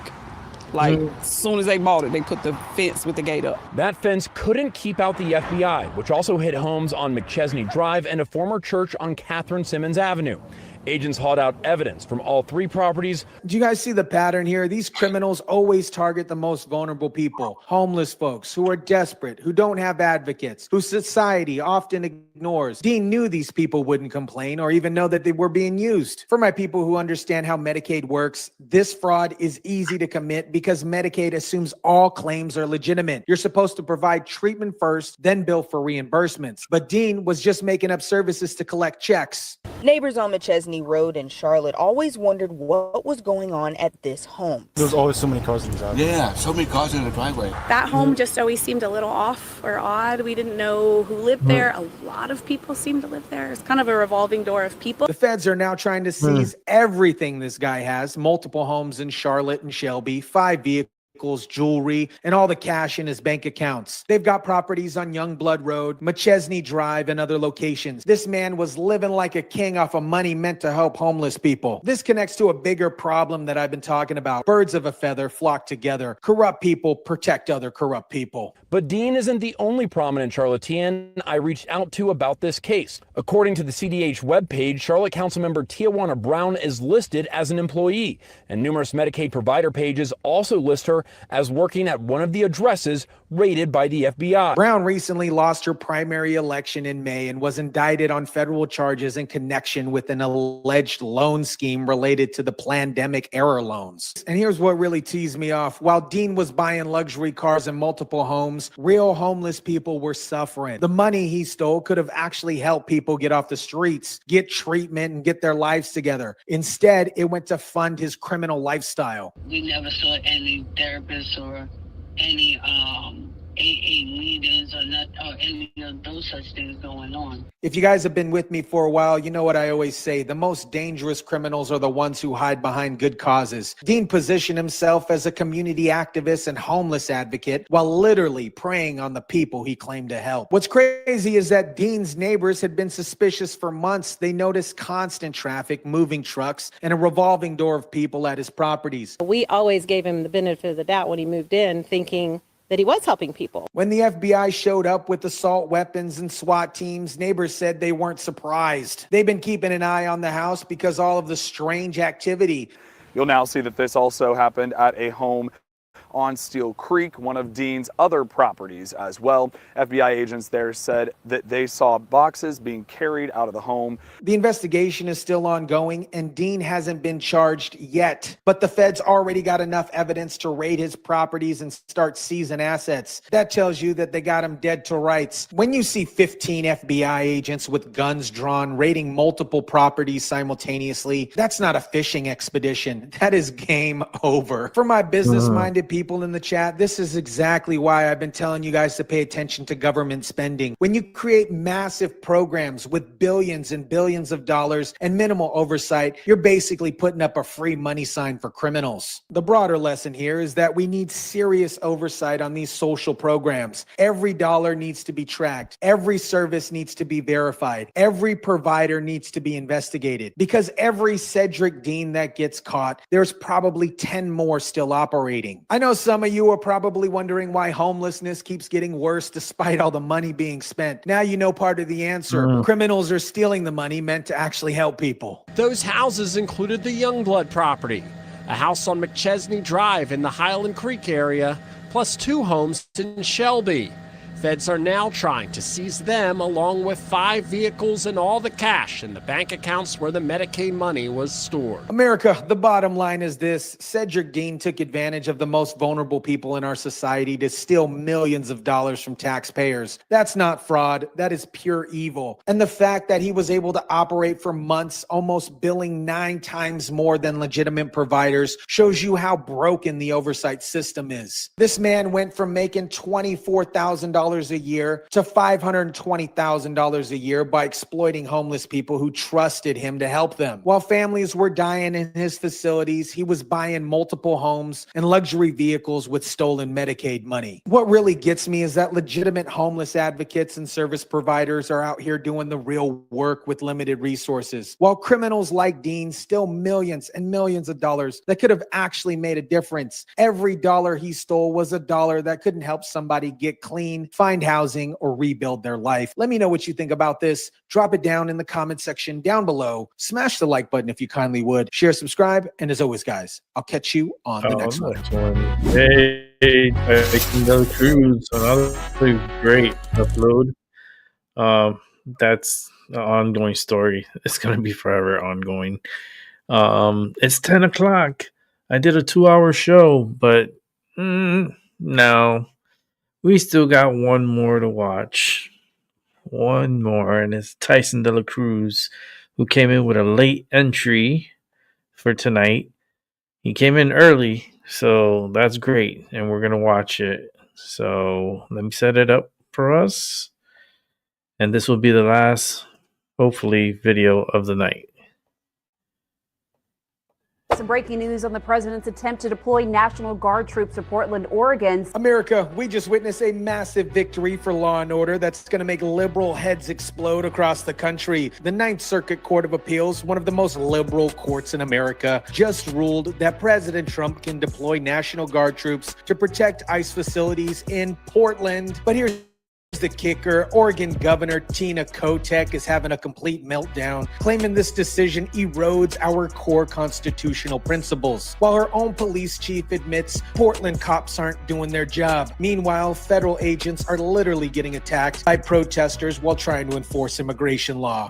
Like, as soon as they bought it, they put the fence with the gate up. That fence couldn't keep out the FBI, which also hit homes on McChesney Drive and a former church on Catherine Simmons Avenue. Agents hauled out evidence from all 3 properties. Do you guys see the pattern here? These criminals always target the most vulnerable people, homeless folks who are desperate, who don't have advocates, who society often ignores. Dean knew these people wouldn't complain or even know that they were being used. For my people who understand how Medicaid works, this fraud is easy to commit because Medicaid assumes all claims are legitimate. You're supposed to provide treatment first, then bill for reimbursements. But Dean was just making up services to collect checks. Neighbors on McChesney Road in Charlotte always wondered what was going on at this home. There's always so many cars in the driveway. Yeah, so many cars in the driveway. That home just always seemed a little off or odd. We didn't know who lived there. A lot of people seemed to live there. It's kind of a revolving door of people. The feds are now trying to seize everything this guy has. Multiple homes in Charlotte and Shelby, 5 vehicles, jewelry, and all the cash in his bank accounts. They've got properties on Youngblood Road, McChesney Drive, and other locations. This man was living like a king off of money meant to help homeless people. This connects to a bigger problem that I've been talking about. Birds of a feather flock together. Corrupt people protect other corrupt people. But Dean isn't the only prominent Charlottean I reached out to about this case. According to the CDH webpage, Charlotte Councilmember Tijuana Brown is listed as an employee, and numerous Medicaid provider pages also list her as working at one of the addresses raided by the FBI. Brown recently lost her primary election in May and was indicted on federal charges in connection with an alleged loan scheme related to the pandemic era loans. And here's what really teased me off. While Dean was buying luxury cars and multiple homes, real homeless people were suffering. The money he stole could have actually helped people get off the streets, get treatment, and get their lives together. Instead, it went to fund his criminal lifestyle. We never saw any therapists or any AA meetings or any of those such things going on. If you guys have been with me for a while, you know what I always say. The most dangerous criminals are the ones who hide behind good causes. Dean positioned himself as a community activist and homeless advocate while literally preying on the people he claimed to help. What's crazy is that Dean's neighbors had been suspicious for months. They noticed constant traffic, moving trucks, and a revolving door of people at his properties. We always gave him the benefit of the doubt when he moved in, thinking that he was helping people. When the FBI showed up with assault weapons and SWAT teams, neighbors said they weren't surprised. They've been keeping an eye on the house because all of the strange activity. You'll now see that this also happened at a home on Steel Creek, one of Dean's other properties as well. FBI agents there said that they saw boxes being carried out of the home. The investigation is still ongoing and Dean hasn't been charged yet, but the feds already got enough evidence to raid his properties and start seizing assets. That tells you that they got him dead to rights. When you see 15 FBI agents with guns drawn raiding multiple properties simultaneously, that's not a fishing expedition. That is game over. For my business-minded people people in the chat, this is exactly why I've been telling you guys to pay attention to government spending. When you create massive programs with billions and billions of dollars and minimal oversight, you're basically putting up a free money sign for criminals. The broader lesson here is that we need serious oversight on these social programs. Every dollar needs to be tracked. Every service needs to be verified. Every provider needs to be investigated. Because every Cedric Dean that gets caught, there's probably 10 more still operating. I know some of you are probably wondering why homelessness keeps getting worse despite all the money being spent. Now you know part of the answer. Criminals are stealing the money meant to actually help people. Those houses included the Youngblood property, a house on McChesney Drive in the Highland Creek area, plus 2 homes in Shelby. Feds are now trying to seize them along with 5 vehicles and all the cash in the bank accounts where the Medicaid money was stored. America, the bottom line is this. Cedric Dean took advantage of the most vulnerable people in our society to steal millions of dollars from taxpayers. That's not fraud. That is pure evil. And the fact that he was able to operate for months, almost billing 9 times more than legitimate providers, shows you how broken the oversight system is. This man went from making $24,000 a year to $520,000 a year by exploiting homeless people who trusted him to help them. While families were dying in his facilities, he was buying multiple homes and luxury vehicles with stolen Medicaid money. What really gets me is that legitimate homeless advocates and service providers are out here doing the real work with limited resources, while criminals like Dean steal millions and millions of dollars that could have actually made a difference. Every dollar he stole was a dollar that couldn't help somebody get clean, find housing, or rebuild their life. Let me know what you think about this. Drop it down in the comment section down below. Smash the like button if you kindly would. Share, subscribe, and as always, guys, I'll catch you on the next one. Hey, MyMindoverYourMatter, another great upload. That's an ongoing story. It's going to be forever ongoing. It's 10 o'clock. I did a 2-hour show, but no. We still got one more to watch. One more, and it's Tyson De La Cruz, who came in with a late entry for tonight. He came in early, so that's great, and we're going to watch it. So let me set it up for us, and this will be the last, hopefully, video of the night. Some breaking news on the president's attempt to deploy National Guard troops to Portland, Oregon. America, we just witnessed a massive victory for law and order that's going to make liberal heads explode across the country. The Ninth Circuit Court of Appeals, one of the most liberal courts in America, just ruled that President Trump can deploy National Guard troops to protect ICE facilities in Portland. But here's the kicker. Oregon Governor Tina Kotek is having a complete meltdown, claiming this decision erodes our core constitutional principles, while her own police chief admits Portland cops aren't doing their job. Meanwhile, federal agents are literally getting attacked by protesters while trying to enforce immigration law.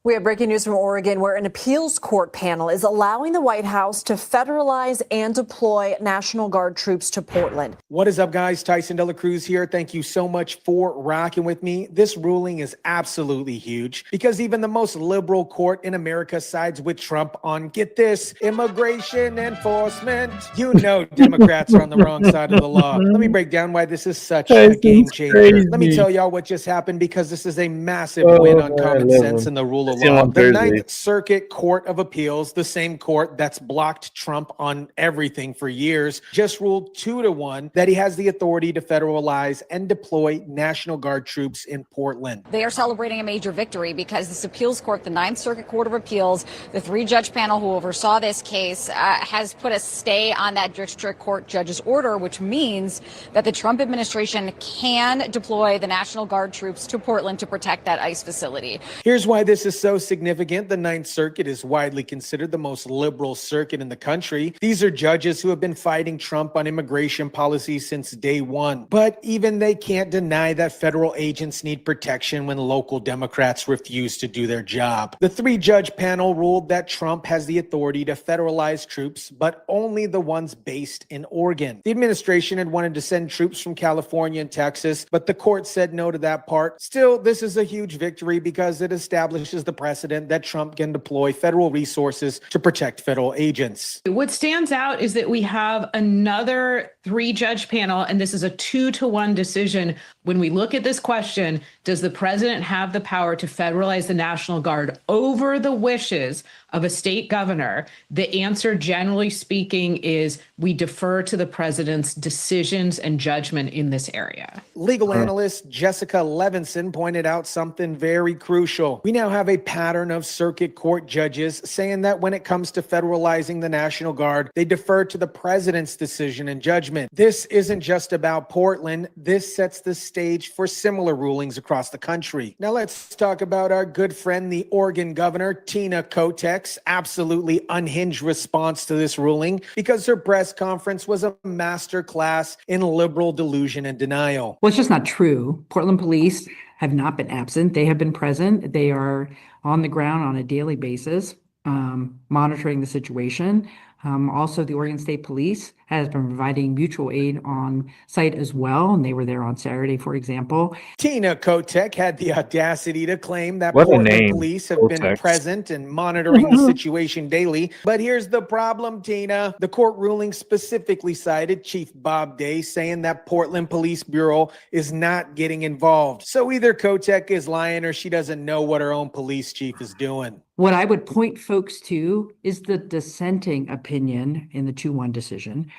We have breaking news from Oregon, where an appeals court panel is allowing the White House to federalize and deploy National Guard troops to Portland. What is up, guys? Tyson De La Cruz here. Thank you so much for rocking with me. This ruling is absolutely huge because even the most liberal court in America sides with Trump on, get this, immigration enforcement. You know Democrats are on the wrong side of the law. Let me break down why this is such a game changer. Crazy. Let me tell y'all what just happened because this is a massive win on common sense and the rule of law. The Ninth Circuit Court of Appeals, the same court that's blocked Trump on everything for years, just ruled 2-1 that he has the authority to federalize and deploy National Guard troops in Portland. They are celebrating a major victory because this appeals court, the Ninth Circuit Court of Appeals, the 3-judge panel who oversaw this case, has put a stay on that district court judge's order, which means that the Trump administration can deploy the National Guard troops to Portland to protect that ICE facility. Here's why this is so significant. The Ninth Circuit is widely considered the most liberal circuit in the country. These are judges who have been fighting Trump on immigration policy since day one. But even they can't deny that federal agents need protection when local Democrats refuse to do their job. The 3-judge panel ruled that Trump has the authority to federalize troops, but only the ones based in Oregon. The administration had wanted to send troops from California and Texas, but the court said no to that part. Still, this is a huge victory because it establishes the the precedent that Trump can deploy federal resources to protect federal agents. What stands out is that we have another 3-judge panel, and this is a 2-to-1 decision. When we look at this question, does the president have the power to federalize the National Guard over the wishes of a state governor? The answer, generally speaking, is we defer to the president's decisions and judgment in this area. Legal analyst Jessica Levinson pointed out something very crucial. We now have a pattern of circuit court judges saying that when it comes to federalizing the National Guard, they defer to the president's decision and judgment. This isn't just about Portland. This sets the stage for similar rulings across the country. Now let's talk about our good friend, the Oregon governor, Tina Kotek's absolutely unhinged response to this ruling, because her press conference was a masterclass in liberal delusion and denial. Well, it's just not true. Portland police have not been absent. They have been present. They are on the ground on a daily basis, monitoring the situation. Also, the Oregon State Police has been providing mutual aid on site as well, and they were there on Saturday, for example. Tina Kotek had the audacity to claim that Portland police have been present and monitoring the situation daily. But here's the problem, Tina. The court ruling specifically cited Chief Bob Day, saying that Portland Police Bureau is not getting involved. So either Kotek is lying or she doesn't know what her own police chief is doing. What I would point folks to is the dissenting opinion in the 2-1 decision.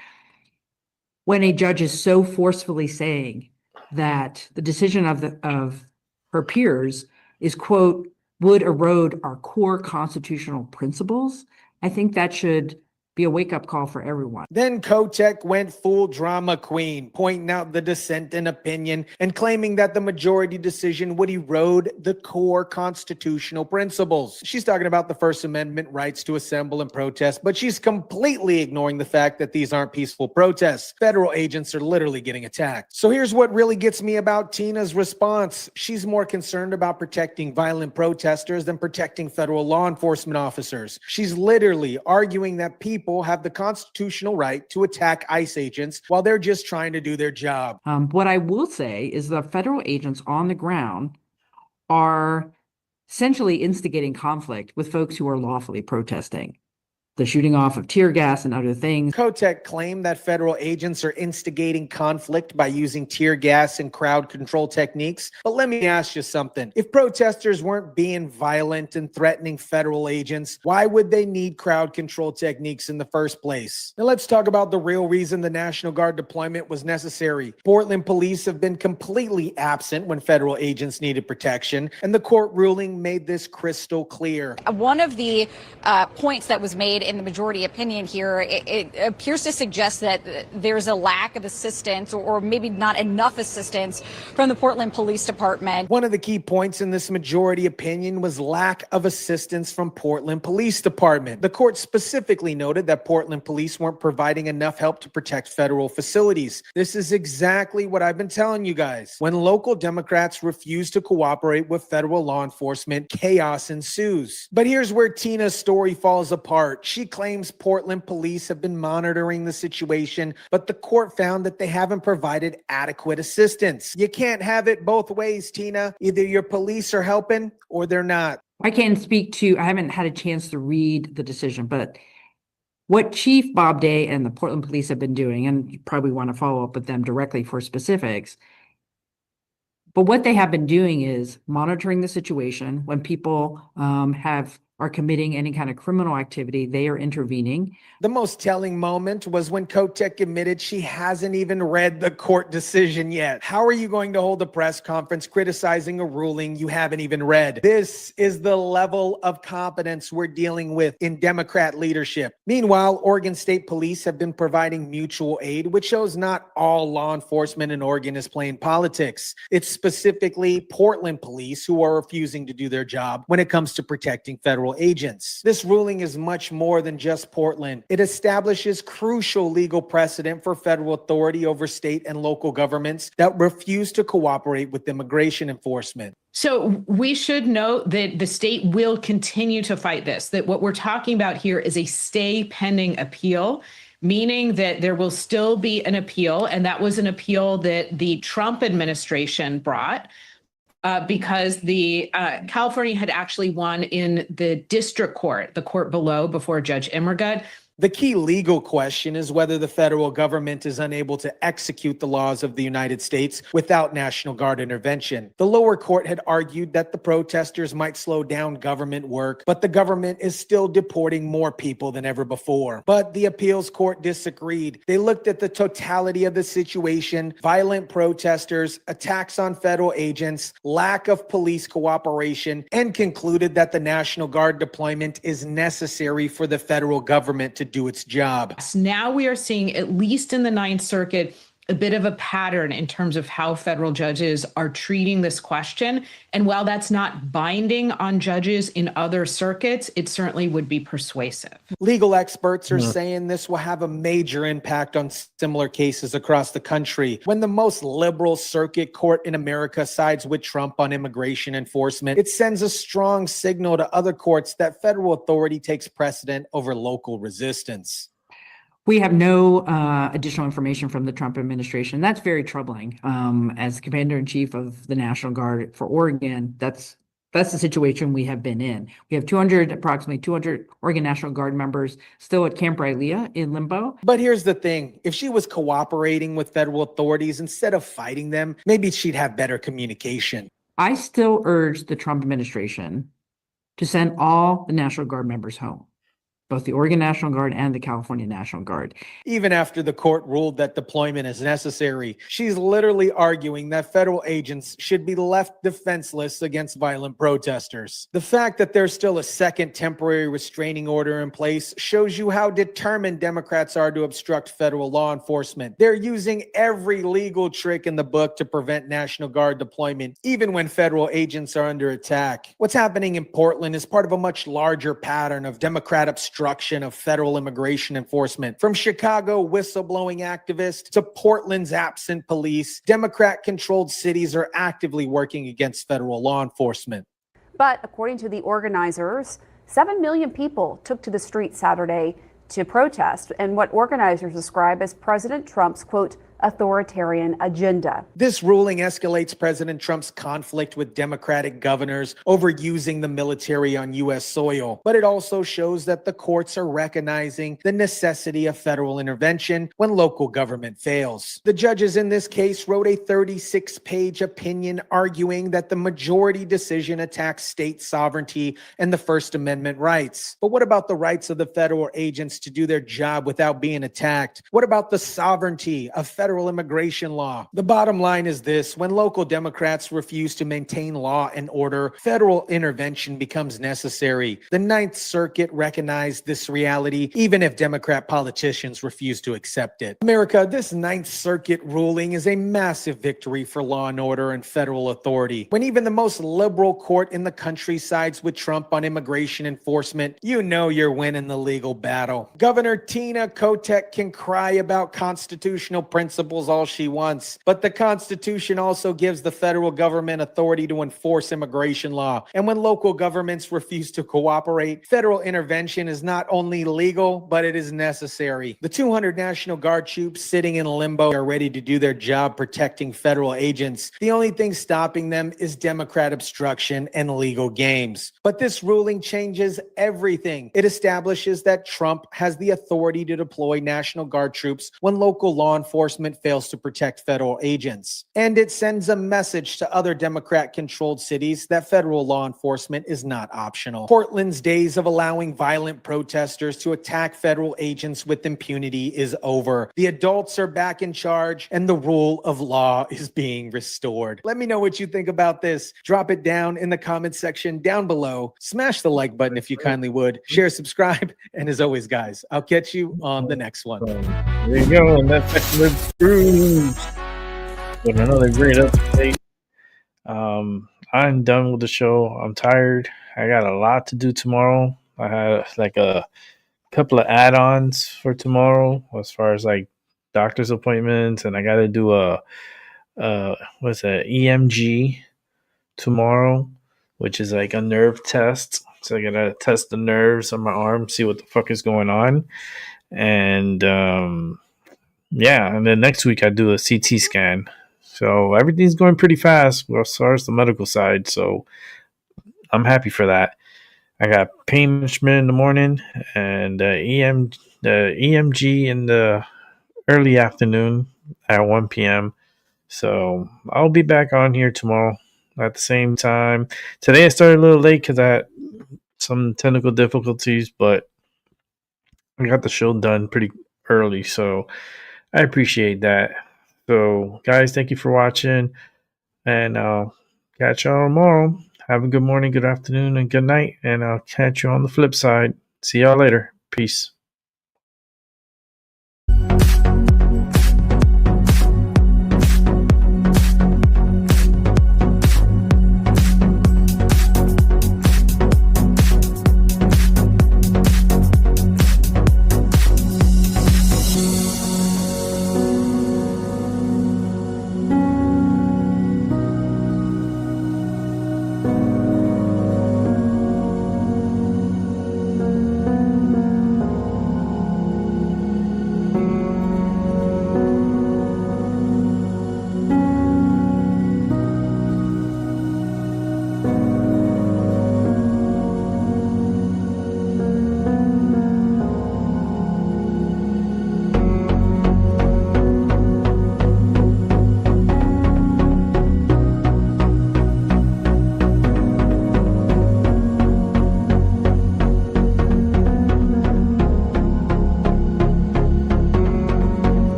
When a judge is so forcefully saying that the decision of her peers is, quote, would erode our core constitutional principles, I think that should be a wake-up call for everyone. Then Kotek went full drama queen, pointing out the dissent in opinion and claiming that the majority decision would erode the core constitutional principles. She's talking about the First Amendment rights to assemble and protest, but she's completely ignoring the fact that these aren't peaceful protests. Federal agents are literally getting attacked. So here's what really gets me about Tina's response. She's more concerned about protecting violent protesters than protecting federal law enforcement officers. She's literally arguing that people have the constitutional right to attack ICE agents while they're just trying to do their job. What I will say is the federal agents on the ground are essentially instigating conflict with folks who are lawfully protesting. The shooting off of tear gas and other things. Kotek claimed that federal agents are instigating conflict by using tear gas and crowd control techniques. But let me ask you something. If protesters weren't being violent and threatening federal agents, why would they need crowd control techniques in the first place? Now let's talk about the real reason the National Guard deployment was necessary. Portland police have been completely absent when federal agents needed protection, and the court ruling made this crystal clear. One of the points that was made in the majority opinion here, it appears to suggest that there's a lack of assistance or maybe not enough assistance from the Portland Police Department. One of the key points in this majority opinion was lack of assistance from Portland Police Department. The court specifically noted that Portland police weren't providing enough help to protect federal facilities. This is exactly what I've been telling you guys. When local Democrats refuse to cooperate with federal law enforcement, chaos ensues. But here's where Tina's story falls apart. She claims Portland police have been monitoring the situation, but the court found that they haven't provided adequate assistance. You can't have it both ways, Tina. Either your police are helping or they're not. I haven't had a chance to read the decision, but what Chief Bob Day and the Portland police have been doing, and you probably want to follow up with them directly for specifics, but what they have been doing is monitoring the situation. When people are committing any kind of criminal activity, they are intervening. The most telling moment was when Kotek admitted she hasn't even read the court decision yet. How are you going to hold a press conference criticizing a ruling you haven't even read? This is the level of competence we're dealing with in Democrat leadership. Meanwhile, Oregon State Police have been providing mutual aid, which shows not all law enforcement in Oregon is playing politics. It's specifically Portland police who are refusing to do their job when it comes to protecting federal agents. This ruling is much more than just Portland. It establishes crucial legal precedent for federal authority over state and local governments that refuse to cooperate with immigration enforcement. So we should note that the state will continue to fight this, that what we're talking about here is a stay pending appeal, meaning that there will still be an appeal. And that was an appeal that the Trump administration brought. because the California had actually won in the district court, the court below, before Judge Immergut. The key legal question is whether the federal government is unable to execute the laws of the United States without National Guard intervention. The lower court had argued that the protesters might slow down government work, but the government is still deporting more people than ever before. But the appeals court disagreed. They looked at the totality of the situation, violent protesters, attacks on federal agents, lack of police cooperation, and concluded that the National Guard deployment is necessary for the federal government to do its job. Now we are seeing, at least in the Ninth Circuit, a bit of a pattern in terms of how federal judges are treating this question. And while that's not binding on judges in other circuits, it certainly would be persuasive. Legal experts are saying this will have a major impact on similar cases across the country. When the most liberal circuit court in America sides with Trump on immigration enforcement, it sends a strong signal to other courts that federal authority takes precedent over local resistance. We have no additional information from the Trump administration. That's very troubling. As commander-in-chief of the National Guard for Oregon, that's the situation we have been in. We have approximately 200 Oregon National Guard members still at Camp Rylea in limbo. But here's the thing. If she was cooperating with federal authorities instead of fighting them, maybe she'd have better communication. I still urge the Trump administration to send all the National Guard members home, both the Oregon National Guard and the California National Guard. Even after the court ruled that deployment is necessary, she's literally arguing that federal agents should be left defenseless against violent protesters. The fact that there's still a second temporary restraining order in place shows you how determined Democrats are to obstruct federal law enforcement. They're using every legal trick in the book to prevent National Guard deployment, even when federal agents are under attack. What's happening in Portland is part of a much larger pattern of Democrat obstruction of federal immigration enforcement. From Chicago whistleblowing activists to Portland's absent police, Democrat-controlled cities are actively working against federal law enforcement. But according to the organizers, 7 million people took to the street Saturday to protest in what organizers describe as President Trump's, quote, authoritarian agenda. This ruling escalates President Trump's conflict with Democratic governors over using the military on U.S. soil, but it also shows that the courts are recognizing the necessity of federal intervention when local government fails. The judges in this case wrote a 36-page opinion arguing that the majority decision attacks state sovereignty and the First Amendment rights. But what about the rights of the federal agents to do their job without being attacked? What about the sovereignty of federal immigration law? The bottom line is this: when local Democrats refuse to maintain law and order, federal intervention becomes necessary. The Ninth Circuit recognized this reality, even if Democrat politicians refuse to accept it. America, this Ninth Circuit ruling is a massive victory for law and order and federal authority. When even the most liberal court in the country sides with Trump on immigration enforcement, you know you're winning the legal battle. Governor Tina Kotek can cry about constitutional principles all she wants, but the Constitution also gives the federal government authority to enforce immigration law. And when local governments refuse to cooperate, federal intervention is not only legal, but it is necessary. The 200 National Guard troops sitting in limbo are ready to do their job protecting federal agents. The only thing stopping them is Democrat obstruction and legal games. But this ruling changes everything. It establishes that Trump has the authority to deploy National Guard troops when local law enforcement fails to protect federal agents. And it sends a message to other Democrat-controlled cities that federal law enforcement is not optional. Portland's days of allowing violent protesters to attack federal agents with impunity is over. The adults are back in charge, and the rule of law is being restored. Let me know what you think about this. Drop it down in the comment section down below. Smash the like button if you kindly would. Share, subscribe, and as always, guys, I'll catch you on the next one. There you go, and that's the Cruise with another great update. I'm done with the show. I'm tired. I got a lot to do tomorrow. I have like a couple of add-ons for tomorrow as far as like doctor's appointments, and I got to do a EMG tomorrow, which is like a nerve test. So I got to test the nerves on my arm, see what the fuck is going on. And yeah, and then next week I do a CT scan. So everything's going pretty fast as far as the medical side. So I'm happy for that. I got pain management in the morning and the EMG in the early afternoon at 1 p.m. So I'll be back on here tomorrow at the same time. Today I started a little late because I had some technical difficulties, but I got the show done pretty early. So I appreciate that. So guys, thank you for watching, and I'll catch y'all tomorrow. Have a good morning, good afternoon, and good night. And I'll catch you on the flip side. See y'all later. Peace.